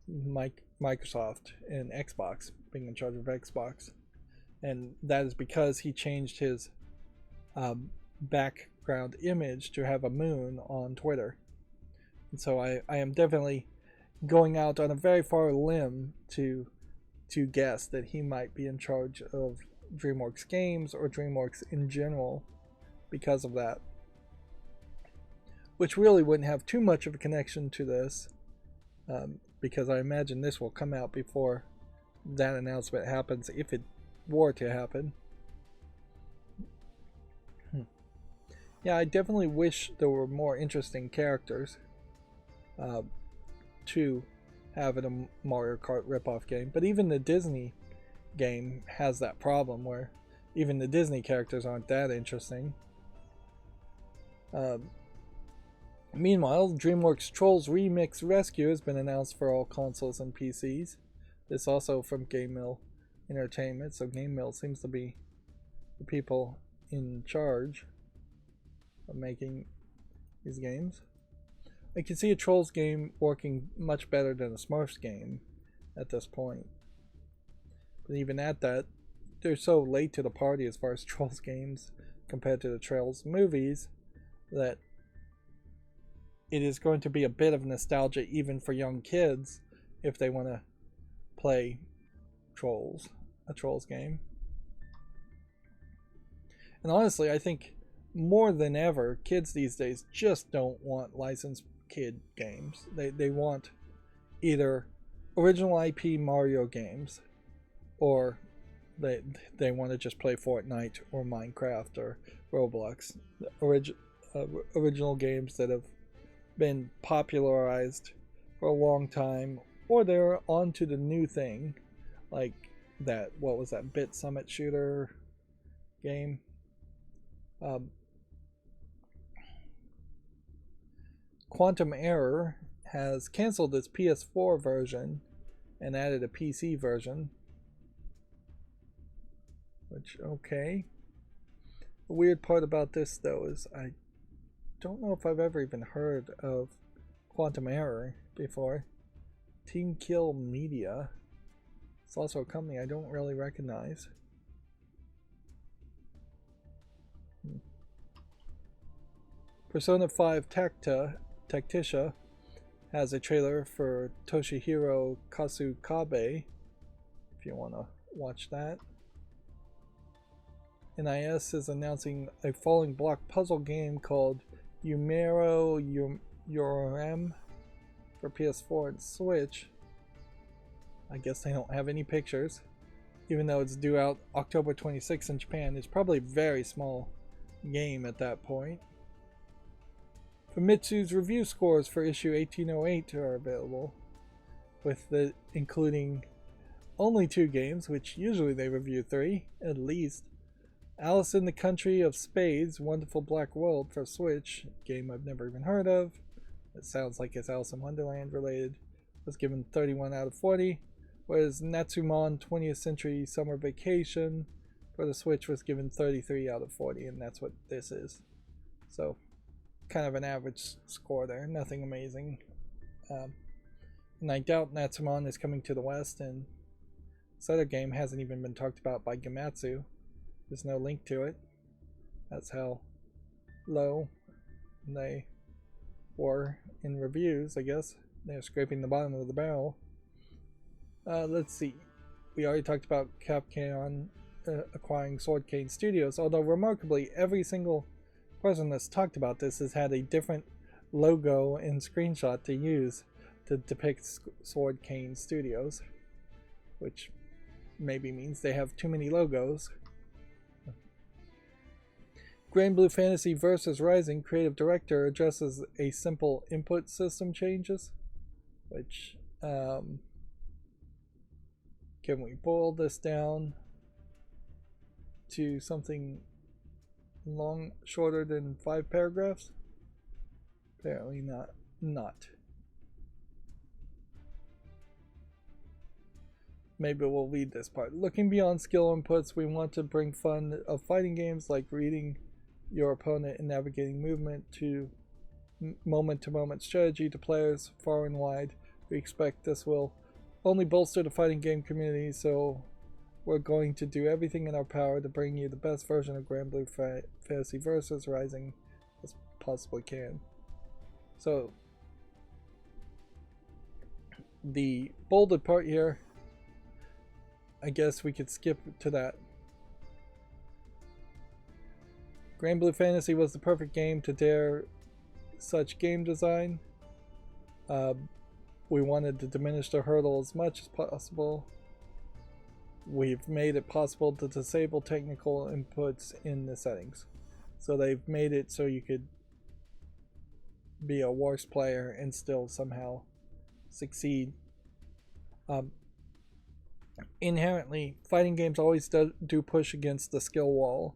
Microsoft and Xbox, being in charge of Xbox. And that is because he changed his background image to have a moon on Twitter. And so I am definitely going out on a very far limb to guess that he might be in charge of DreamWorks games or DreamWorks in general because of that. Which really wouldn't have too much of a connection to this, because I imagine this will come out before that announcement happens, if it were to happen. Yeah, I definitely wish there were more interesting characters to have in a Mario Kart ripoff game, but even the Disney game has that problem where even the Disney characters aren't that interesting. Meanwhile, DreamWorks Trolls Remix Rescue has been announced for all consoles and PCs. This also from Game Mill Entertainment, so Game Mill seems to be the people in charge of making these games. I can see a Trolls game working much better than a Smurfs game at this point. But even at that, they're so late to the party as far as Trolls games compared to the Trolls movies that it is going to be a bit of nostalgia even for young kids if they want to play a Trolls game. And honestly, I think more than ever, kids these days just don't want licensed kid games. They want either original IP Mario games, or they want to just play Fortnite or Minecraft or Roblox, original games that have been popularized for a long time, or they're on to the new thing, like that, what was that, Bit Summit shooter game? Quantum Error has canceled its PS4 version and added a PC version. Which, okay. The weird part about this, though, is I don't know if I've ever even heard of Quantum Error before. Team Kill Media. It's also a company I don't really recognize. Persona 5 Tacticia has a trailer for Toshihiro Kasukabe, if you want to watch that. NIS is announcing a falling block puzzle game called Yumero Yorem for PS4 and Switch. I guess they don't have any pictures, even though it's due out October 26th in Japan. It's probably a very small game at that point. Famitsu's review scores for issue 1808 are available, with including only 2 games, which usually they review 3 at least. Alice in the Country of Spades, Wonderful Black World for Switch, a game I've never even heard of. It sounds like it's Alice in Wonderland related. Was given 31 out of 40, whereas Natsumon 20th Century Summer Vacation for the Switch was given 33 out of 40, and that's what this is. So, kind of an average score there, nothing amazing. And I doubt Natsumon is coming to the West, and this other game hasn't even been talked about by Gematsu. There's no link to it. That's how low they were in reviews, I guess. They're scraping the bottom of the barrel. Let's see. We already talked about Capcom acquiring Sword Cane Studios, although remarkably, every single person that's talked about this has had a different logo and screenshot to use to depict Sword Cane Studios, which maybe means they have too many logos. Grand Blue Fantasy Versus Rising creative director addresses a simple input system changes, which can we boil this down to something shorter than 5 paragraphs? Apparently not. Maybe we'll read this part. Looking beyond skill inputs, we want to bring fun of fighting games like reading your opponent and navigating movement to moment-to-moment strategy to players far and wide. We expect this will only bolster the fighting game community, so we're going to do everything in our power to bring you the best version of Grand Blue Fantasy Versus Rising as possibly can. So, the bolded part here, I guess we could skip to that. Grand Blue Fantasy was the perfect game to dare such game design. We wanted to diminish the hurdle as much as possible. We've made it possible to disable technical inputs in the settings. So they've made it so you could be a worse player and still somehow succeed. Inherently, fighting games always do push against the skill wall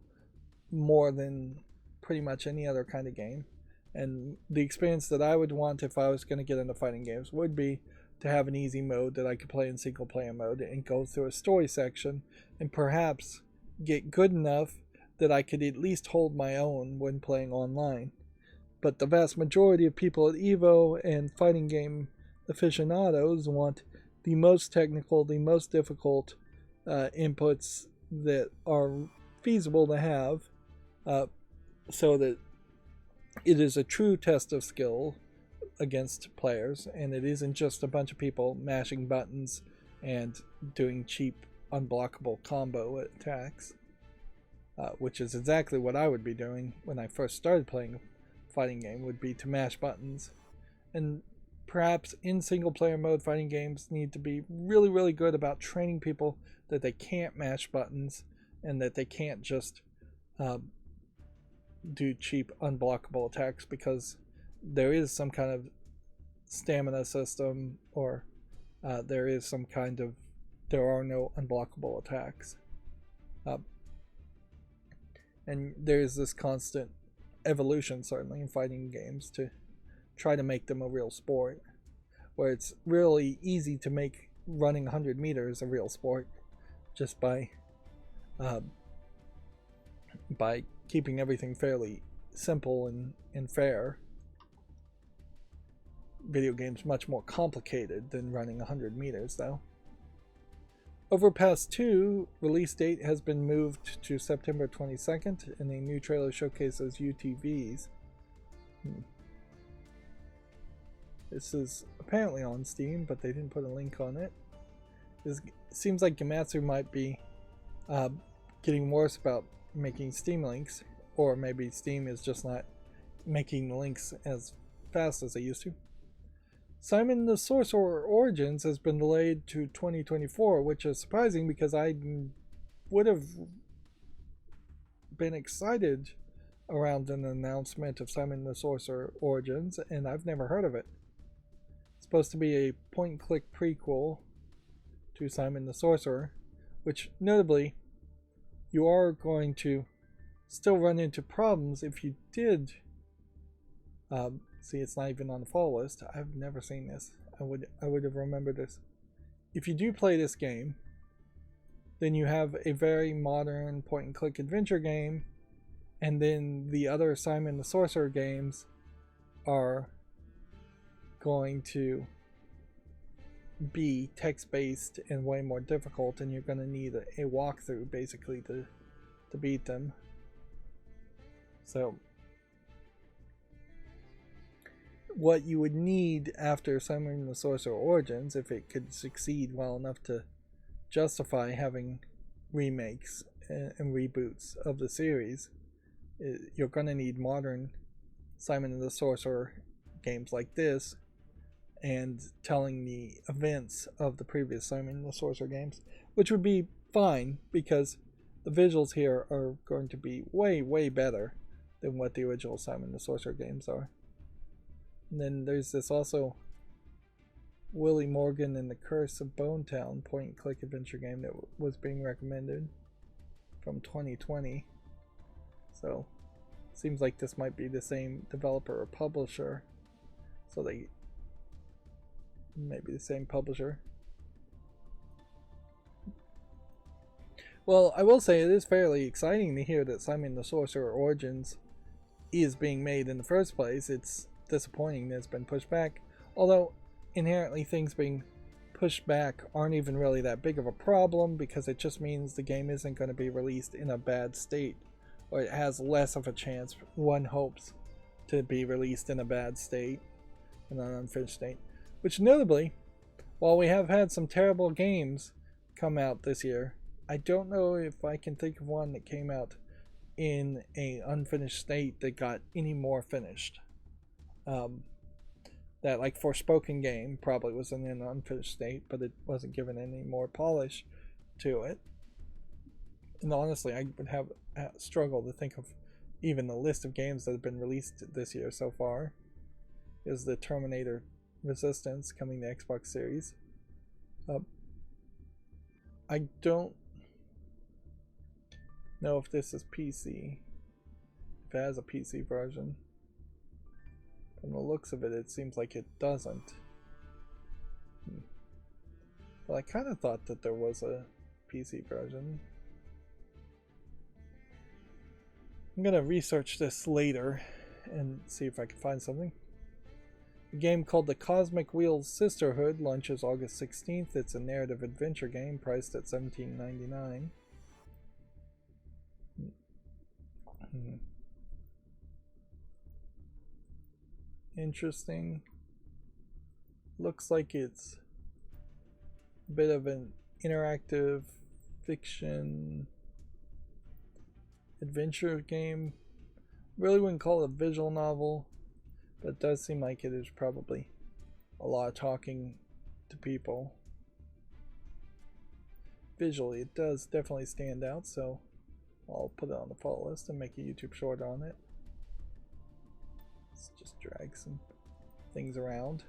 more than pretty much any other kind of game. And the experience that I would want if I was going to get into fighting games would be to have an easy mode that I could play in single player mode and go through a story section and perhaps get good enough that I could at least hold my own when playing online. But the vast majority of people at EVO and fighting game aficionados want the most technical, the most difficult inputs that are feasible to have, so that it is a true test of skill against players, and it isn't just a bunch of people mashing buttons and doing cheap unblockable combo attacks, which is exactly what I would be doing when I first started playing a fighting game, would be to mash buttons. And perhaps in single player mode, fighting games need to be really, really good about training people that they can't mash buttons and that they can't just do cheap unblockable attacks, because there is some kind of stamina system, or there is some kind of, there are no unblockable attacks, and there is this constant evolution certainly in fighting games to try to make them a real sport, where it's really easy to make running 100 meters a real sport just by keeping everything fairly simple and fair. Video games much more complicated than running 100 meters though. Overpass 2 release date has been moved to September 22nd, and a new trailer showcases UTVs. This is apparently on Steam, but they didn't put a link on it. It seems like Gamatsu might be getting worse about making Steam links, or maybe Steam is just not making the links as fast as they used to. Simon the Sorcerer Origins has been delayed to 2024, which is surprising because I would have been excited around an announcement of Simon the Sorcerer Origins, and I've never heard of it. It's supposed to be a point-and-click prequel to Simon the Sorcerer, which notably you are going to still run into problems if you did. See, it's not even on the fall list. I've never seen this. I would have remembered this. If you do play this game, then you have a very modern point-and-click adventure game, and then the other Simon the Sorcerer games are going to be text-based and way more difficult, and you're going to need a walkthrough basically to beat them. So what you would need after Simon the Sorcerer Origins, if it could succeed well enough to justify having remakes and reboots of the series, you're going to need modern Simon the Sorcerer games like this and telling the events of the previous Simon the Sorcerer games, which would be fine because the visuals here are going to be way better than what the original Simon the Sorcerer games are. And then there's this also Willie Morgan and the Curse of Bone Town point-and-click adventure game that was being recommended from 2020. So seems like this might be the same developer or publisher. So they maybe the same publisher. Well, I will say it is fairly exciting to hear that Simon the Sorcerer Origins is being made in the first place. It's disappointing that it's been pushed back, although inherently things being pushed back aren't even really that big of a problem because it just means the game isn't going to be released in a bad state, or it has less of a chance, one hopes, to be released in a bad state, in an unfinished state. Which notably, while we have had some terrible games come out this year, I don't know if I can think of one that came out in an unfinished state that got any more finished. That like Forspoken game probably was in an unfinished state, but it wasn't given any more polish to it. And honestly, I would have struggled to think of even the list of games that have been released this year so far. Is the Terminator Resistance coming to Xbox Series. I don't know if this is PC, if it has a PC version. From the looks of it, it seems like it doesn't. But I kind of thought that there was a PC version. I'm gonna research this later and see if I can find something. A game called The Cosmic Wheels Sisterhood launches August 16th. It's a narrative adventure game priced at $17.99. Interesting. Looks like it's a bit of an interactive fiction adventure game. Really wouldn't call it a visual novel, but it does seem like it is probably a lot of talking to people. Visually, it does definitely stand out, so I'll put it on the fall list and make a YouTube short on it. Let's just drag some things around.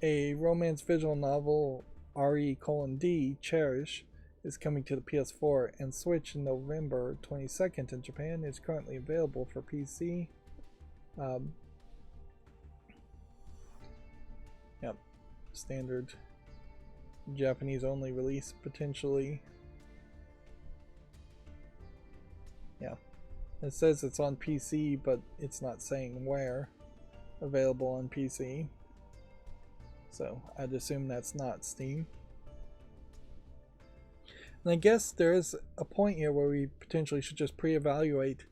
A romance visual novel, RE:D, Cherish, is coming to the PS4 and Switch in November 22nd in Japan. It's currently available for PC. Yep, standard Japanese only release potentially. Yeah, it says it's on PC, but it's not saying where. Available on PC. So I'd assume that's not Steam. And I guess there is a point here where we potentially should just pre-evaluate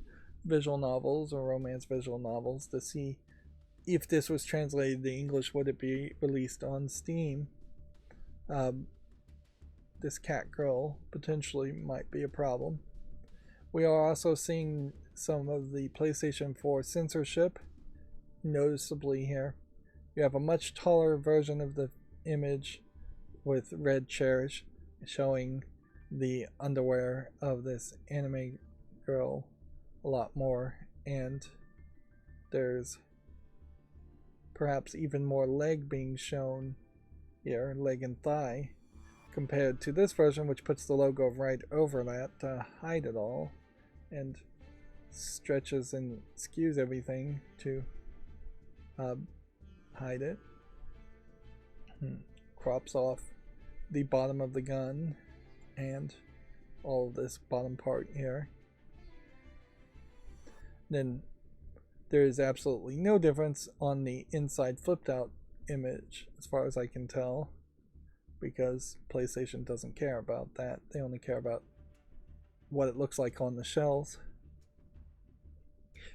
visual novels or romance visual novels to see if this was translated to English, would it be released on Steam? This cat girl potentially might be a problem. We are also seeing some of the PlayStation 4 censorship noticeably here. You have a much taller version of the image with red chairs showing the underwear of this anime girl a lot more, and there's perhaps even more leg being shown here, leg and thigh, compared to this version, which puts the logo right over that to hide it all and stretches and skews everything to hide it. Crops off the bottom of the gun and all of this bottom part here. Then there is absolutely no difference on the inside flipped out image as far as I can tell, because PlayStation doesn't care about that. They only care about what it looks like on the shelves.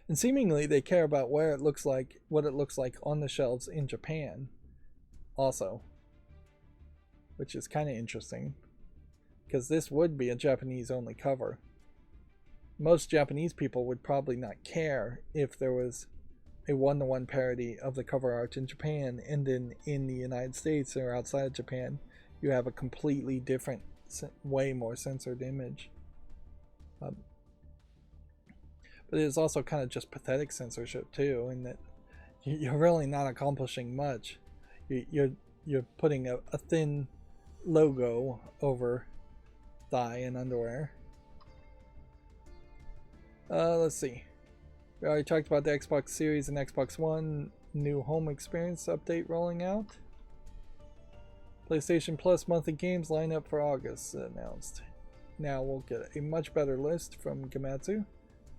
And seemingly they care about where it looks like, what it looks like on the shelves in Japan also, which is kind of interesting because this would be a Japanese only cover. Most Japanese people would probably not care if there was a one-to-one parody of the cover art in Japan, and then in the United States or outside of Japan you have a completely different, way more censored image. But it is also kind of just pathetic censorship too, in that you're really not accomplishing much. You're putting a thin logo over thigh and underwear. Let's see. We already talked about the Xbox Series and Xbox One new home experience update rolling out. PlayStation Plus monthly games lineup for August announced. Now we'll get a much better list from Gematsu.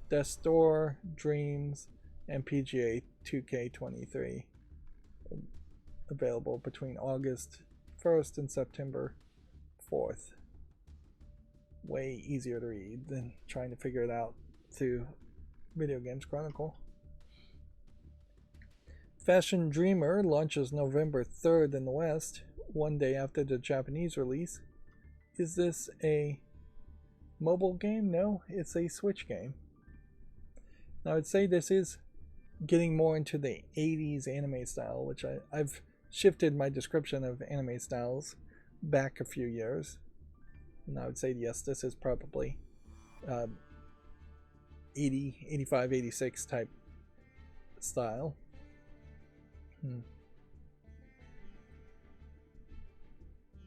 Death Store, Dreams, and PGA 2K23 available between August 1st and September 4th. Way easier to read than trying to figure it out through Video Games Chronicle. Fashion Dreamer launches November 3rd in the West, one day after the Japanese release. Is this a mobile game? No, it's a Switch game. Now, I would say this is getting more into the 80s anime style, which I've shifted my description of anime styles back a few years. And I would say, yes, this is probably 80, 85, 86 type style.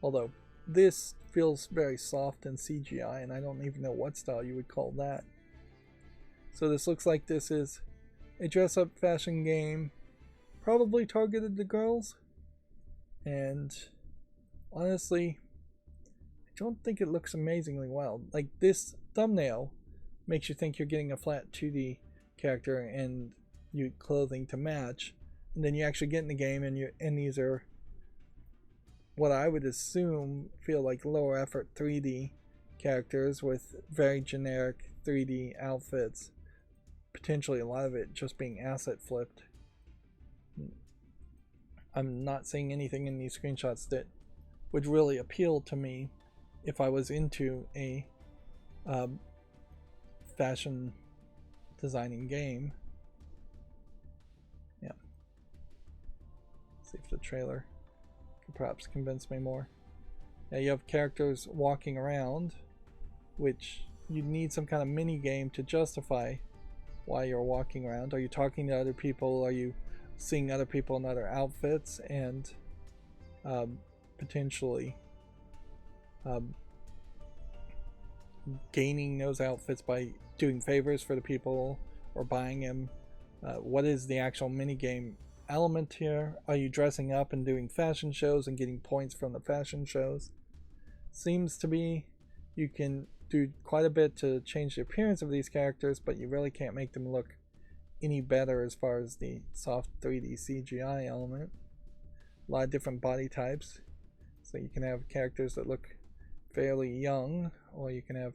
Although this feels very soft and CGI, and I don't even know what style you would call that. So this looks like this is a dress-up fashion game, probably targeted to girls. And honestly, I don't think it looks amazingly well. Like, this thumbnail makes you think you're getting a flat 2D character and you clothing to match, and then you actually get in the game and these are what I would assume feel like lower effort 3D characters with very generic 3D outfits. Potentially a lot of it just being asset flipped. I'm not seeing anything in these screenshots that would really appeal to me if I was into a fashion designing game. Yeah. Let's see if the trailer could perhaps convince me more. Now you have characters walking around, which you need some kind of mini game to justify why you're walking around. Are you talking to other people? Are you seeing other people in other outfits and potentially gaining those outfits by doing favors for the people or buying them? What is the actual minigame element here? Are you dressing up and doing fashion shows and getting points from the fashion shows? Seems to be you can do quite a bit to change the appearance of these characters, but you really can't make them look any better as far as the soft 3D CGI element. A lot of different body types, so you can have characters that look fairly young, or you can have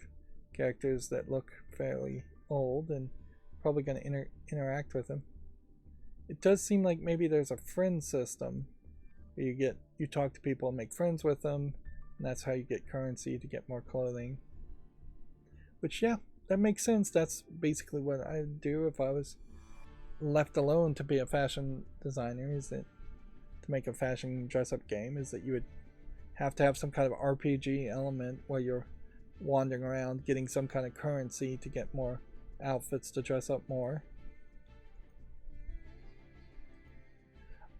characters that look fairly old, and probably going to interact with them. It does seem like maybe there's a friend system where you talk to people and make friends with them, and that's how you get currency to get more clothing. Which, yeah, that makes sense. That's basically what I'd do if I was left alone to be a fashion designer, is that to make a fashion dress-up game, is that you would have to have some kind of RPG element where you're wandering around getting some kind of currency to get more outfits to dress up more.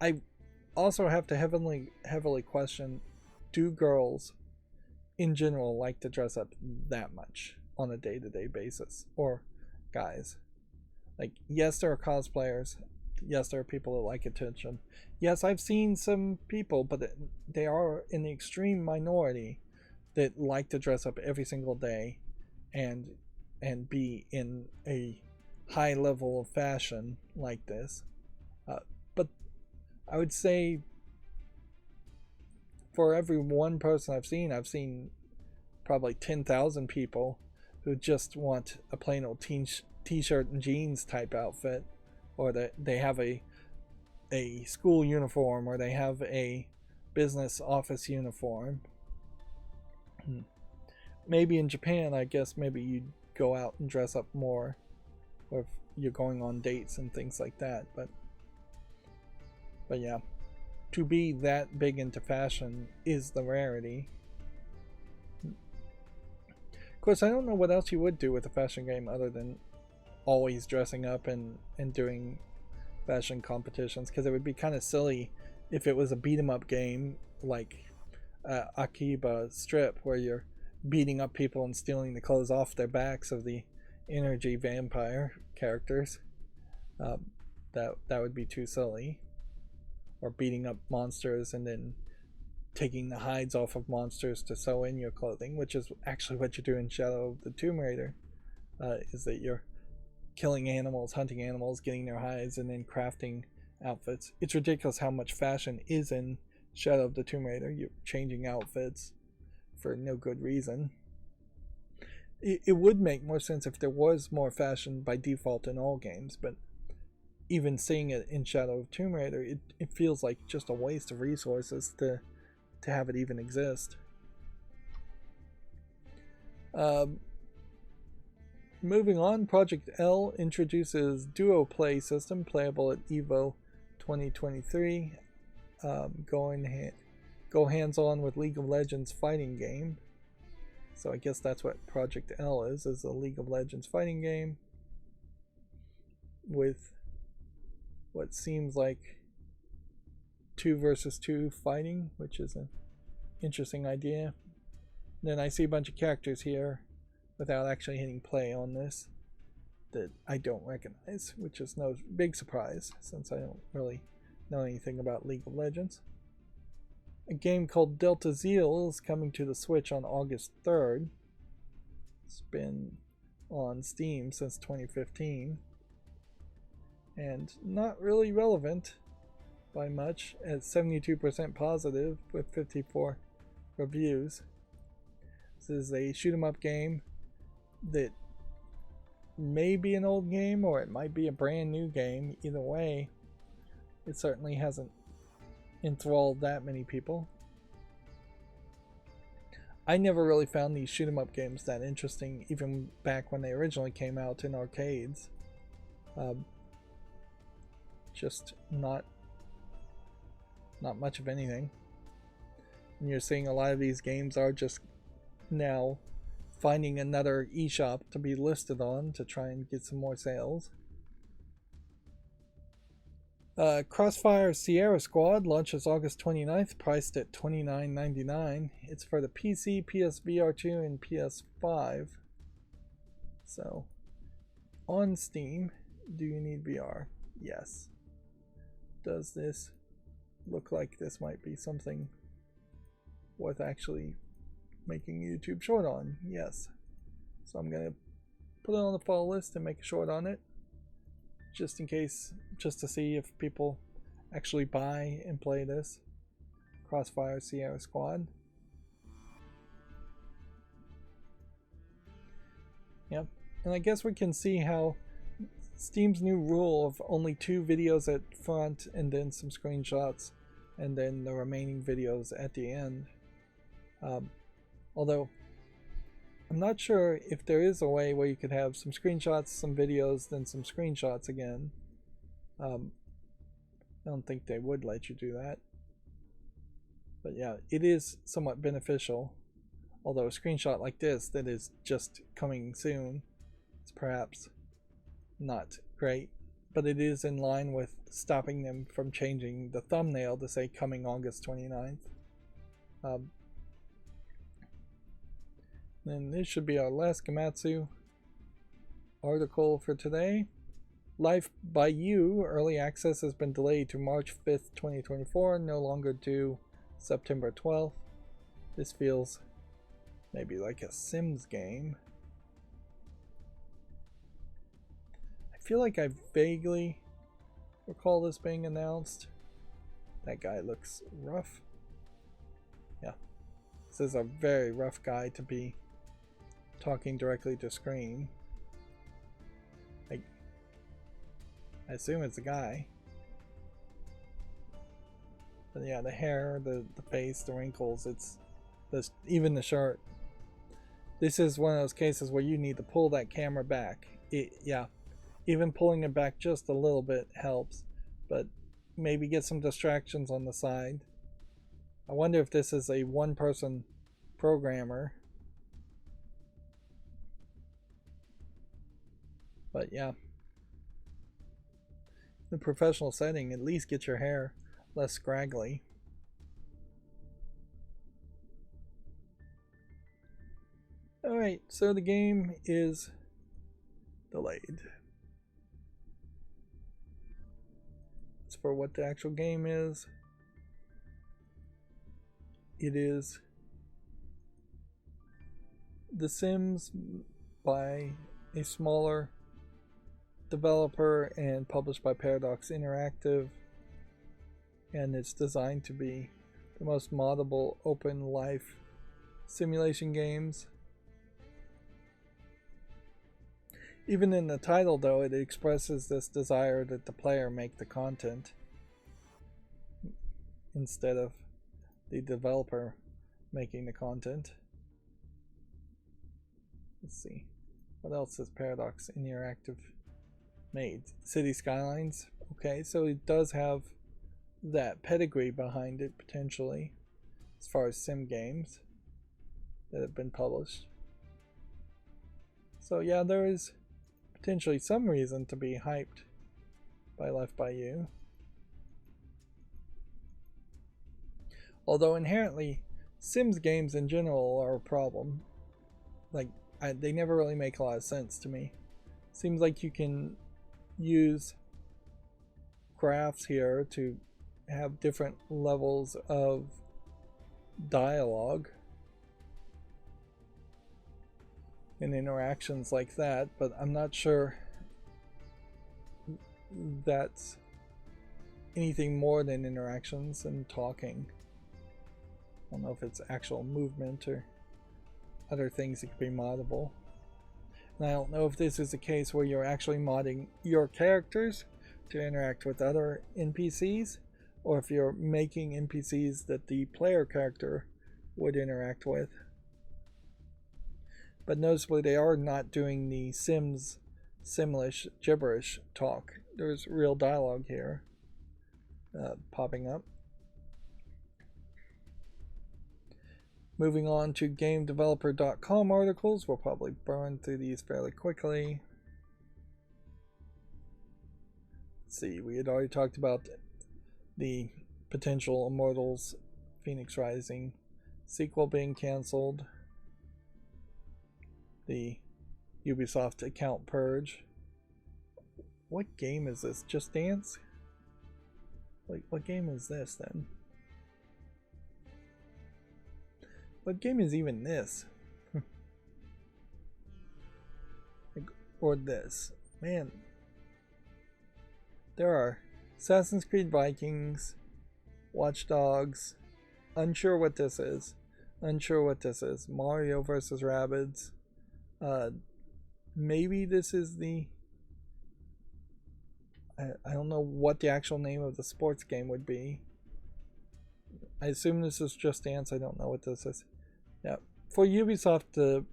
I also have to heavily question, do girls in general like to dress up that much on a day-to-day basis, or guys? Like, yes, there are cosplayers, yes, there are people that like attention, yes, I've seen some people, but they are in the extreme minority that like to dress up every single day and be in a high level of fashion like this. But I would say for every one person I've seen probably 10,000 people who just want a plain old t-shirt and jeans type outfit, or that they have a school uniform, or they have a business office uniform. Maybe in Japan, I guess maybe you'd go out and dress up more, or if you're going on dates and things like that. But yeah, to be that big into fashion is the rarity. Of course, I don't know what else you would do with a fashion game other than always dressing up and doing fashion competitions, because it would be kind of silly if it was a beat 'em up game like Akiba Strip, where you're beating up people and stealing the clothes off their backs of the energy vampire characters. That would be too silly. Or beating up monsters and then taking the hides off of monsters to sew in your clothing, which is actually what you do in Shadow of the Tomb Raider, is that you're killing animals, hunting animals, getting their hides, and then crafting outfits. It's ridiculous how much fashion is in Shadow of the Tomb Raider. You're changing outfits for no good reason. It would make more sense if there was more fashion by default in all games, but even seeing it in Shadow of Tomb Raider, it feels like just a waste of resources to have it even exist. Moving on, Project L introduces duo play system playable at EVO 2023. Go hands-on with League of Legends fighting game. So I guess that's what Project L is a League of Legends fighting game with what seems like 2 versus 2 fighting, which is an interesting idea. And then I see a bunch of characters here without actually hitting play on this that I don't recognize, which is no big surprise since I don't really know anything about League of Legends. A game called Delta Zeal is coming to the Switch on August 3rd. It's been on Steam since 2015. And not really relevant by much, at 72% positive with 54 reviews. This is a shoot 'em up game that may be an old game or it might be a brand new game. Either way, it certainly hasn't enthralled that many people. I never really found these shoot 'em up games that interesting, even back when they originally came out in arcades. Just not much of anything. And you're seeing a lot of these games are just now finding another eShop to be listed on to try and get some more sales. Crossfire Sierra Squad launches August 29th, priced at $29.99. It's for the PC, PSVR2, and PS5. So, on Steam. Do you need VR? Yes. Does this look like this might be something worth actually making a YouTube short on? Yes. So I'm going to put it on the fall list and make a short on it, just in case, just to see if people actually buy and play this Crossfire Sierra Squad. Yep. And I guess we can see how Steam's new rule of only 2 videos at front and then some screenshots and then the remaining videos at the end. Although I'm not sure if there is a way where you could have some screenshots, some videos, then some screenshots again. I don't think they would let you do that. But yeah, it is somewhat beneficial. Although a screenshot like this that is just coming soon is perhaps not great. But it is in line with stopping them from changing the thumbnail to say coming August 29th. And this should be our last Gematsu article for today. Life by You early access has been delayed to March 5th, 2024, no longer due September 12th. This feels maybe like a Sims game. I feel like I vaguely recall this being announced. That guy looks rough. Yeah, this is a very rough guy to be talking directly to screen. I assume it's a guy. But yeah, the hair, the face, the wrinkles, even the shirt. This is one of those cases where you need to pull that camera back. Yeah, even pulling it back just a little bit helps, but maybe get some distractions on the side. I wonder if this is a one-person programmer. But yeah, in a professional setting, at least get your hair less scraggly. Alright, so the game is delayed. As for what the actual game is, it is The Sims by a smaller developer and published by Paradox Interactive, and it's designed to be the most moddable open life simulation games. Even in the title, though, it expresses this desire that the player make the content instead of the developer making the content. Let's see, what else has Paradox Interactive made? City Skylines. Okay, so it does have that pedigree behind it, potentially, as far as sim games that have been published. So yeah, there is potentially some reason to be hyped by Life by You. Although inherently, Sims games in general are a problem. Like, they never really make a lot of sense to me. Seems like you can use crafts here to have different levels of dialogue and interactions like that, but I'm not sure that's anything more than interactions and talking. I don't know if it's actual movement or other things that could be moddable. And I don't know if this is a case where you're actually modding your characters to interact with other NPCs, or if you're making NPCs that the player character would interact with. But noticeably, they are not doing the Simlish gibberish talk. There's real dialogue here popping up. Moving on to GameDeveloper.com articles. We'll probably burn through these fairly quickly. Let's see, we had already talked about the potential Immortals Phoenix Rising sequel being canceled. The Ubisoft account purge. What game is this? Just Dance? Like, what game is this then? What game is even this? Or this? Man. There are Assassin's Creed Vikings, Watch Dogs, unsure what this is. Unsure what this is. Mario vs. Rabbids. Maybe this is the I don't know what the actual name of the sports game would be. I assume this is Just Dance. I don't know what this is. Yeah, for Ubisoft to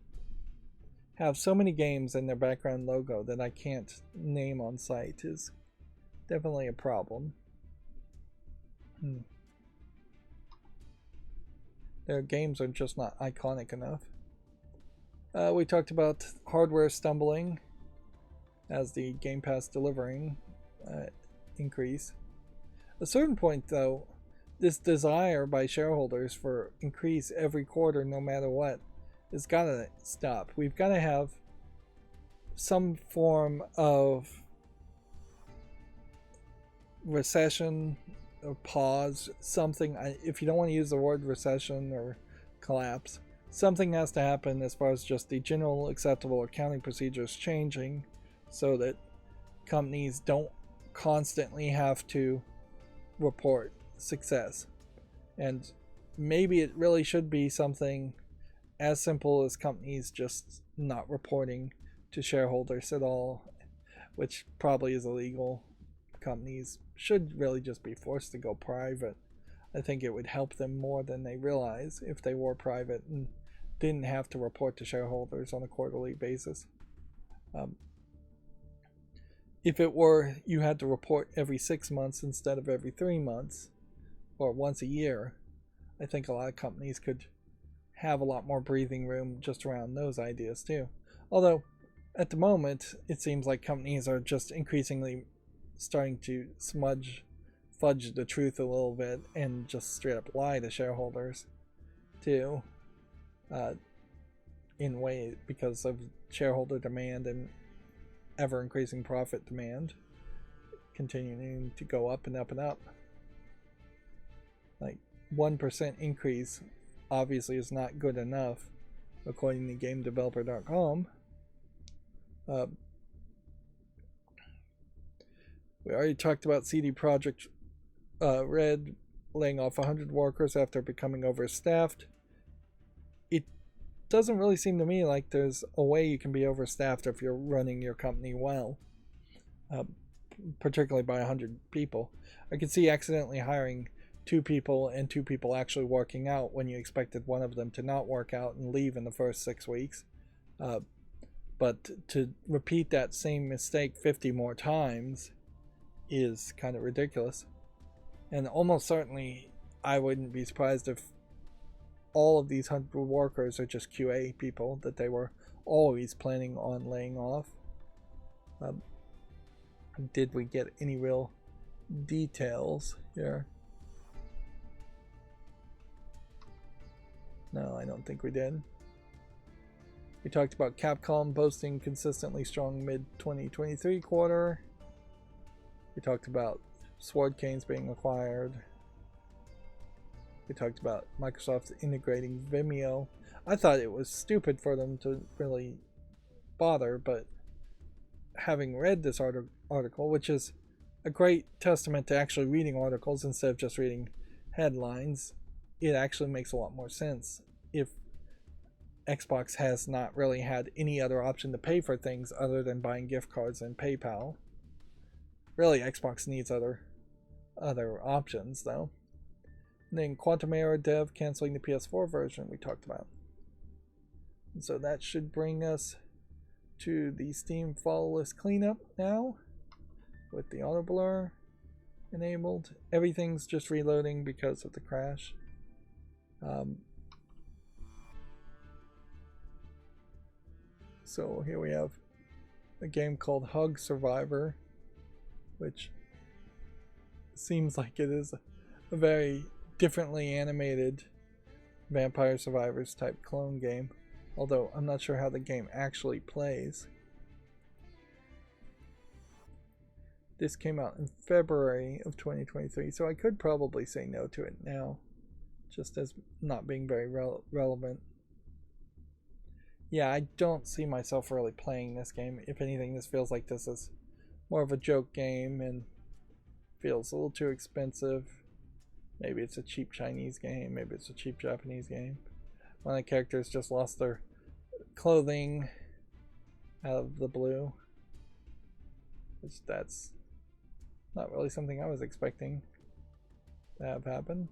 have so many games in their background logo that I can't name on site is definitely a problem. Their games are just not iconic enough. We talked about hardware stumbling as the Game Pass delivering increase. At a certain point, though, this desire by shareholders for increase every quarter, no matter what, has got to stop. We've got to have some form of recession or pause, something. If you don't want to use the word recession or collapse, something has to happen as far as just the general acceptable accounting procedures changing so that companies don't constantly have to report success. And maybe it really should be something as simple as companies just not reporting to shareholders at all, which probably is illegal. Companies should really just be forced to go private. I think it would help them more than they realize if they were private and didn't have to report to shareholders on a quarterly basis. If it were you had to report every 6 months instead of every 3 months or once a year, I think a lot of companies could have a lot more breathing room just around those ideas too. Although at the moment it seems like companies are just increasingly starting to fudge the truth a little bit and just straight up lie to shareholders too, in way because of shareholder demand and ever increasing profit demand continuing to go up and up and up. Like 1% increase obviously is not good enough according to GameDeveloper.com. We already talked about CD Projekt Red laying off 100 workers after becoming overstaffed. It doesn't really seem to me like there's a way you can be overstaffed if you're running your company well, particularly by 100 people. I could see accidentally hiring 2 people and 2 people actually working out when you expected one of them to not work out and leave in the first 6 weeks. But to repeat that same mistake 50 more times is kind of ridiculous. And almost certainly I wouldn't be surprised if all of these 100 workers are just QA people that they were always planning on laying off. Did we get any real details here? No, I don't think we did. We talked about Capcom boasting consistently strong mid-2023 quarter. We talked about Sword Canes being acquired. We talked about Microsoft integrating Vimeo. I thought it was stupid for them to really bother, but having read this article, which is a great testament to actually reading articles instead of just reading headlines, it actually makes a lot more sense if Xbox has not really had any other option to pay for things other than buying gift cards and PayPal. Really, Xbox needs other options, though. And then Quantum Error dev canceling the PS4 version we talked about. And so that should bring us to the Steam follow list cleanup now, with the auto blur enabled. Everything's just reloading because of the crash. So here we have a game called Hug Survivor, which seems like it is a very differently animated Vampire Survivors type clone game, although I'm not sure how the game actually plays. This came out in February of 2023, so I could probably say no to it now, just as not being very relevant. Yeah, I don't see myself really playing this game. If anything, this feels like this is more of a joke game and feels a little too expensive. Maybe it's a cheap Chinese game, maybe it's a cheap Japanese game. One of the characters just lost their clothing out of the blue, which that's Not really something I was expecting to have happen.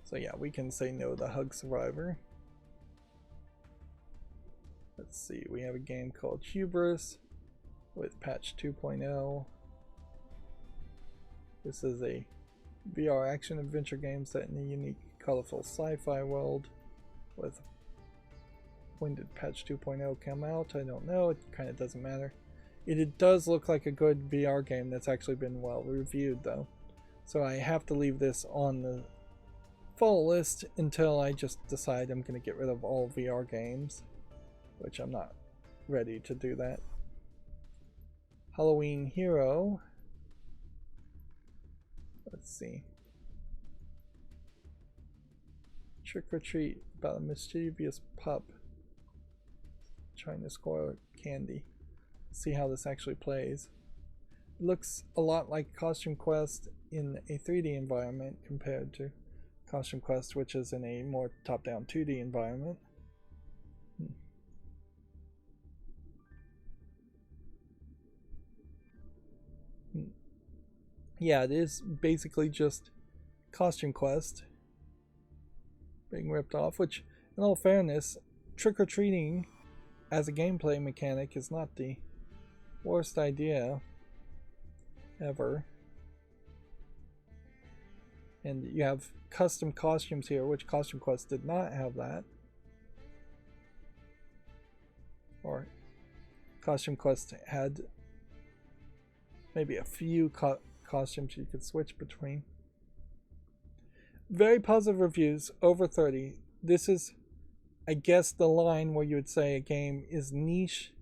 So yeah, we can say no to Hug Survivor. Let's see, we have a game called Hubris with patch 2.0. This is a VR action adventure game set in a unique, colorful sci-fi world. With when did patch 2.0 come out? I don't know. It kind of doesn't matter. It does look like a good VR game that's actually been well reviewed though. So I have to leave this on the fall list until I just decide I'm going to get rid of all VR games, which I'm not ready to do that. Halloween Hero. Let's see. Trick or Treat, about a mischievous pup trying to score candy. See how this actually plays. It looks a lot like Costume Quest in a 3D environment compared to Costume Quest, which is in a more top-down 2D environment. Yeah, it is basically just Costume Quest being ripped off, which, in all fairness, trick-or-treating as a gameplay mechanic is not the worst idea ever. And you have custom costumes here, which Costume Quest did not have that. Or Costume Quest had maybe a few costumes you could switch between. Very positive reviews, over 30. This is, I guess, the line where you would say a game is niche,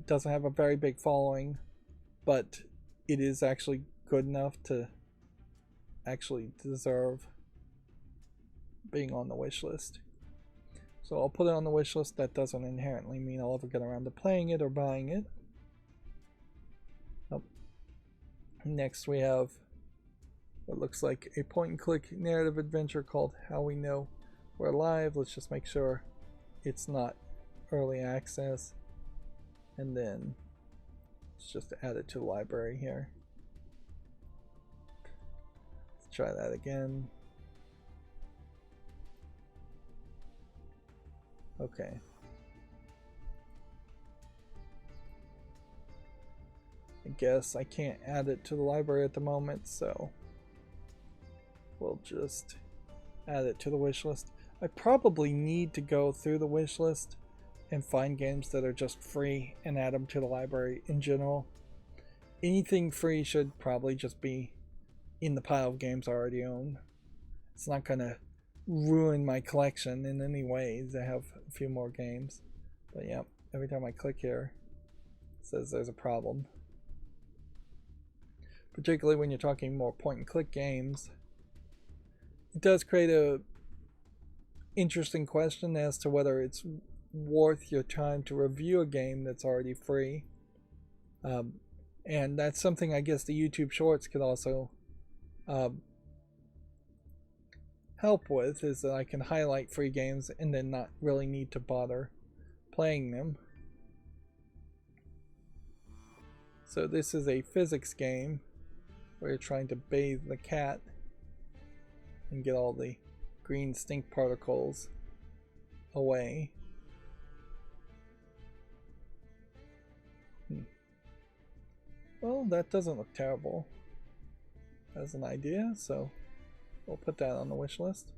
doesn't have a very big following, but it is actually good enough to actually deserve being on the wish list. So I'll put it on the wish list. That doesn't inherently mean I'll ever get around to playing it or buying it. Oh. Next we have what looks like a point-and-click narrative adventure called How We Know We're Alive. Let's just make sure it's not early access, and then let's just add it to the library here. Let's try that again. Okay. I guess I can't add it to the library at the moment, so we'll just add it to the wish list. I probably need to go through the wish list and find games that are just free and add them to the library in general. Anything free should probably just be in the pile of games I already own. It's not gonna ruin my collection in any ways. I have a few more games, but yeah, every time I click here it says there's a problem, particularly when you're talking more point and click games. It does create a interesting question as to whether it's worth your time to review a game that's already free, and that's something I guess the YouTube Shorts could also help with, is that I can highlight free games and then not really need to bother playing them. So this is a physics game where you're trying to bathe the cat and get all the green stink particles away. Well, that doesn't look terrible as an idea, so we'll put that on the wish list.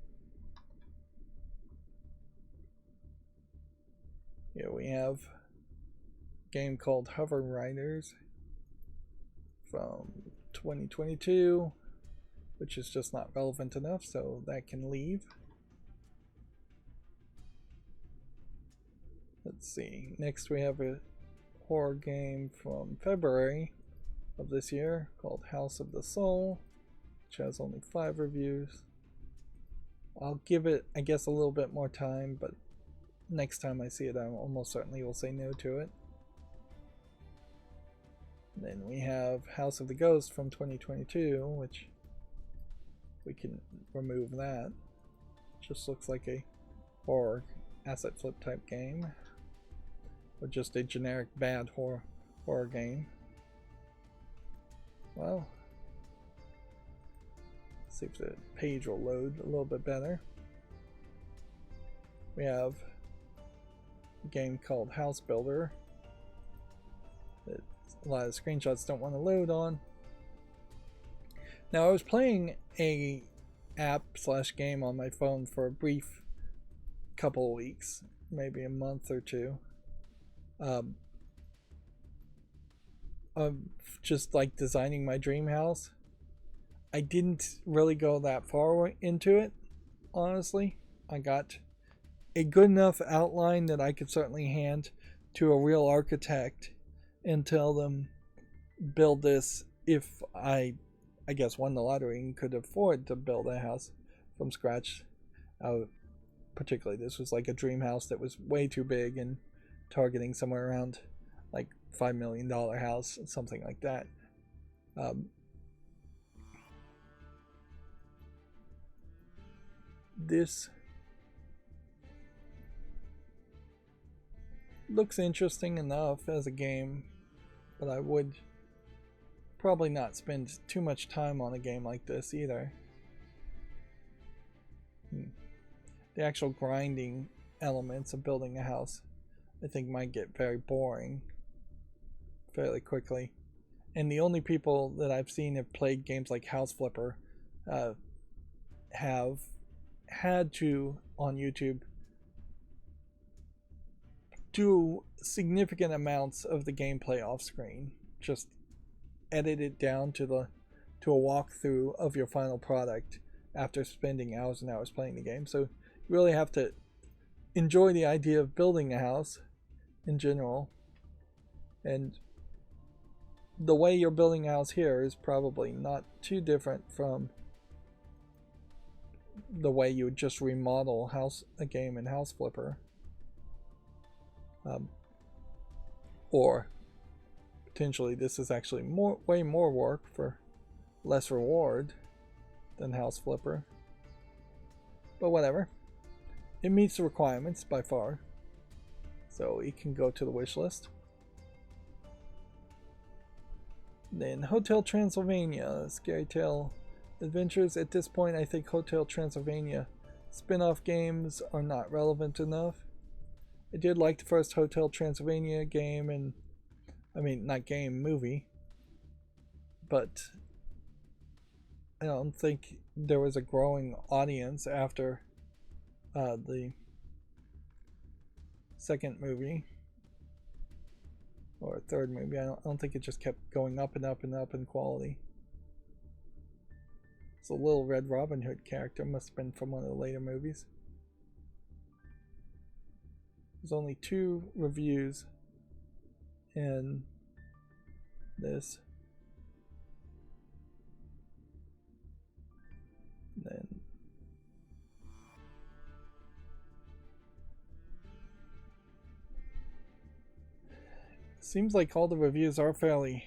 Here we have a game called Hover Riders from 2022, which is just not relevant enough, so that can leave. Let's see, next we have a horror game from February of this year called House of the Soul, which has only 5 reviews. I'll give it, I guess, a little bit more time, but next time I see it I almost certainly will say no to it. And then we have House of the Ghost from 2022, which we can remove that. Just looks like a horror asset flip type game, or just a generic bad horror game. Well, see if the page will load a little bit better. We have a game called House Builder that a lot of screenshots don't want to load on. Now, I was playing a app / game on my phone for a brief couple of weeks, maybe a month or two, of just like designing my dream house. I didn't really go that far into it, honestly. I got a good enough outline that I could certainly hand to a real architect and tell them, build this if I guess won the lottery and could afford to build a house from scratch. Particularly, this was like a dream house that was way too big and targeting somewhere around like $5 million house, something like that. This looks interesting enough as a game, but I would probably not spend too much time on a game like this either. The actual grinding elements of building a house, I think, might get very boring fairly quickly. And the only people that I've seen have played games like House Flipper have had to, on YouTube, do significant amounts of the gameplay off screen. Just edit it down to a walkthrough of your final product after spending hours and hours playing the game. So you really have to enjoy the idea of building a house in general. And the way you're building a house here is probably not too different from the way you would just remodel a game in House Flipper. Or potentially this is actually way more work for less reward than House Flipper. But whatever. It meets the requirements by far. So it can go to the wish list. Then Hotel Transylvania, Scary Tale Adventures. At this point, I think Hotel Transylvania spin-off games are not relevant enough. I did like the first Hotel Transylvania game, and I mean, not game, movie. But I don't think there was a growing audience after the second movie or third movie. I don't think it just kept going up and up and up in quality. It's a Little Red Robin Hood character, must have been from one of the later movies. There's only 2 reviews in this. Then seems like all the reviews are fairly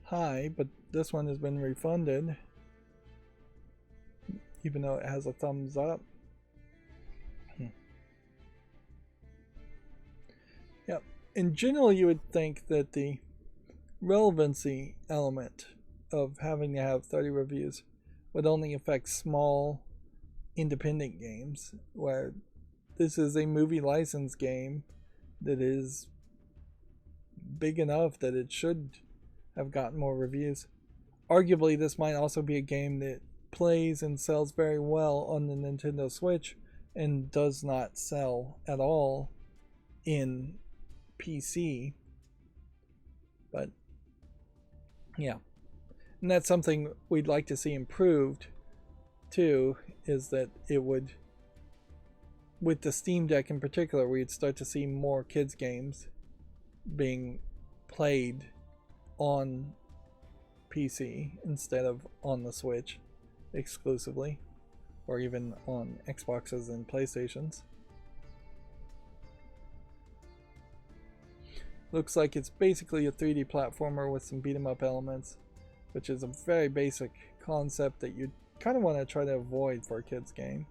high, but this one has been refunded, even though it has a thumbs up. Yep. In general, you would think that the relevancy element of having to have 30 reviews would only affect small independent games, where this is a movie license game that is big enough that it should have gotten more reviews. Arguably, this might also be a game that plays and sells very well on the Nintendo Switch and does not sell at all in PC. But yeah, and that's something we'd like to see improved too, is that it would, with the Steam Deck in particular, we'd start to see more kids games being played on PC instead of on the Switch exclusively, or even on Xboxes and PlayStations. Looks like it's basically a 3D platformer with some beat 'em up elements, which is a very basic concept that you kind of want to try to avoid for a kids game.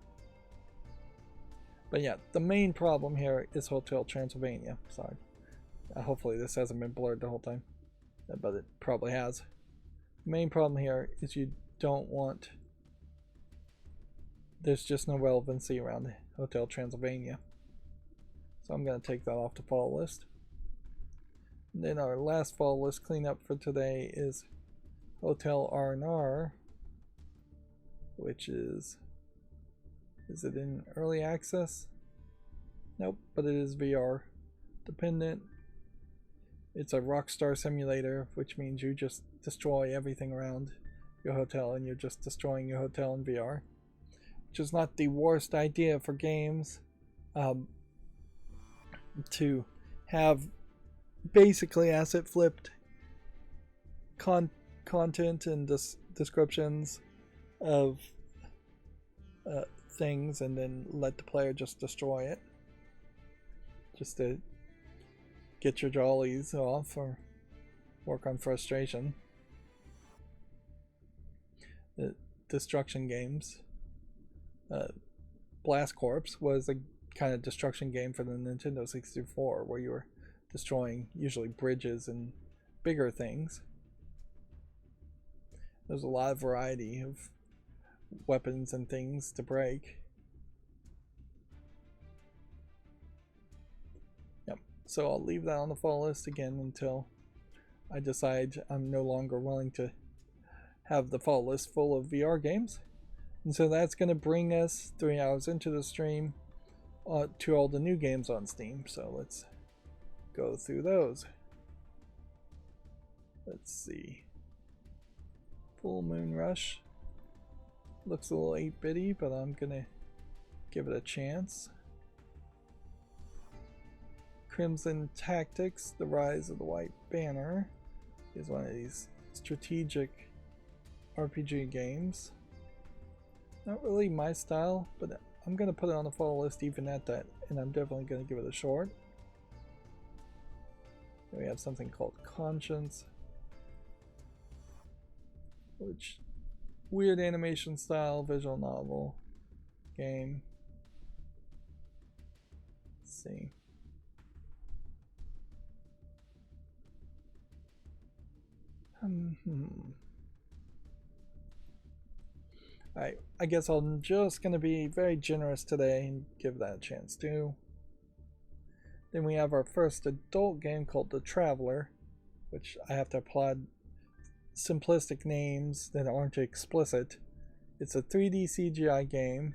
But yeah, the main problem here is Hotel Transylvania. Sorry. Hopefully this hasn't been blurred the whole time, but it probably has. The main problem here is you don't want, there's just no relevancy around Hotel Transylvania. So I'm going to take that off the fall list. And then our last fall list cleanup for today is Hotel R&R, which is it in early access? Nope, but it is VR dependent. It's a Rockstar simulator, which means you just destroy everything around your hotel and you're just destroying your hotel in VR, which is not the worst idea for games to have basically asset flipped content and descriptions of things and then let the player just destroy it just to get your jollies off or work on frustration. The destruction games. Blast Corps was a kind of destruction game for the Nintendo 64 where you were destroying usually bridges and bigger things. There's a lot of variety of weapons and things to break. Yep, so I'll leave that on the fall list again until I decide I'm no longer willing to have the fall list full of VR games. And so that's going to bring us 3 hours into the stream to all the new games on Steam. So let's go through those. Let's see. Full Moon Rush. Looks a little 8-bitty, but I'm going to give it a chance. Crimson Tactics, The Rise of the White Banner is one of these strategic RPG games. Not really my style, but I'm going to put it on the fall list even at that, and I'm definitely going to give it a short. Then we have something called Conscience, which weird animation style visual novel game. Let's see. I guess I'm just going to be very generous today and give that a chance too. Then we have our first adult game called The Traveler, which I have to applaud simplistic names that aren't explicit. It's a 3D CGI game.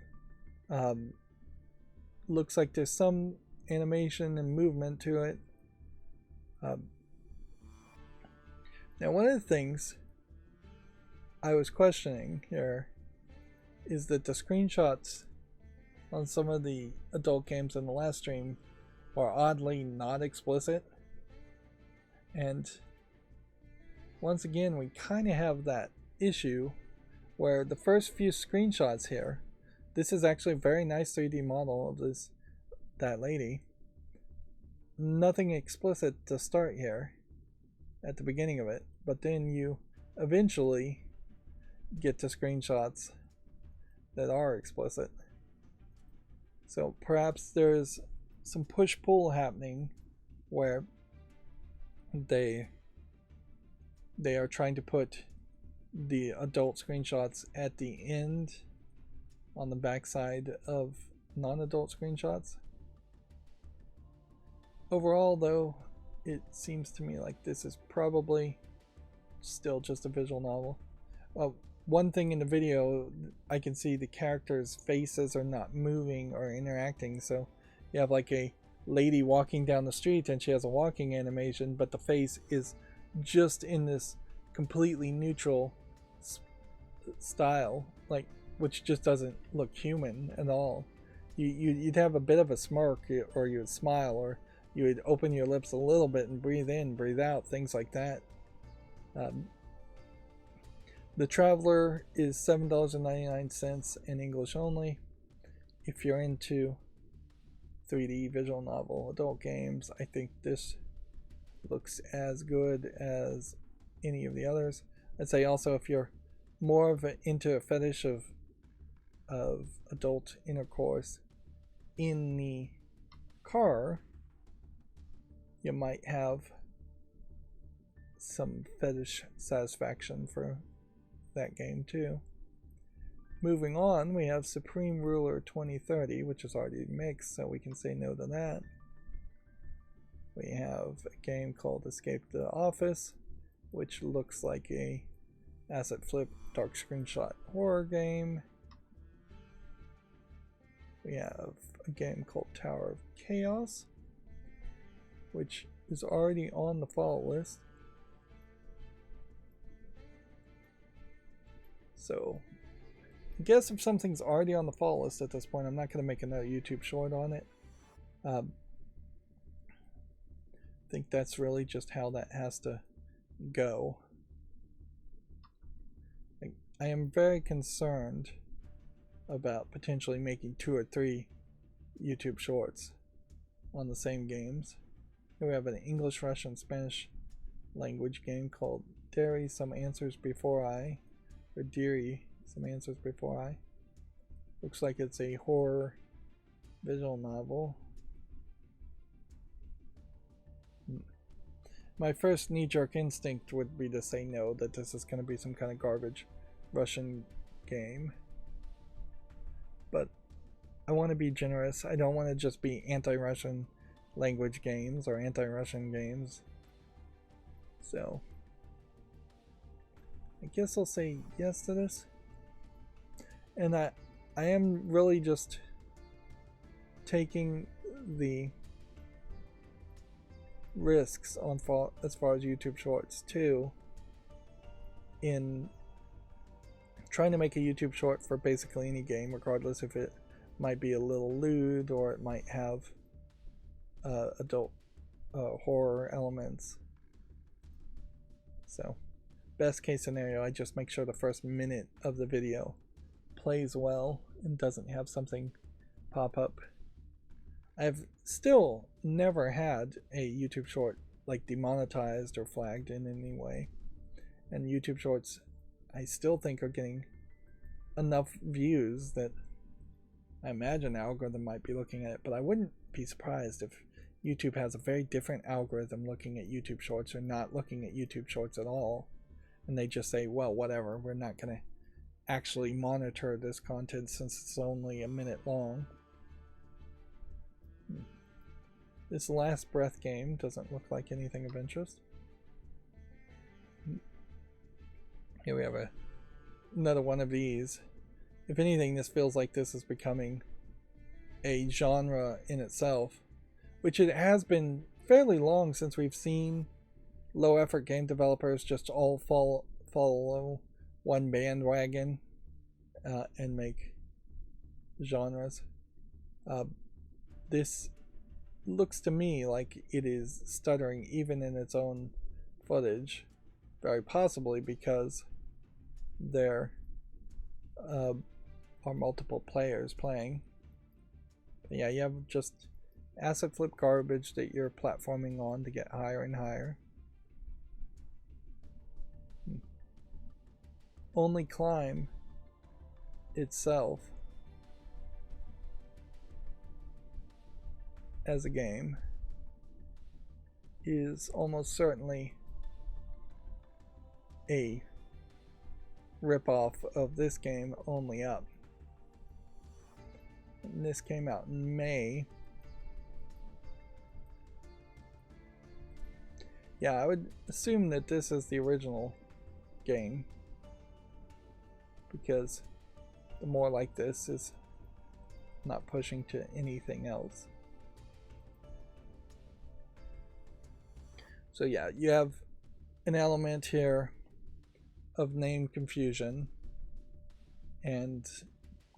Looks like there's some animation and movement to it. Now, one of the things I was questioning here is that the screenshots on some of the adult games in the last stream are oddly not explicit. And once again, we kind of have that issue where the first few screenshots here, this is actually a very nice 3D model of that lady. Nothing explicit to start here at the beginning of it, but then you eventually get to screenshots that are explicit. So perhaps there's some push-pull happening where they are trying to put the adult screenshots at the end on the backside of non-adult screenshots. Overall though, it seems to me like this is probably still just a visual novel. One thing in the video, I can see the characters' faces are not moving or interacting, so you have like a lady walking down the street and she has a walking animation, but the face is just in this completely neutral style, like, which just doesn't look human at all. You'd have a bit of a smirk, or you would smile, or you would open your lips a little bit and breathe in, breathe out, things like that. The Traveler is $7.99 in English only. If you're into 3D visual novel adult games, I think this looks as good as any of the others. I'd say also if you're more into a fetish of adult intercourse in the car, you might have some fetish satisfaction for that game too. Moving on, we have Supreme Ruler 2030, which is already mixed, so we can say no to that. We have a game called Escape the Office, which looks like a asset flip dark screenshot horror game. We have a game called Tower of Chaos, which is already on the follow list. So I guess if something's already on the follow list at this point, I'm not going to make another YouTube short on it. I think that's really just how that has to go. I am very concerned about potentially making 2 or 3 YouTube shorts on the same games. Here we have an English, Russian, Spanish language game called Dairy Some Answers Before I, or Deary Some Answers Before I. Looks like it's a horror visual novel. My first knee-jerk instinct would be to say no, that this is going to be some kind of garbage Russian game. But I want to be generous. I don't want to just be anti-Russian language games or anti-Russian games. So I guess I'll say yes to this. And I am really just taking the risks on as far as YouTube shorts too, in trying to make a YouTube short for basically any game, regardless if it might be a little lewd or it might have adult horror elements. So best case scenario, I just make sure the first minute of the video plays well and doesn't have something pop up. I've still never had a YouTube short like demonetized or flagged in any way, and YouTube shorts I still think are getting enough views that I imagine the algorithm might be looking at it, but I wouldn't be surprised if YouTube has a very different algorithm looking at YouTube shorts or not looking at YouTube shorts at all, and they just say, well, whatever, we're not going to actually monitor this content since it's only a minute long. This Last Breath game doesn't look like anything of interest. Here we have another one of these. If anything, this feels like this is becoming a genre in itself, which it has been fairly long since we've seen low effort game developers just all follow one bandwagon and make genres. This looks to me like it is stuttering even in its own footage, very possibly because there are multiple players playing. But yeah, you have just asset flip garbage that you're platforming on to get higher and higher. Only Climb itself as a game is almost certainly a ripoff of this game, Only Up. And this came out in May. Yeah, I would assume that this is the original game, because the more like this is not pushing to anything else. So yeah, you have an element here of name confusion and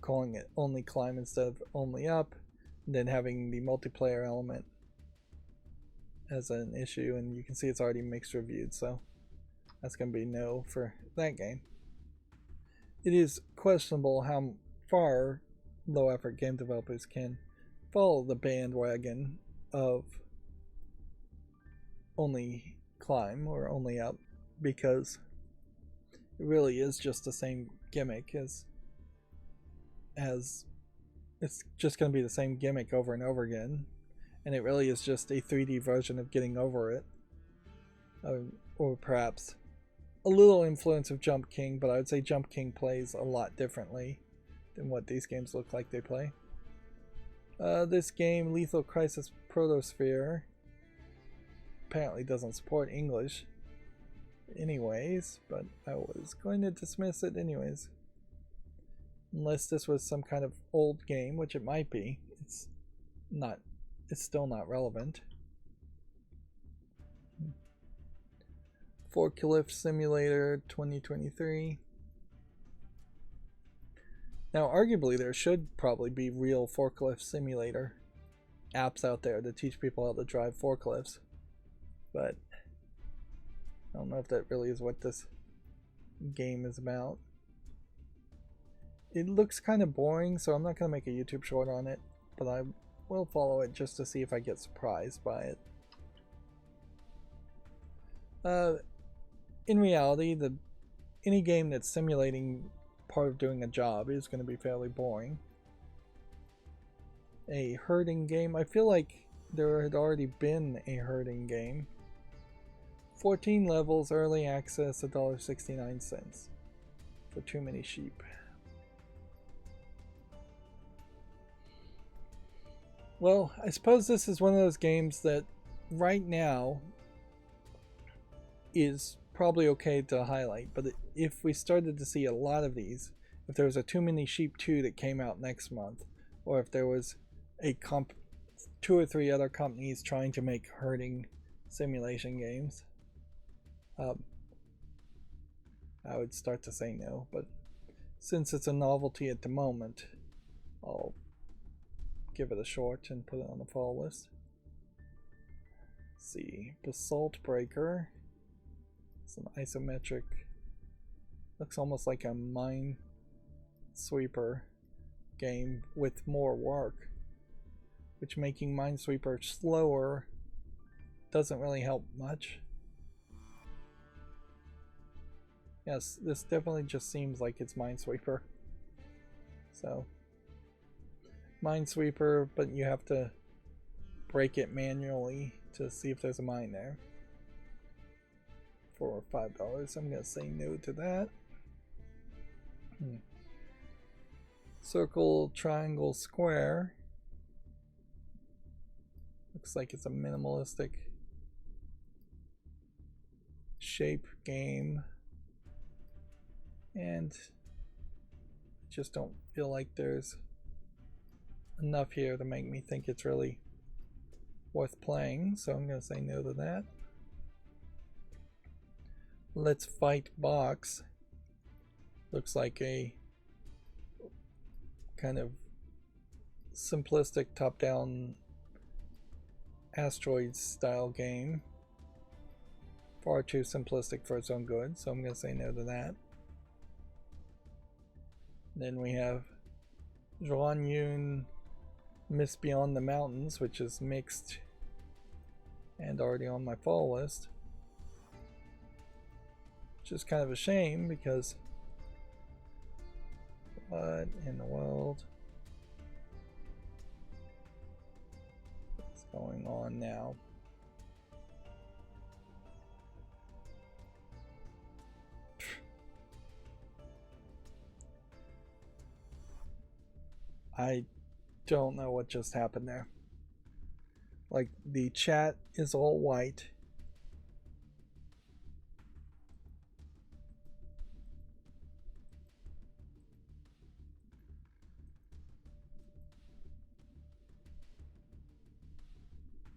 calling it Only Climb instead of Only Up, and then having the multiplayer element as an issue, and you can see it's already mixed reviewed, so that's going to be no for that game. It is questionable how far low effort game developers can follow the bandwagon of Only Climb or Only Up, because it really is just the same gimmick as it's just going to be the same gimmick over and over again, and it really is just a 3D version of getting over it. or perhaps a little influence of Jump King, but I would say Jump King plays a lot differently than what these games look like they play. This game, Lethal Crisis Protosphere, apparently doesn't support English anyways, but I was going to dismiss it anyways. Unless this was some kind of old game, which it might be. It's still not relevant. Forklift Simulator 2023. Now, arguably, there should probably be real forklift simulator apps out there to teach people how to drive forklifts. But I don't know if that really is what this game is about. It looks kind of boring, so I'm not going to make a YouTube short on it, but I will follow it just to see if I get surprised by it. In reality, any game that's simulating part of doing a job is going to be fairly boring. A herding game, I feel like there had already been a herding game. 14 levels, early access, $1.69 for too many sheep. Well, I suppose this is one of those games that right now is probably okay to highlight, but if we started to see a lot of these, if there was a Too Many Sheep 2 that came out next month, or if there was a 2 or 3 other companies trying to make herding simulation games, I would start to say no, but since it's a novelty at the moment, I'll give it a short and put it on the follow list. Let's see, Basalt Breaker. It's an isometric, looks almost like a Minesweeper game with more work, which making Minesweeper slower doesn't really help much. Yes, this definitely just seems like it's Minesweeper. So, Minesweeper, but you have to break it manually to see if there's a mine there. For $5, I'm going to say no to that. Circle, triangle, square. Looks like it's a minimalistic shape game. And I just don't feel like there's enough here to make me think it's really worth playing, so I'm going to say no to that. Let's Fight Box. Looks like a kind of simplistic top-down asteroids style game. Far too simplistic for its own good, so I'm going to say no to that. Then we have Zhuan Yun Mist Beyond the Mountains, which is mixed and already on my fall list. Which is kind of a shame because what in the world is going on now? I don't know what just happened there. Like, the chat is all white.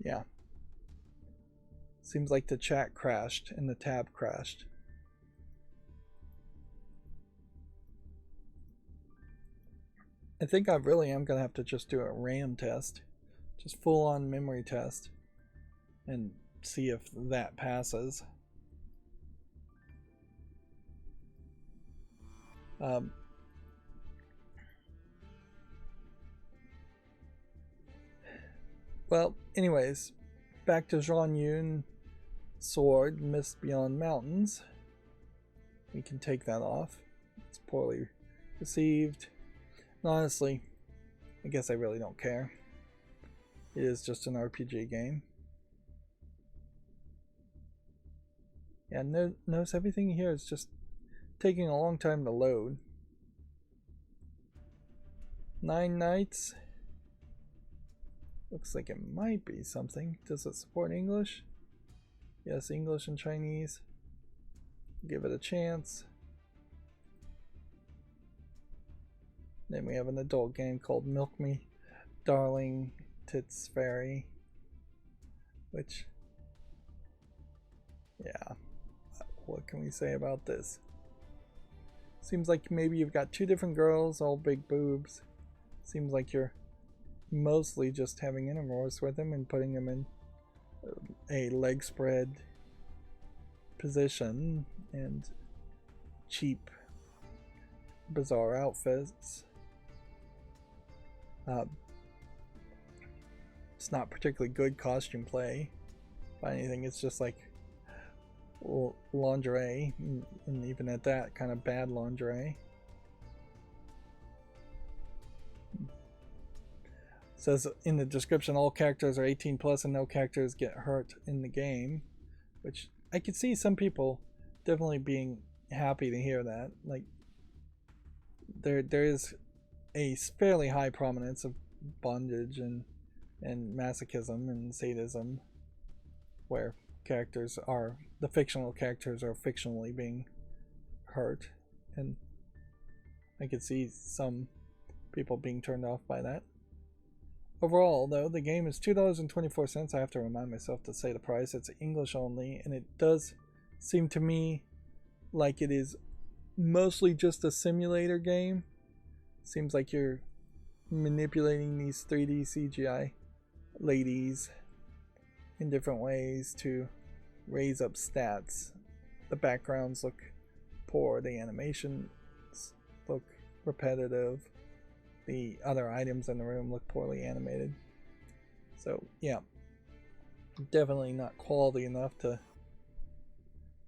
Yeah. Seems like the chat crashed and the tab crashed. I think I really am going to have to just do a RAM test. Just full on memory test. And see if that passes. Well, anyways, back to Zhuan Yun Sword, Mist Beyond Mountains. We can take that off. It's poorly received. And honestly, I guess I really don't care. It is just an RPG game. Yeah, notice everything here is just taking a long time to load. 9 nights. Looks like it might be something. Does it support English? Yes, English and Chinese. Give it a chance. Then we have an adult game called Milk Me, Darling Tits Fairy. Which, yeah, what can we say about this? Seems like maybe you've got two different girls, all big boobs. Seems like you're mostly just having intercourse with them and putting them in a leg spread position and cheap, bizarre outfits. It's not particularly good costume play by anything. It's just like lingerie, and even at that, kind of bad lingerie. It says in the description, all characters are 18 plus and no characters get hurt in the game, which I could see some people definitely being happy to hear that. Like, there is a fairly high prominence of bondage and masochism and sadism, where the fictional characters are fictionally being hurt, and I could see some people being turned off by that. Overall, though, the game is $2.24. I have to remind myself to say the price. It's English only, and it does seem to me like it is mostly just a simulator game. Seems like you're manipulating these 3D CGI ladies in different ways to raise up stats. The backgrounds look poor, the animations look repetitive, the other items in the room look poorly animated. So yeah, definitely not quality enough to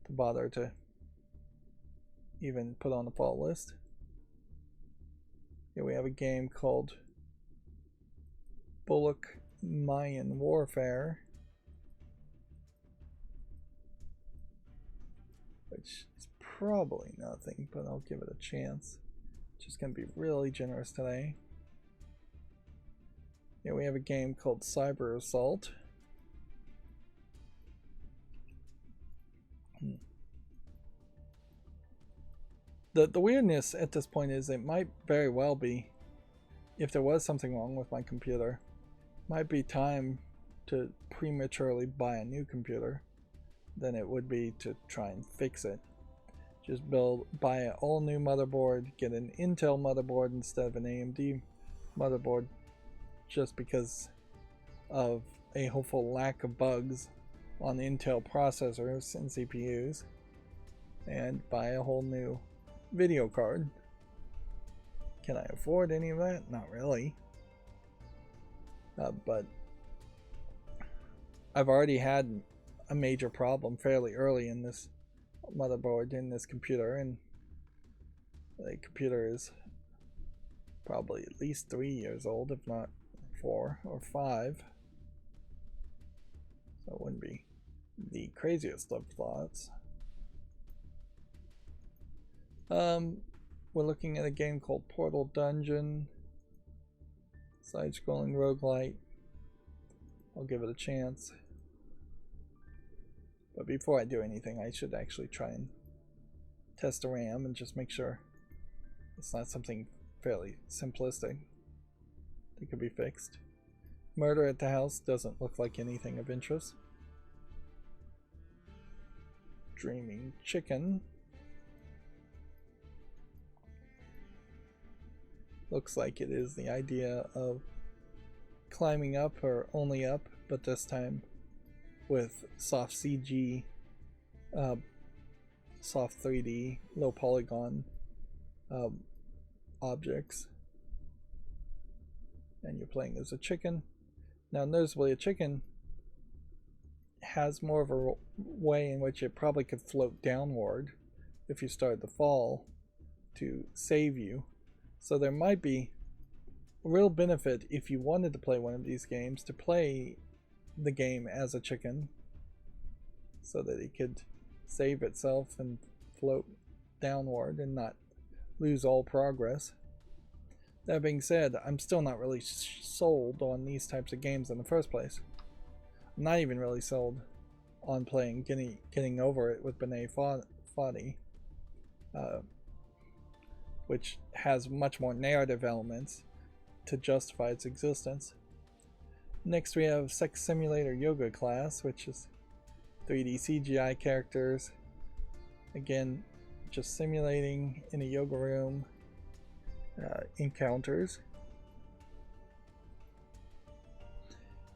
bother to even put on the fault list. Here we have a game called Bullock Mayan Warfare, which is probably nothing, but I'll give it a chance. Just gonna be really generous today. Here we have a game called Cyber Assault. The weirdness at this point is it might very well be, if there was something wrong with my computer, might be time to prematurely buy a new computer than it would be to try and fix it. Just buy an all new motherboard, get an Intel motherboard instead of an AMD motherboard, just because of a hopeful lack of bugs on Intel processors and CPUs, and buy a whole new video card. Can I afford any of that? Not really. But I've already had a major problem fairly early in this motherboard, in this computer, and the computer is probably at least 3 years old, if not 4 or 5. So it wouldn't be the craziest of thoughts. We're looking at a game called Portal Dungeon, side-scrolling roguelite. I'll give it a chance. But before I do anything, I should actually try and test the RAM and just make sure it's not something fairly simplistic that could be fixed. Murder at the House doesn't look like anything of interest. Dreaming Chicken looks like it is the idea of climbing up, or only up, but this time with soft CG, soft 3D, low polygon objects. And you're playing as a chicken. Now, noticeably, a chicken has more of a way in which it probably could float downward if you started to fall to save you. So there might be a real benefit, if you wanted to play one of these games, to play the game as a chicken so that it could save itself and float downward and not lose all progress. That being said, I'm still not really sold on these types of games in the first place. I'm not even really sold on playing Getting Over It with Benet Foddy, which has much more narrative elements to justify its existence. Next we have Sex Simulator Yoga Class, which is 3D CGI characters. Again, just simulating in a yoga room encounters.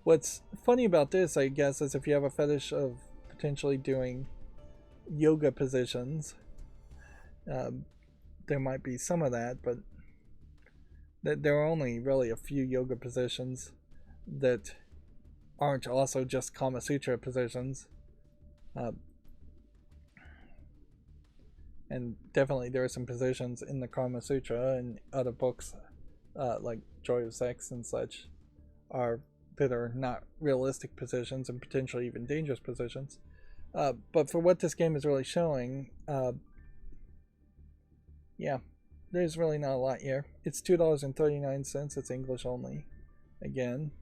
What's funny about this, I guess, is if you have a fetish of potentially doing yoga positions, there might be some of that, but there are only really a few yoga positions that aren't also just Kama Sutra positions. And definitely there are some positions in the Kama Sutra and other books like Joy of Sex and such that are not realistic positions and potentially even dangerous positions. But for what this game is really showing, yeah, there's really not a lot here. It's $2.39, it's English only. Again,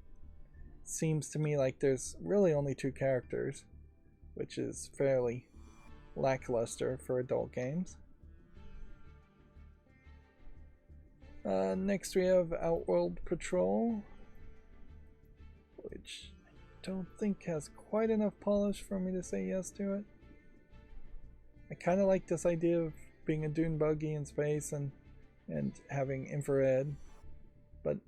seems to me like there's really only 2 characters, which is fairly lackluster for adult games. Next we have Outworld Patrol, which I don't think has quite enough polish for me to say yes to it. I kind of like this idea of being a dune buggy in space and having infrared, but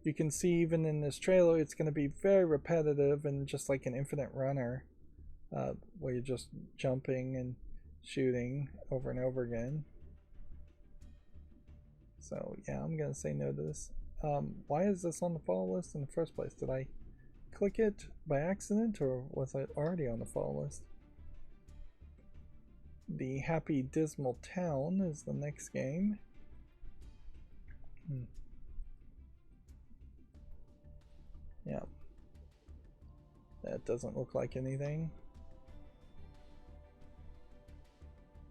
you can see even in this trailer it's going to be very repetitive and just like an infinite runner, where you're just jumping and shooting over and over again. So yeah, I'm going to say no to this. Why is this on the follow list in the first place? Did I click it by accident, or was I already on the follow list? The Happy Dismal Town is the next game. Yeah. That doesn't look like anything.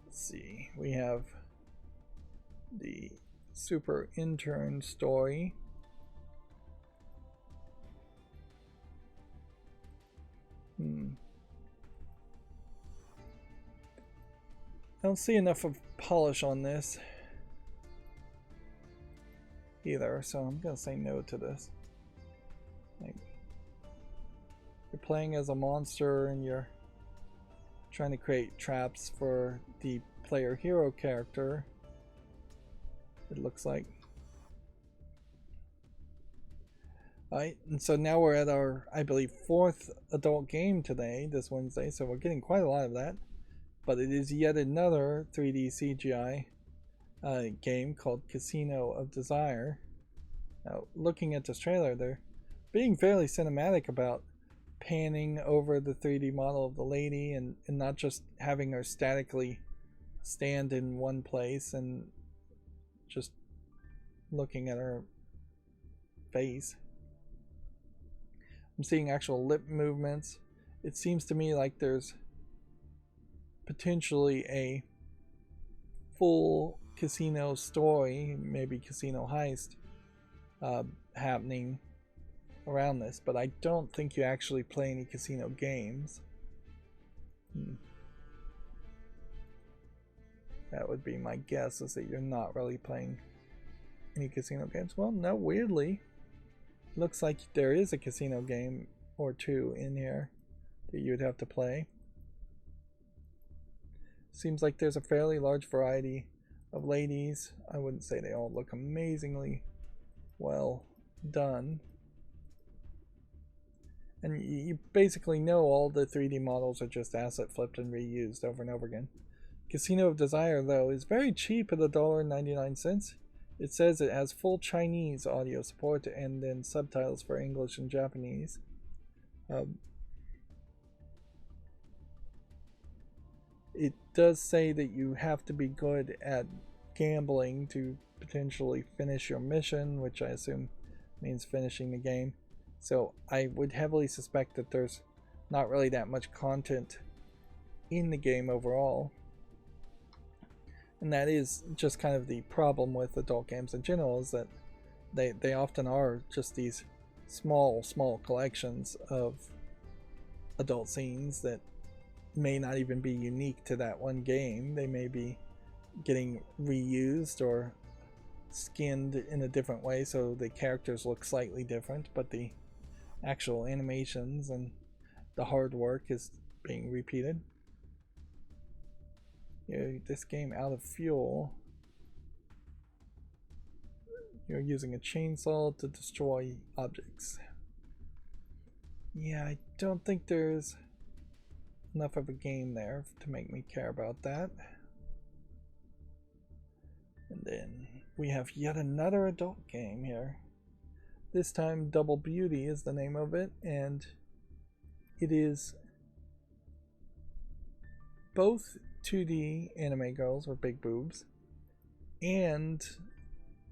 Let's see. We have the Super Intern story. I don't see enough of polish on this either, so I'm gonna say no to this. Like, you're playing as a monster and you're trying to create traps for the player hero character, it looks like. Alright, and so now we're at our, I believe, 4th adult game today, this Wednesday, so we're getting quite a lot of that. But it is yet another 3D CGI game called Casino of Desire. Now, looking at this trailer, they're being fairly cinematic about panning over the 3D model of the lady and not just having her statically stand in one place and just looking at her face. I'm seeing actual lip movements. It seems to me like there's potentially a full casino story, maybe casino heist, happening around this, but I don't think you actually play any casino games. That would be my guess, is that you're not really playing any casino games. Well, no, weirdly, looks like there is a casino game or 2 in here that you would have to play. Seems like there's a fairly large variety of ladies. I wouldn't say they all look amazingly well done. And you basically know all the 3D models are just asset flipped and reused over and over again. Casino of Desire, though, is very cheap at $1.99. It says it has full Chinese audio support and then subtitles for English and Japanese. It does say that you have to be good at gambling to potentially finish your mission, which I assume means finishing the game. So I would heavily suspect that there's not really that much content in the game overall. And that is just kind of the problem with adult games in general, is that they often are just these small collections of adult scenes that may not even be unique to that one game. They may be getting reused or skinned in a different way so the characters look slightly different, but the actual animations and the hard work is being repeated. This game out of fuel. You're using a chainsaw to destroy objects. Yeah, I don't think there's enough of a game there to make me care about that. And then we have yet another adult game here. This time Double Beauty is the name of it, and it is both 2D anime girls with big boobs, and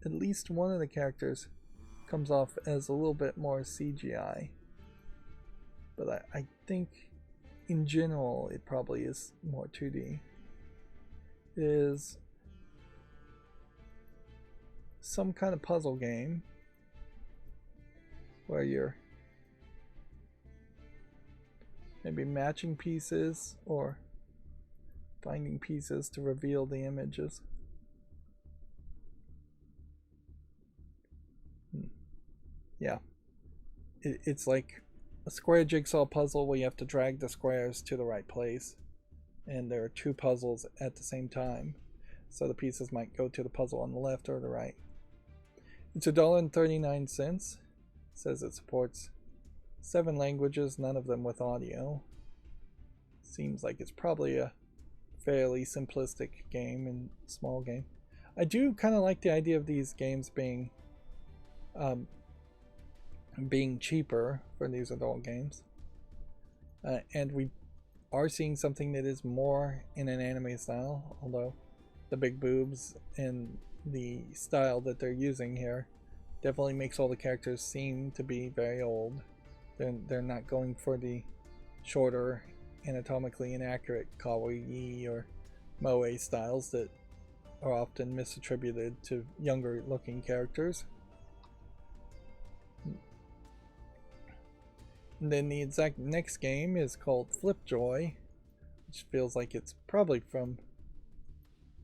at least one of the characters comes off as a little bit more CGI. But I think in general it probably is more 2D. It is some kind of puzzle game where you're maybe matching pieces or finding pieces to reveal the images. Yeah, it's like a square jigsaw puzzle where you have to drag the squares to the right place, and there are two puzzles at the same time, so the pieces might go to the puzzle on the left or the right. It's $1.39. It says it supports 7 languages, none of them with audio. Seems like it's probably a fairly simplistic game and small game. I do kind of like the idea of these games being cheaper for these adult games, and we are seeing something that is more in an anime style, although the big boobs and the style that they're using here definitely makes all the characters seem to be very old. They're not going for the shorter, anatomically inaccurate kawaii or moe styles that are often misattributed to younger looking characters. And then the exact next game is called Flipjoy, which feels like it's probably from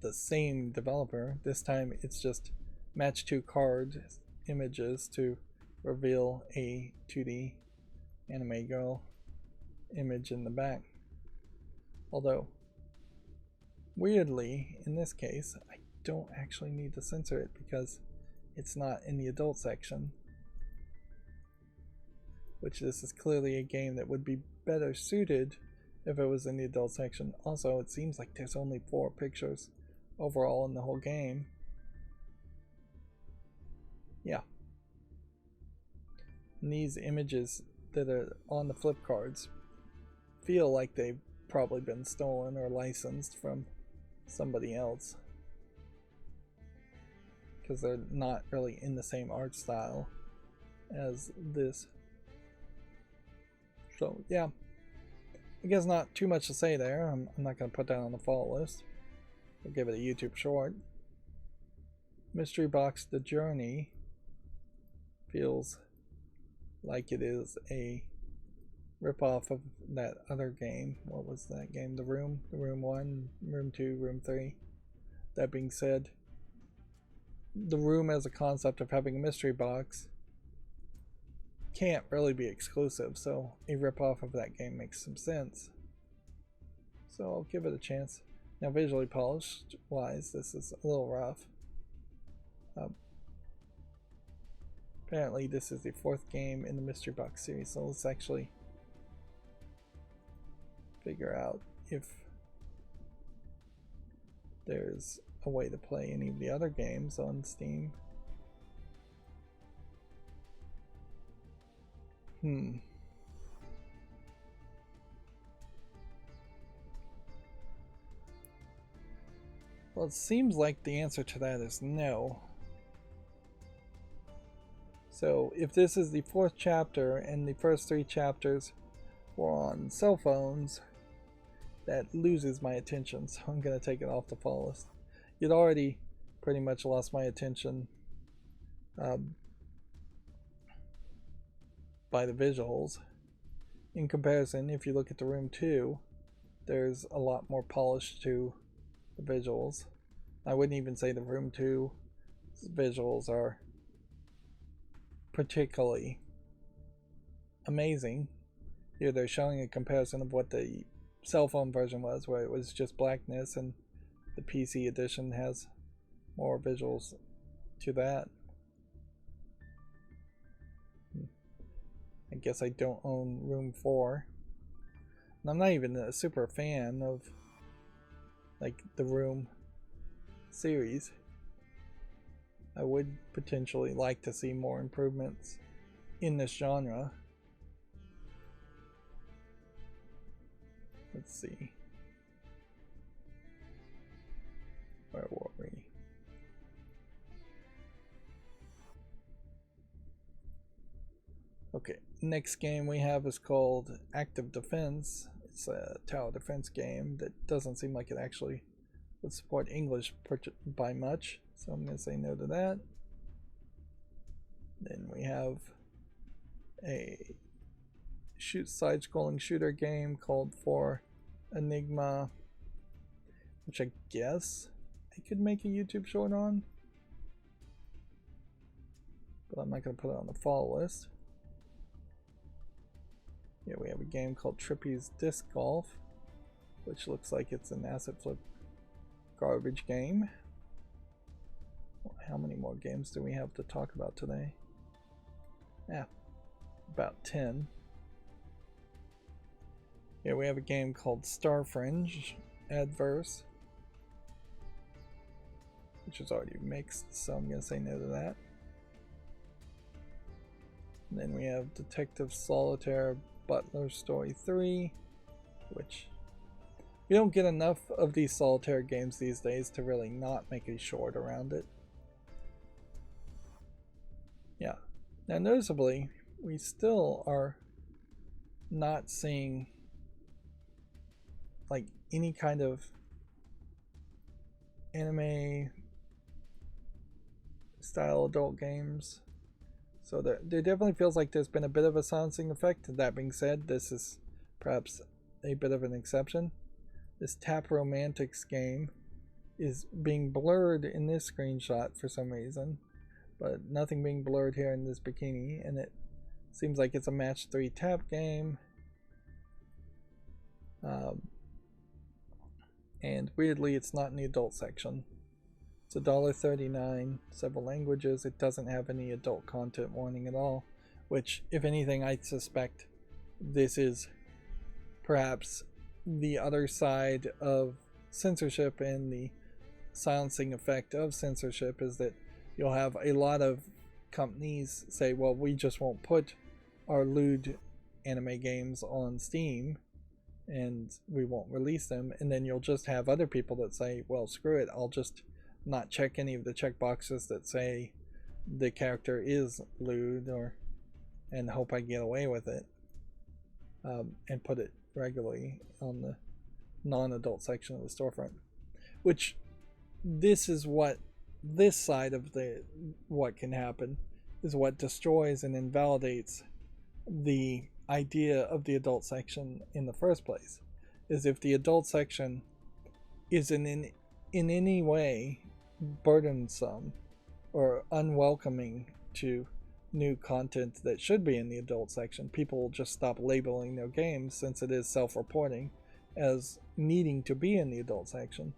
the same developer. This time it's just match 2 card images to reveal a 2D anime girl image in the back. Although, weirdly, in this case, I don't actually need to censor it because it's not in the adult section. Which this is clearly a game that would be better suited if it was in the adult section. Also, it seems like there's only 4 pictures overall in the whole game. Yeah. And these images that are on the flip cards feel like they've probably been stolen or licensed from somebody else, because they're not really in the same art style as this. So yeah, I guess not too much to say there. I'm not going to put that on the fault list. I'll give it a YouTube short. Mystery Box The Journey feels like it is a ripoff of that other game. What was that game? The Room 1, Room 2, Room 3. That being said, The Room as a concept of having a mystery box can't really be exclusive, so a ripoff of that game makes some sense. So I'll give it a chance. Now, visually polished wise, this is a little rough. Apparently this is the 4th game in the mystery box series, so let's actually figure out if there's a way to play any of the other games on Steam. Well, it seems like the answer to that is no. So if this is the 4th chapter and the first 3 chapters were on cell phones, that loses my attention, so I'm going to take it off the follow list. It already pretty much lost my attention by the visuals. In comparison, if you look at the Room 2, there's a lot more polish to the visuals. I wouldn't even say the Room 2 visuals are particularly amazing. Here they're showing a comparison of what the cell phone version was, where it was just blackness, and the PC edition has more visuals to that. I guess I don't own Room 4. And I'm not even a super fan of like the Room series. I would potentially like to see more improvements in this genre. Let's see. Where were we? Okay, next game we have is called Active Defense. It's a tower defense game that doesn't seem like it actually would support English by much, so I'm going to say no to that. Then we have a side-scrolling shooter game called For Enigma, which I guess I could make a YouTube short on, but I'm not going to put it on the follow list. Here we have a game called Trippy's Disc Golf, which looks like it's an asset flip garbage game. How many more games do we have to talk about today? Yeah, about 10. Here we have a game called Star Fringe Adverse, which is already mixed, so I'm going to say no to that. And then we have Detective Solitaire Butler Story 3, which we don't get enough of these solitaire games these days to really not make a short around it. Yeah. Now noticeably, we still are not seeing like any kind of anime style adult games. So there definitely feels like there's been a bit of a silencing effect. That being said, this is perhaps a bit of an exception. This Tap Romantics game is being blurred in this screenshot for some reason, but nothing being blurred here in this bikini, and it seems like it's a match 3 tap game. And weirdly, it's not in the adult section. It's $1.39, several languages. It doesn't have any adult content warning at all, which, if anything, I suspect this is perhaps the other side of censorship, and the silencing effect of censorship is that you'll have a lot of companies say, well, we just won't put our lewd anime games on Steam and we won't release them, and then you'll just have other people that say, well, screw it, I'll just not check any of the checkboxes that say the character is lewd, and hope I get away with it, and put it regularly on the non-adult section of the storefront. Which, this is what this side of what can happen is what destroys and invalidates the idea of the adult section in the first place. Is if the adult section is in any way burdensome or unwelcoming to new content that should be in the adult section, people will just stop labeling their games, since it is self-reporting, as needing to be in the adult section.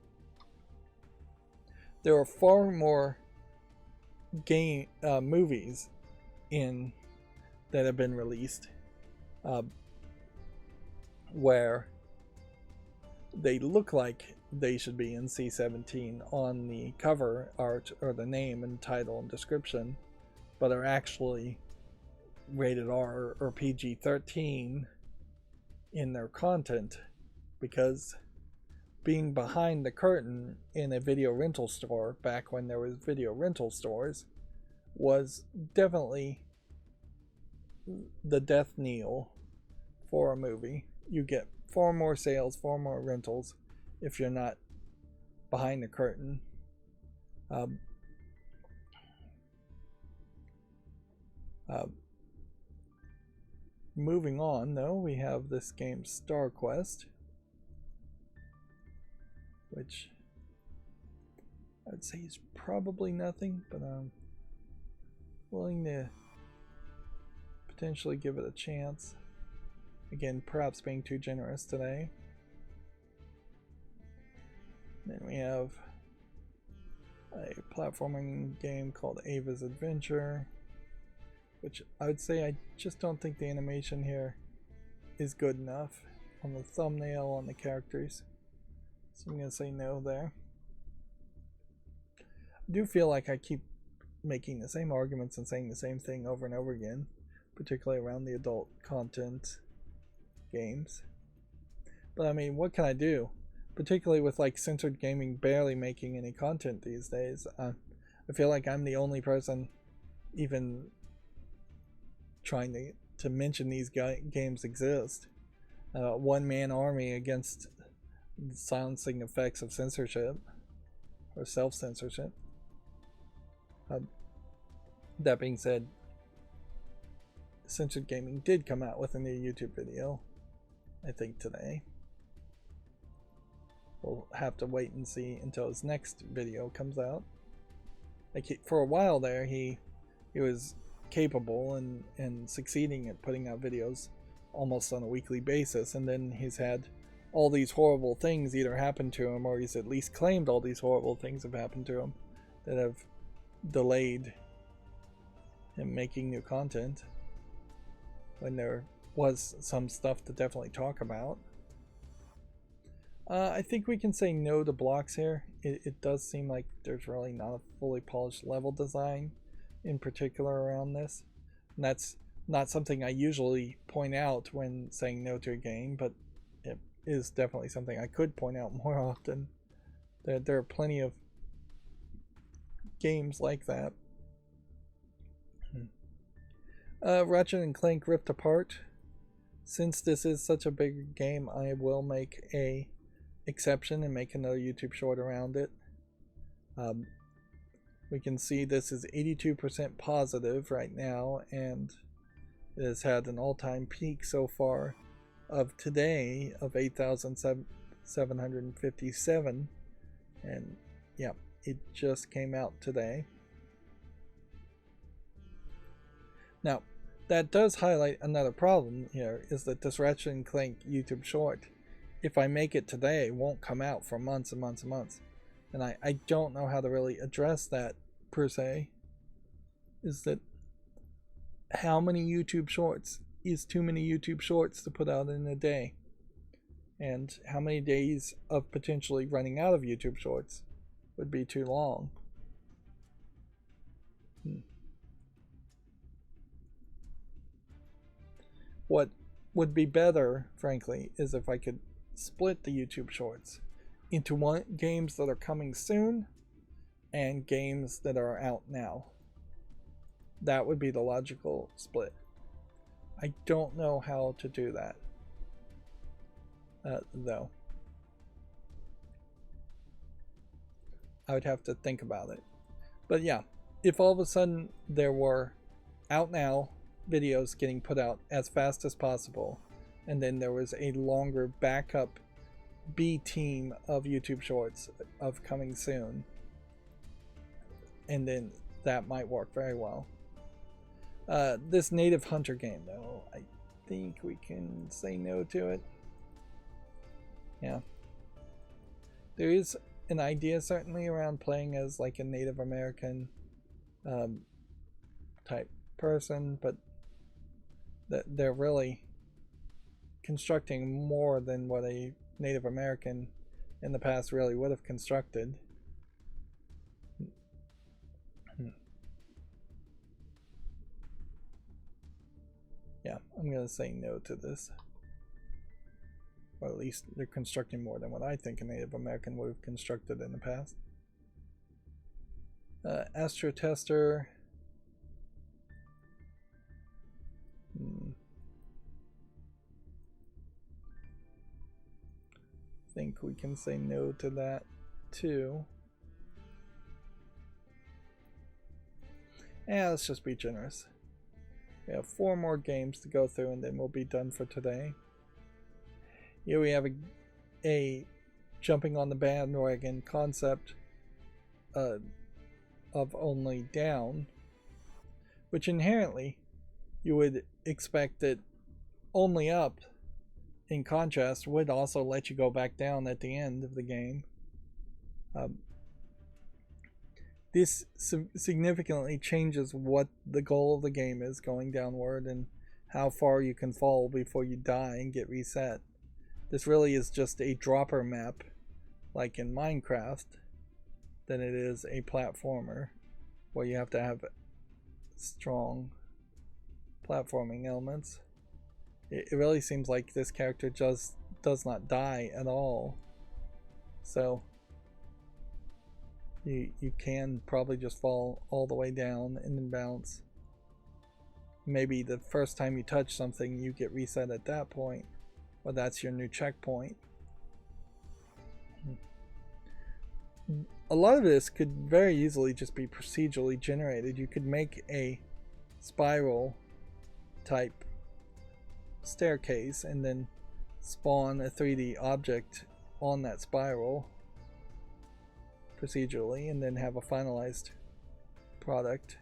There are far more movies that have been released where they look like they should be in C-17 on the cover art or the name and title and description, but are actually rated R or PG-13 in their content, because being behind the curtain in a video rental store back when there was video rental stores was definitely the death knell for a movie. you get far more sales, far more rentals if you're not behind the curtain. Um, moving on, though, we have this game Star Quest, which I'd say is probably nothing, but I'm willing to potentially give it a chance. Again, perhaps being too generous today. Then we have a platforming game called Ava's Adventure, which I would say I just don't think the animation here is good enough on the thumbnail, on the characters. So I'm going to say no there. I do feel like I keep making the same arguments and saying the same thing over and over again, particularly around the adult content games. But I mean, what can I do? Particularly with like censored gaming barely making any content these days. I feel like I'm the only person even trying to mention these games exist. One-man army against the silencing effects of censorship or self-censorship. That being said, censored gaming did come out with a new YouTube video, I think today. We'll have to wait and see until his next video comes out. Like for a while there, he was capable and succeeding at putting out videos almost on a weekly basis, and then he's had all these horrible things either happen to him, or he's at least claimed all these horrible things have happened to him that have delayed him making new content when there was some stuff to definitely talk about. I think we can say no to blocks here. It does seem like there's really not a fully polished level design in particular around this. And that's not something I usually point out when saying no to a game, but it is definitely something I could point out more often. There are plenty of games like that. Ratchet and Clank Rift Apart. Since this is such a big game, I will make a exception and make another YouTube short around it. We can see this is 82% positive right now, and it has had an all-time peak so far of today of 8,757, and yeah, it just came out today. Now, that does highlight another problem here, is that this Ratchet and Clank YouTube short, if I make it today, won't come out for months and months and months. And I don't know how to really address that, per se. Is that how many YouTube shorts is too many YouTube shorts to put out in a day? And how many days of potentially running out of YouTube shorts would be too long? What would be better, frankly, is if I could split the YouTube shorts into games that are coming soon and games that are out now. That would be the logical split. I don't know how to do that, though. I would have to think about it. But yeah, if all of a sudden there were out now videos getting put out as fast as possible, and then there was a longer backup B team of YouTube shorts of coming soon, and then that might work very well. This native hunter game, though, I think we can say no to it. Yeah, there is an idea certainly around playing as like a Native American type person, but they're really constructing more than what a Native American in the past really would have constructed. Yeah, I'm going to say no to this. Or at least they're constructing more than what I think a Native American would have constructed in the past. Astro Tester. think we can say no to that too. Yeah, let's just be generous. We have 4 more games to go through and then we'll be done for today. Here we have a jumping on the bandwagon concept of only down, which inherently you would expect that only up, in contrast, would also let you go back down at the end of the game. This significantly changes what the goal of the game is, going downward, and how far you can fall before you die and get reset. This really is just a dropper map, like in Minecraft, than it is a platformer, where you have to have strong platforming elements. It really seems like this character just does not die at all. So you can probably just fall all the way down and then bounce. Maybe the first time you touch something you get reset at that point, or that's your new checkpoint. A lot of this could very easily just be procedurally generated. You could make a spiral type staircase and then spawn a 3D object on that spiral procedurally and then have a finalized product.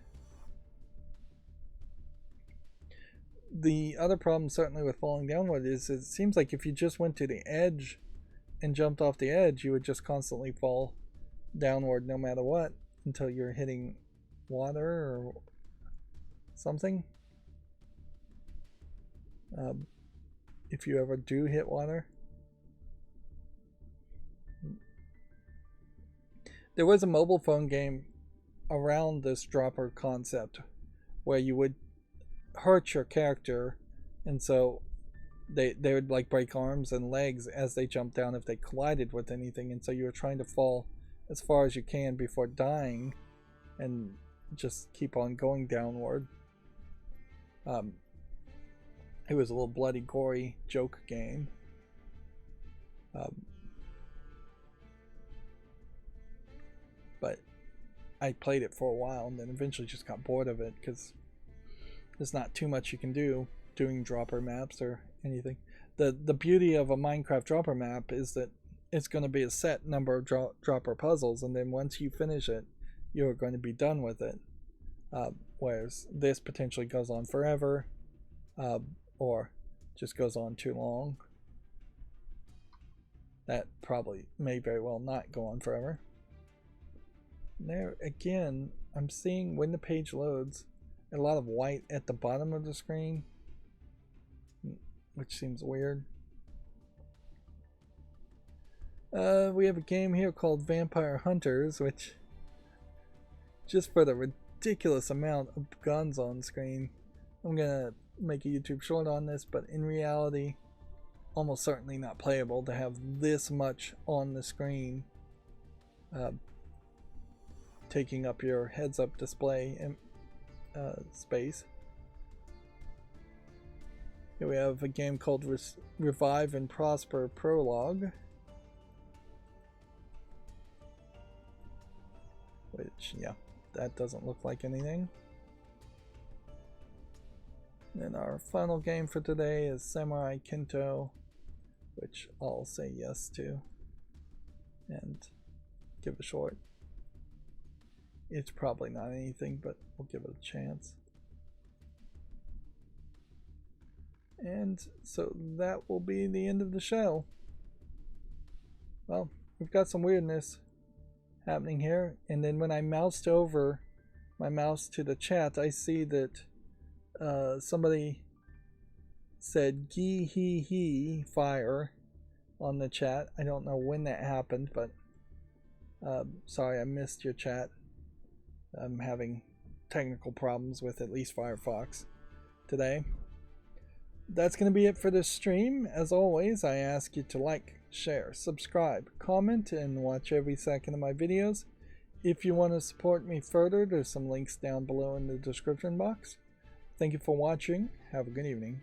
The other problem certainly with falling downward is it seems like if you just went to the edge and jumped off the edge, you would just constantly fall downward no matter what until you're hitting water or something. If you ever do hit water. There was a mobile phone game around this dropper concept where you would hurt your character, and so they would like break arms and legs as they jumped down if they collided with anything, and so you were trying to fall as far as you can before dying and just keep on going downward. It was a little bloody, gory joke game. But I played it for a while and then eventually just got bored of it because there's not too much you can do doing dropper maps or anything. The beauty of a Minecraft dropper map is that it's going to be a set number of dropper puzzles, and then once you finish it, you're going to be done with it. Whereas this potentially goes on forever, or just goes on too long. That probably may very well not go on forever. There again, I'm seeing when the page loads a lot of white at the bottom of the screen, which seems weird. We have a game here called Vampire Hunters, which, just for the ridiculous amount of guns on screen, I'm gonna make a YouTube short on this, but in reality, almost certainly not playable to have this much on the screen, taking up your heads-up display and space. Here we have a game called Revive and Prosper Prologue, which, yeah, that doesn't look like anything. And our final game for today is Samurai Kento, which I'll say yes to and give a short. It's probably not anything, but we'll give it a chance. And so that will be the end of the show. Well, we've got some weirdness happening here, and then when I moused over my mouse to the chat, I see that somebody said gee hee hee fire on the chat. I don't know when that happened, but sorry I missed your chat. I'm having technical problems with at least Firefox today. That's going to be it for this stream. As always, I ask you to like, share, subscribe, comment, and watch every second of my videos. If you want to support me further, there's some links down below in the description box. Thank you for watching. Have a good evening.